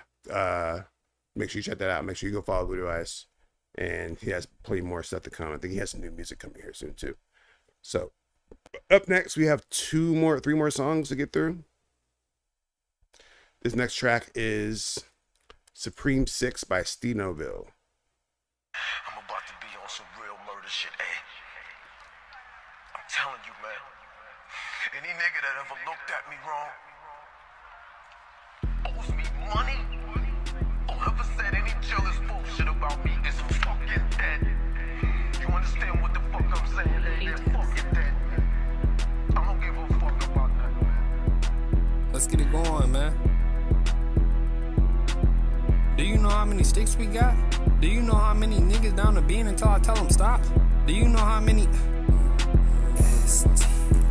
make sure you check that out. Make sure you go follow Voodoo Eyes. And he has plenty more stuff to come. I think he has some new music coming here soon too. So up next, we have three more songs to get through. This next track is Supreme 6 by Stenoville. I'm about to be on some real murder shit, eh? I'm telling you, man. Any nigga that ever looked at me wrong, owes me money, or ever said any jealous bullshit about me is fucking dead. You understand what the fuck I'm saying? They're fucking dead. I don't give a fuck about that, man. Let's get it going, man. Do you know how many sticks we got? Do you know how many niggas down the bean until I tell them stop? Do you know how many...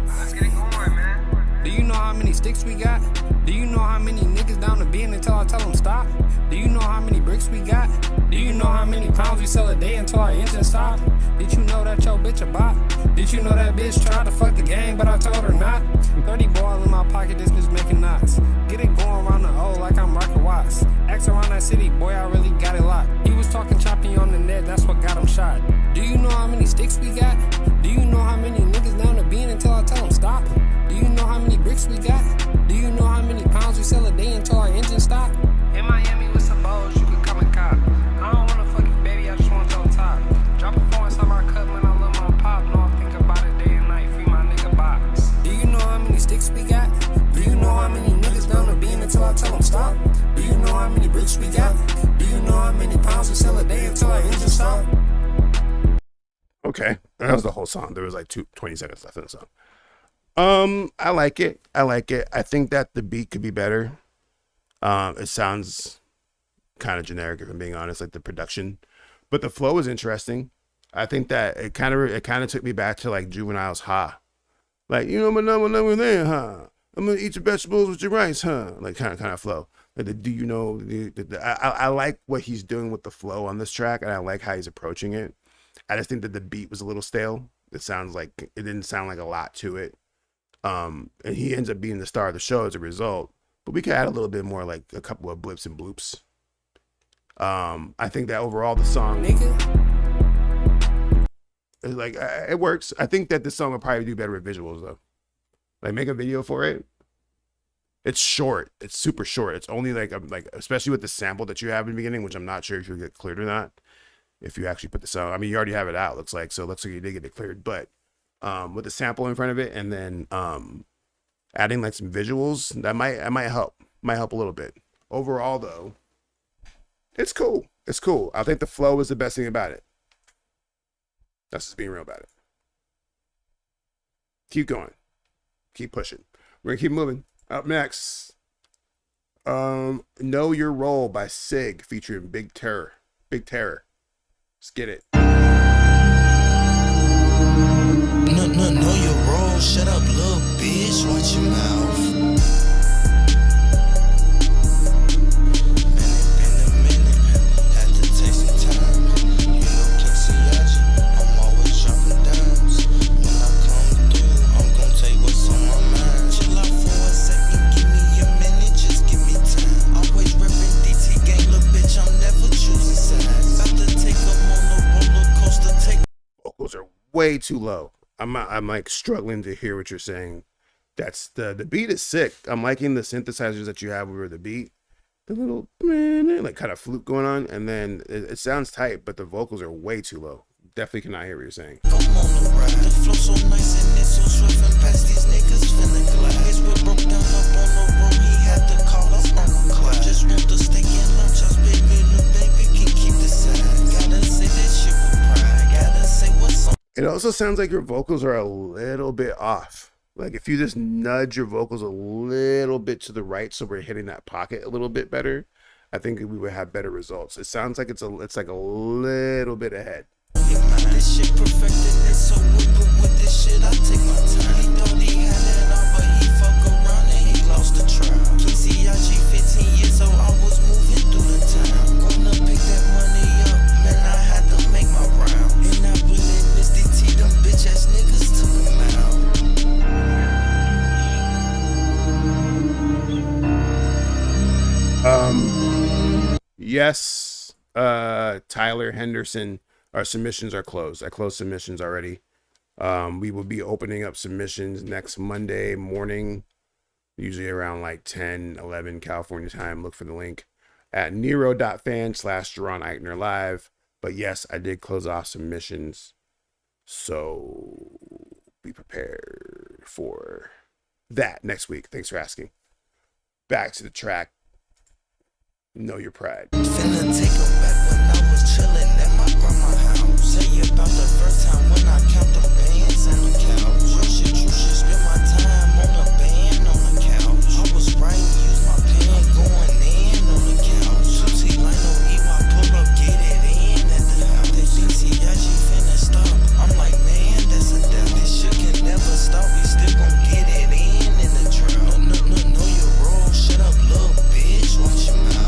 Let's get it going, man. Do you know how many sticks we got? Do you know how many niggas down the bean until I tell them stop? Do you know how many bricks we got? Do you know how many pounds we sell a day until our engine stop? Did you know that your bitch a bot? Did you know that bitch tried to fuck the gang, but I told her not? 30 ball in my pocket, this bitch making knots. Get it going around the O like I'm Rocket Watts. Ask around that city, boy, I really got it locked. He was talking choppy on the net, that's what got him shot. Do you know how many sticks we got? Do you know how many niggas down the bean until I tell them stop? Do you know how many bricks we got? Do you know how many pounds we sell a day until our engine stop? In Miami with some bows, you can come and cop. I don't wanna fuck you, baby, I just want your top. Drop a phone inside my cup when I love my pop. No, I think about it day and night, free my nigga box. Do you know how many sticks we got? Do you know how many niggas down the beam until I tell them stop? Do you know how many bricks we got? Do you know how many pounds we sell a day until our engine stop? Okay, that was the whole song. There was like 20 seconds left in the song. I like it. I think that the beat could be better. It sounds kind of generic, if I'm being honest, like the production, but the flow is interesting. I think that it kind of took me back to like Juvenile's "Ha," like, you know my number there, huh? I'm gonna eat your vegetables with your rice, huh? Like kind of flow. Like do you know? I like what he's doing with the flow on this track, and I like how he's approaching it. I just think that the beat was a little stale. It didn't sound like a lot to it. And he ends up being the star of the show as a result. But we could add a little bit more, like a couple of blips and bloops. I think that overall the song, like, it works. I think that this song would probably do better with visuals though. Like make a video for it. It's short. It's super short. It's only like especially with the sample that you have in the beginning, which I'm not sure if you'll get cleared or not. If you actually put the song, I mean, you already have it out. Looks like you did get it cleared, but with the sample in front of it, and then adding like some visuals, that might help a little bit. Overall though, it's cool. I think the flow is the best thing about it. That's just being real about it. Keep going, keep pushing. We're gonna keep moving. Up next, Know Your Role by Sig featuring Big Terror. Let's get it. Know your role, shut up, little bitch, watch your mouth. Minute, had to take some time. You know, can't see I'm always dropping dimes. When I come through, I'm gonna tell you what's on my mind. Chill out for a second, give me a minute, just give me time. Always reppin' DT gang, little bitch, I'm never choosing sides. About to take them on the roller coaster, Vocals are way too low. I'm like struggling to hear what you're saying. That's the beat is sick. I'm liking the synthesizers that you have over the beat. The little like kind of flute going on, and then it sounds tight, but the vocals are way too low. Definitely cannot hear what you're saying. Come on the ride. The flow so nice and it's so swift and past these niggas finna glide. His whip broke down up on the road. He had to call us Uncle Clyde. Just want the steak and lunch. Us baby, the baby can keep the side. Gotta say that shit with pride. Gotta say what's on. It also sounds like your vocals are a little bit off. Like if you just nudge your vocals a little bit to the right, so we're hitting that pocket a little bit better, I think we would have better results. It sounds like it's like a little bit ahead. This shit perfected it so with this shit I take my time. He thought he had it all, but he fuck around and he lost the trial. KCIG 15 years old, I was moving through the town. Gonna pick that money up, man, I had to make my round. And I really missed it, them bitch ass niggas took him out. Yes, Tyler Henderson, our submissions are closed. I closed submissions already. We will be opening up submissions next Monday morning, usually around like 10, 11 California time. Look for the link at Nero.fan/Jaron Ikner live. But yes, I did close off submissions. So be prepared for that next week. Thanks for asking. Back to the track. Know your pride. Finna take her back when I was chillin' at my grandma's house. Tell you about the first time when I count them bands and the couch. Real shit, true shit, spend my time on the band on the couch. I was writing, use my pen, going in on the couch. Susie Lino, eat my pull up, get it in at the house. They think CIG finna stop. I'm like, man, that's a doubt. This shit can never stop. We still gon' get it in the drought. Know your role. Shut up, little bitch. Watch your mouth.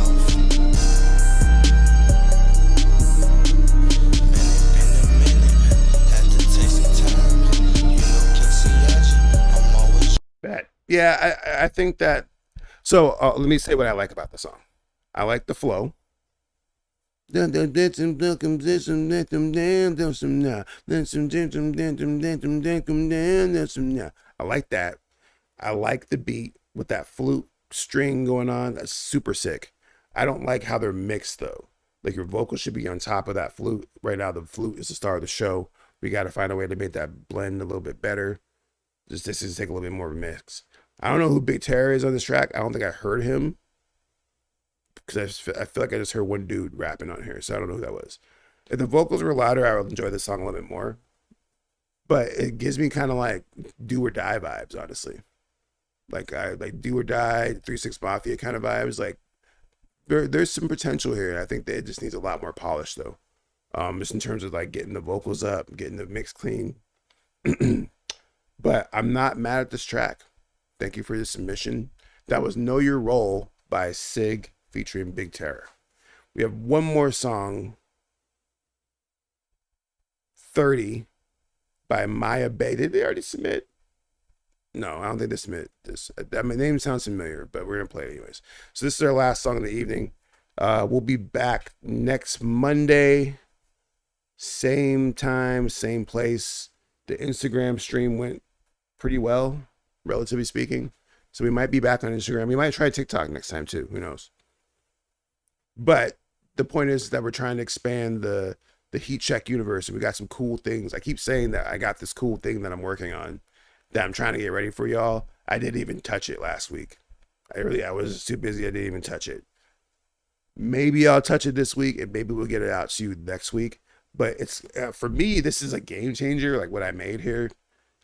Yeah, I think that. So let me say what I like about the song. I like the flow. I like that. I like the beat with that flute string going on. That's super sick. I don't like how they're mixed though. Like your vocals should be on top of that flute. Right now, the flute is the star of the show. We got to find a way to make that blend a little bit better. This is take a little bit more of a mix. I don't know who Big Terror is on this track. I don't think I heard him because I feel like I just heard one dude rapping on here, so I don't know who that was. If the vocals were louder, I would enjoy the song a little bit more. But it gives me kind of like Do or Die vibes, honestly. Like I like Do or Die, 3 6 Mafia kind of vibes. Like there's some potential here. I think that it just needs a lot more polish though. Just in terms of like getting the vocals up, getting the mix clean. But I'm not mad at this track. Thank you for the submission. That was Know Your Role by Sig featuring Big Terror. We have one more song, 30 by Maya Bay. Did they already submit? No, I don't think they submit this. My name sounds familiar, but we're going to play it anyways. So this is our last song of the evening. We'll be back next Monday. Same time, same place. The Instagram stream went pretty well, relatively speaking. So we might be back on Instagram. We might try TikTok next time too. Who knows? But the point is that we're trying to expand the Heat Check universe. And we got some cool things. I keep saying that I got this cool thing that I'm working on that I'm trying to get ready for y'all. I didn't even touch it last week. I was too busy. I didn't even touch it. Maybe I'll touch it this week and maybe we'll get it out to you next week. But it's for me, this is a game changer. Like what I made here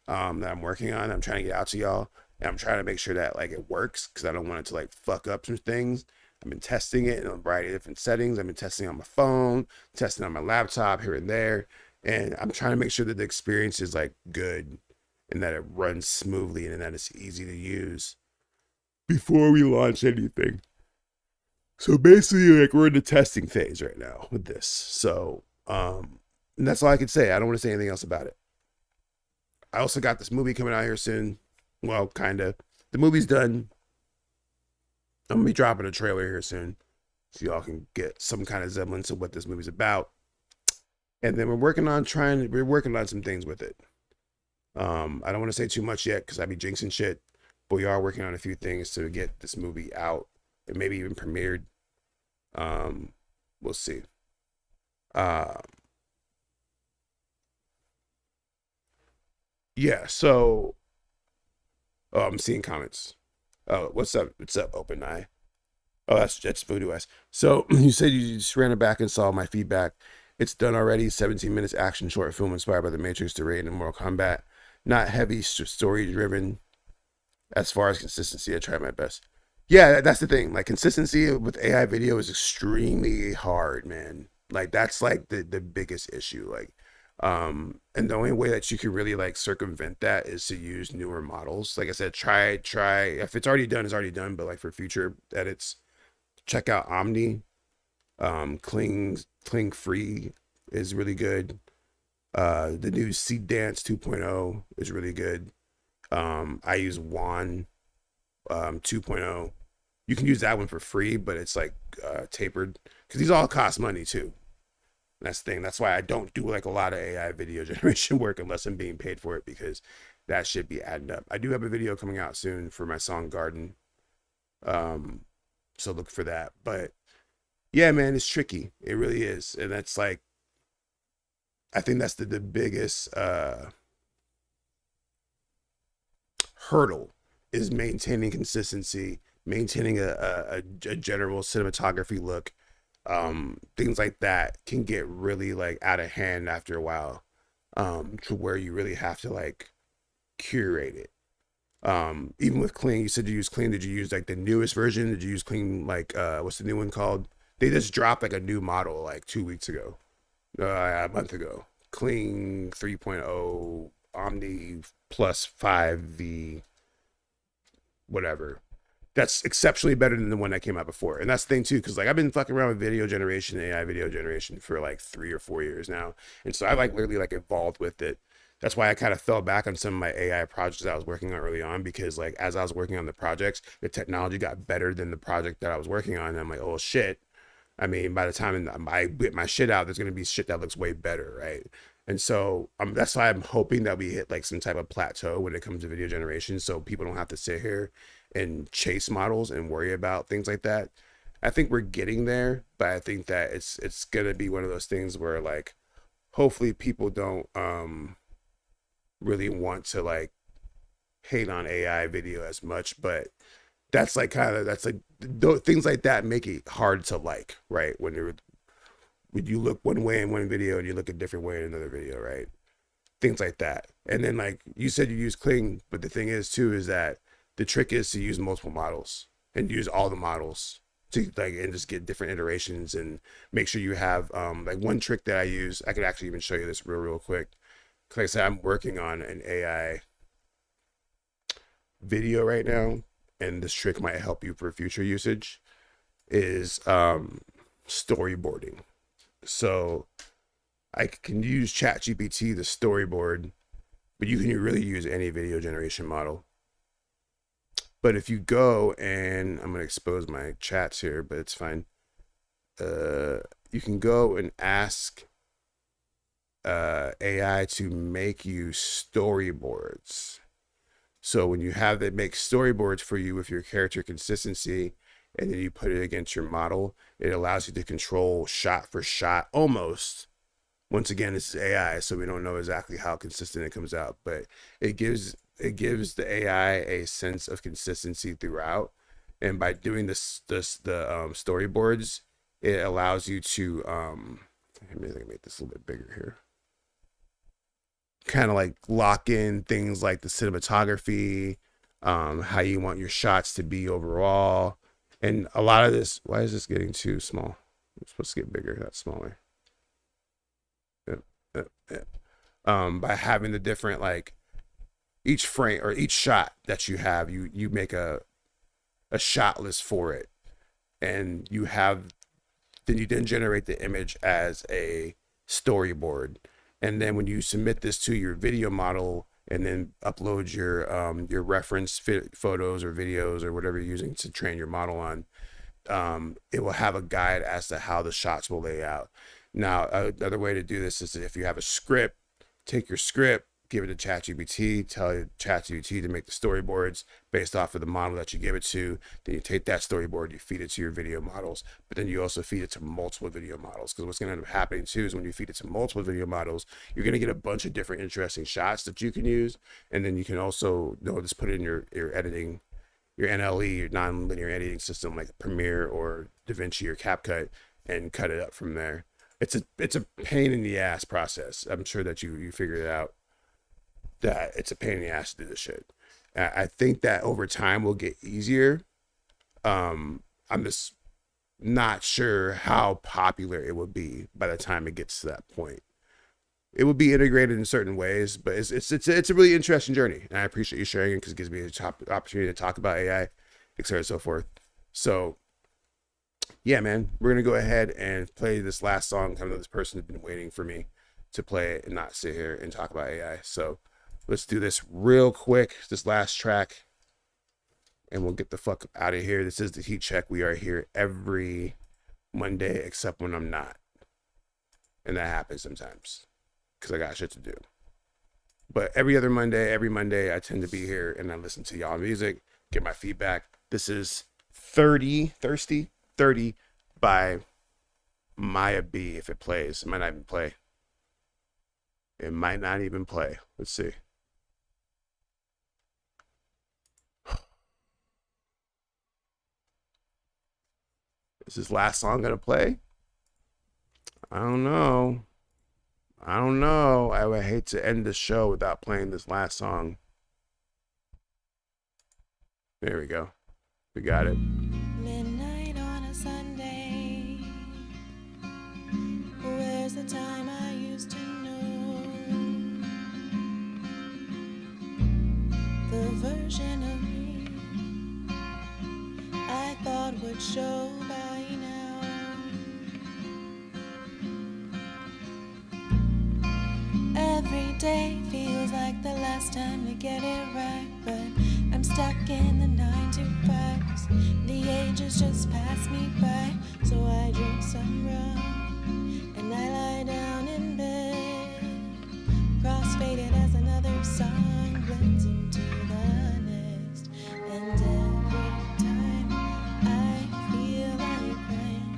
that I'm working on. I'm trying to get out to y'all. And I'm trying to make sure that like it works because I don't want it to like fuck up some things. I've been testing it in a variety of different settings. I've been testing on my phone, testing on my laptop here and there. And I'm trying to make sure that the experience is like good and that it runs smoothly and that it's easy to use before we launch anything. So basically like we're in the testing phase right now with this. So, and that's all I can say. I don't want to say anything else about it. I also got this movie coming out here soon. Well, kind of. The movie's done. I'm going to be dropping a trailer here soon so y'all can get some kind of semblance of what this movie's about. And then we're working on some things with it. I don't want to say too much yet because I'd be jinxing shit, but we are working on a few things to get this movie out and maybe even premiered. We'll see. Yeah, so I'm seeing comments. Oh, what's up? What's up, Open Eye? Oh, that's Voodoo S. So you said you just ran it back and saw my feedback. It's done already. 17 minutes action short film inspired by The Matrix to raid in Mortal Kombat. Not heavy story driven. As far as consistency, I try my best. Yeah, that's the thing. Like consistency with AI video is extremely hard, man. Like that's like the biggest issue. Like, and the only way that you can really like circumvent that is to use newer models. Like I said, try. If it's already done, it's already done. But like for future edits, check out Omni. Kling Free is really good. The new Seed Dance 2.0 is really good. I use Juan 2.0. You can use that one for free, but it's like tapered because these all cost money too. That's the thing. That's why I don't do like a lot of AI video generation work unless I'm being paid for it, because that should be adding up. I do have a video coming out soon for my song Garden. So look for that. But yeah, man, it's tricky. It really is. And that's like, I think that's the biggest hurdle is maintaining consistency, maintaining a general cinematography look. Things like that can get really like out of hand after a while, to where you really have to like curate it. Even with Clean, you said you use Clean. Did you use like the newest version? Did you use Clean, like what's the new one called? They just dropped like a new model like 2 weeks ago, a month ago. Clean 3.0 Omni plus 5V whatever. That's exceptionally better than the one that came out before. And that's the thing too, because like I've been fucking around with video generation, AI video generation for like 3 or 4 years now. And so I like literally like evolved with it. That's why I kind of fell back on some of my AI projects that I was working on early on, because like as I was working on the projects, the technology got better than the project that I was working on. And I'm like, oh shit. I mean, by the time I get my shit out, there's going to be shit that looks way better, right? And so that's why I'm hoping that we hit like some type of plateau when it comes to video generation, so people don't have to sit here and chase models and worry about things like that. I think we're getting there, but I think that it's going to be one of those things where like hopefully people don't really want to like hate on AI video as much, but that's like things like that make it hard to like, right? When you look one way in one video and you look a different way in another video, right? Things like that. And then like you said, you use Kling, but the thing is too is that the trick is to use multiple models and use all the models to like and just get different iterations and make sure you have like one trick that I use. I could actually even show you this real quick. Like I said, I'm working on an AI video right now, and this trick might help you for future usage, is storyboarding. So I can use ChatGPT to storyboard, but you can really use any video generation model. But if you go and I'm going to expose my chats here, but it's fine. You can go and ask AI to make you storyboards. So when you have it make storyboards for you with your character consistency, and then you put it against your model, it allows you to control shot for shot almost. Once again, this is AI, so we don't know exactly how consistent it comes out, but it gives the AI a sense of consistency throughout. And by doing the storyboards, it allows you to maybe I can make this a little bit bigger here. Kind of like lock in things like the cinematography, how you want your shots to be overall. And a lot of this, why is this getting too small? It's supposed to get bigger, not smaller. By having the different, like each frame or each shot that you have, you make a shot list for it, and you then generate the image as a storyboard. And then when you submit this to your video model and then upload your reference photos or videos or whatever you're using to train your model on, it will have a guide as to how the shots will lay out. Now, another way to do this is if you have a script, take your script, give it to ChatGPT, tell ChatGPT to make the storyboards based off of the model that you give it to. Then you take that storyboard, you feed it to your video models, but then you also feed it to multiple video models. Because what's going to end up happening too is when you feed it to multiple video models, you're going to get a bunch of different interesting shots that you can use. And then you can also just put it in your editing, your NLE, your non-linear editing system like Premiere or DaVinci or CapCut, and cut it up from there. It's a pain in the ass process. I'm sure that you figured it out, that it's a pain in the ass to do this shit. I think that over time will get easier. I'm just not sure how popular it will be by the time it gets to that point. It will be integrated in certain ways, but it's a really interesting journey, and I appreciate you sharing it because it gives me the opportunity to talk about AI, et cetera, and so forth. So, yeah, man, we're gonna go ahead and play this last song. I know this person has been waiting for me to play it and not sit here and talk about AI. So, let's do this real quick. This last track, and we'll get the fuck out of here. This is the Heat Check. We are here every Monday, except when I'm not, and that happens sometimes because I got shit to do. But every Monday, I tend to be here and I listen to y'all music, get my feedback. This is 30 by Maya B. If it plays, it might not even play. It might not even play. Let's see. Is this last song gonna play? I don't know. I would hate to end the show without playing this last song. There we go. We got it. Midnight on a Sunday. Where's the time I used to know? The version of me I thought would show by now. Every day feels like the last time to get it right, but I'm stuck in the 9 to 5s. The ages just pass me by, so I drink some rum and I lie down in bed. Cross-faded as another song blends into the next, and every time I feel like crying,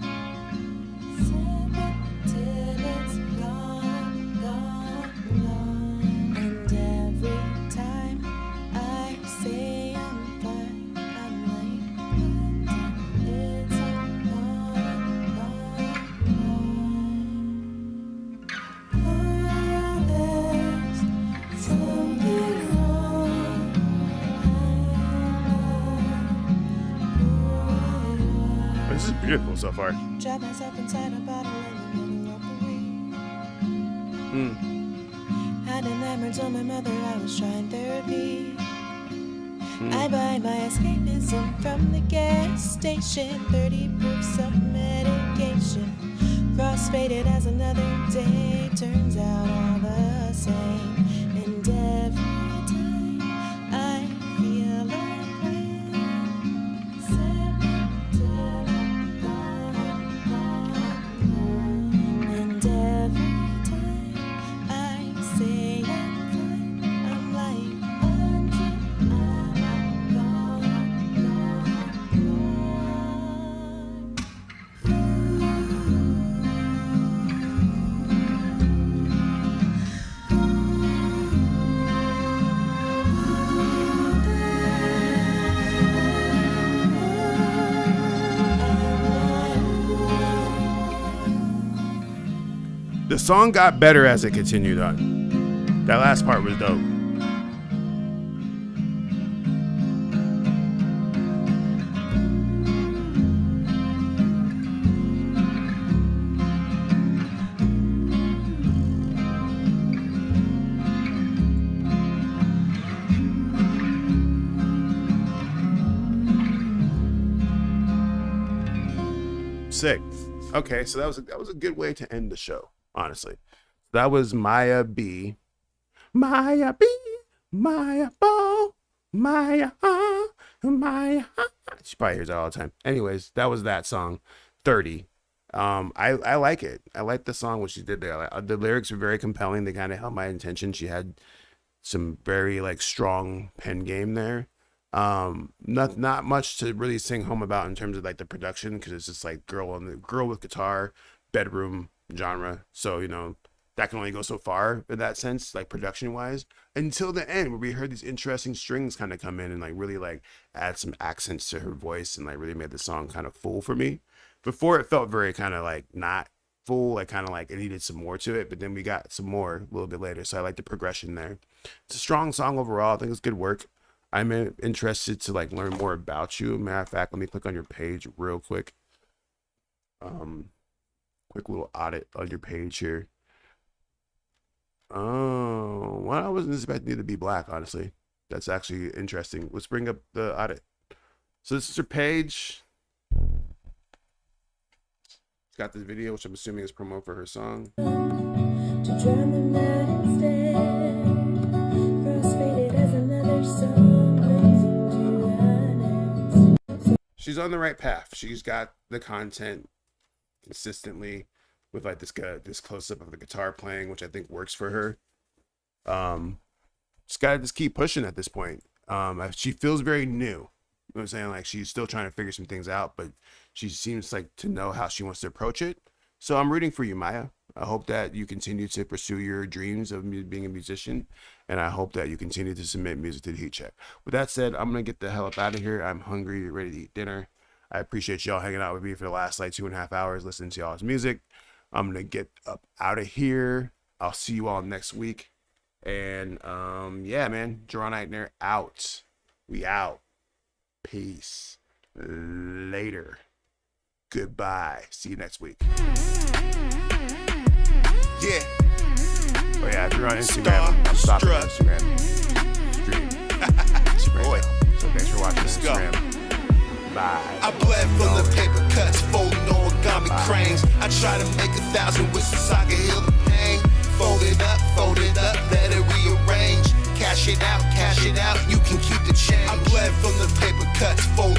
sip it till it's gone, gone, gone. And every time I say I'm fine, I'm like, it's gone, gone, gone. Oh, there's something wrong. This is beautiful so far. Trap myself inside a bottle in the middle of the week. Had an hammer, told my mother I was trying therapy. I buy my escapism from the gas station. 30 proofs of medication. Cross-faded as another day. Turns out all the same. And every time I feel like crying, sip it till I'm gone, gone, gone. And every time I say I'm fine, I'm like, until I'm gone, The song got better as it continued on. That last part was dope. Sick. Okay, so that was a good way to end the show, honestly. That was Maya B. Maya B. Maya Bo. Maya Maya. She probably hears that all the time. Anyways, that was that song, 30. I like it. I like the song, what she did there. The lyrics were very compelling. They kind of held my attention. She had some very like strong pen game there. Not much to really sing home about in terms of like the production, because it's just like girl with guitar, bedroom genre. So that can only go so far in that sense, like production wise, until the end where we heard these interesting strings kind of come in and like really like add some accents to her voice and like really made the song kind of full for me. Before it felt very kind of like not full, like kind of like it needed some more to it, but then we got some more a little bit later. So I like the progression there. It's a strong song overall. I think it's good work. I'm interested to like learn more about you. Matter of fact, let me click on your page real quick. Quick little audit on your page here. Oh, well, I wasn't expecting you to be black, honestly. That's actually interesting. Let's bring up the audit. So this is her page. It's got this video, which I'm assuming is promo for her song. She's on the right path. She's got the content consistently with like this close up of the guitar playing, which I think works for her. Just gotta just keep pushing at this point. She feels very new. You know what I'm saying? Like she's still trying to figure some things out, but she seems like to know how she wants to approach it. So I'm rooting for you, Maya. I hope that you continue to pursue your dreams of being a musician, and I hope that you continue to submit music to the Heat Check. With that said, I'm gonna get the hell up out of here. I'm hungry, ready to eat dinner. I appreciate y'all hanging out with me for the last like 2.5 hours listening to y'all's music. I'm gonna get up out of here. I'll see you all next week. And yeah, man, Jaron Ikner out. We out. Peace. Later. Goodbye. See you next week. Yeah. Oh yeah, if you're on Instagram, I'm stopping on Instagram. Stream. Boy. So thanks for watching Let's Instagram. Go. Bye. I bled from the paper cuts, folding origami cranes. I try to make 1,000 whistles so I can heal the pain. Fold it up, let it rearrange. Cash it out, you can keep the change. I bled from the paper cuts, folding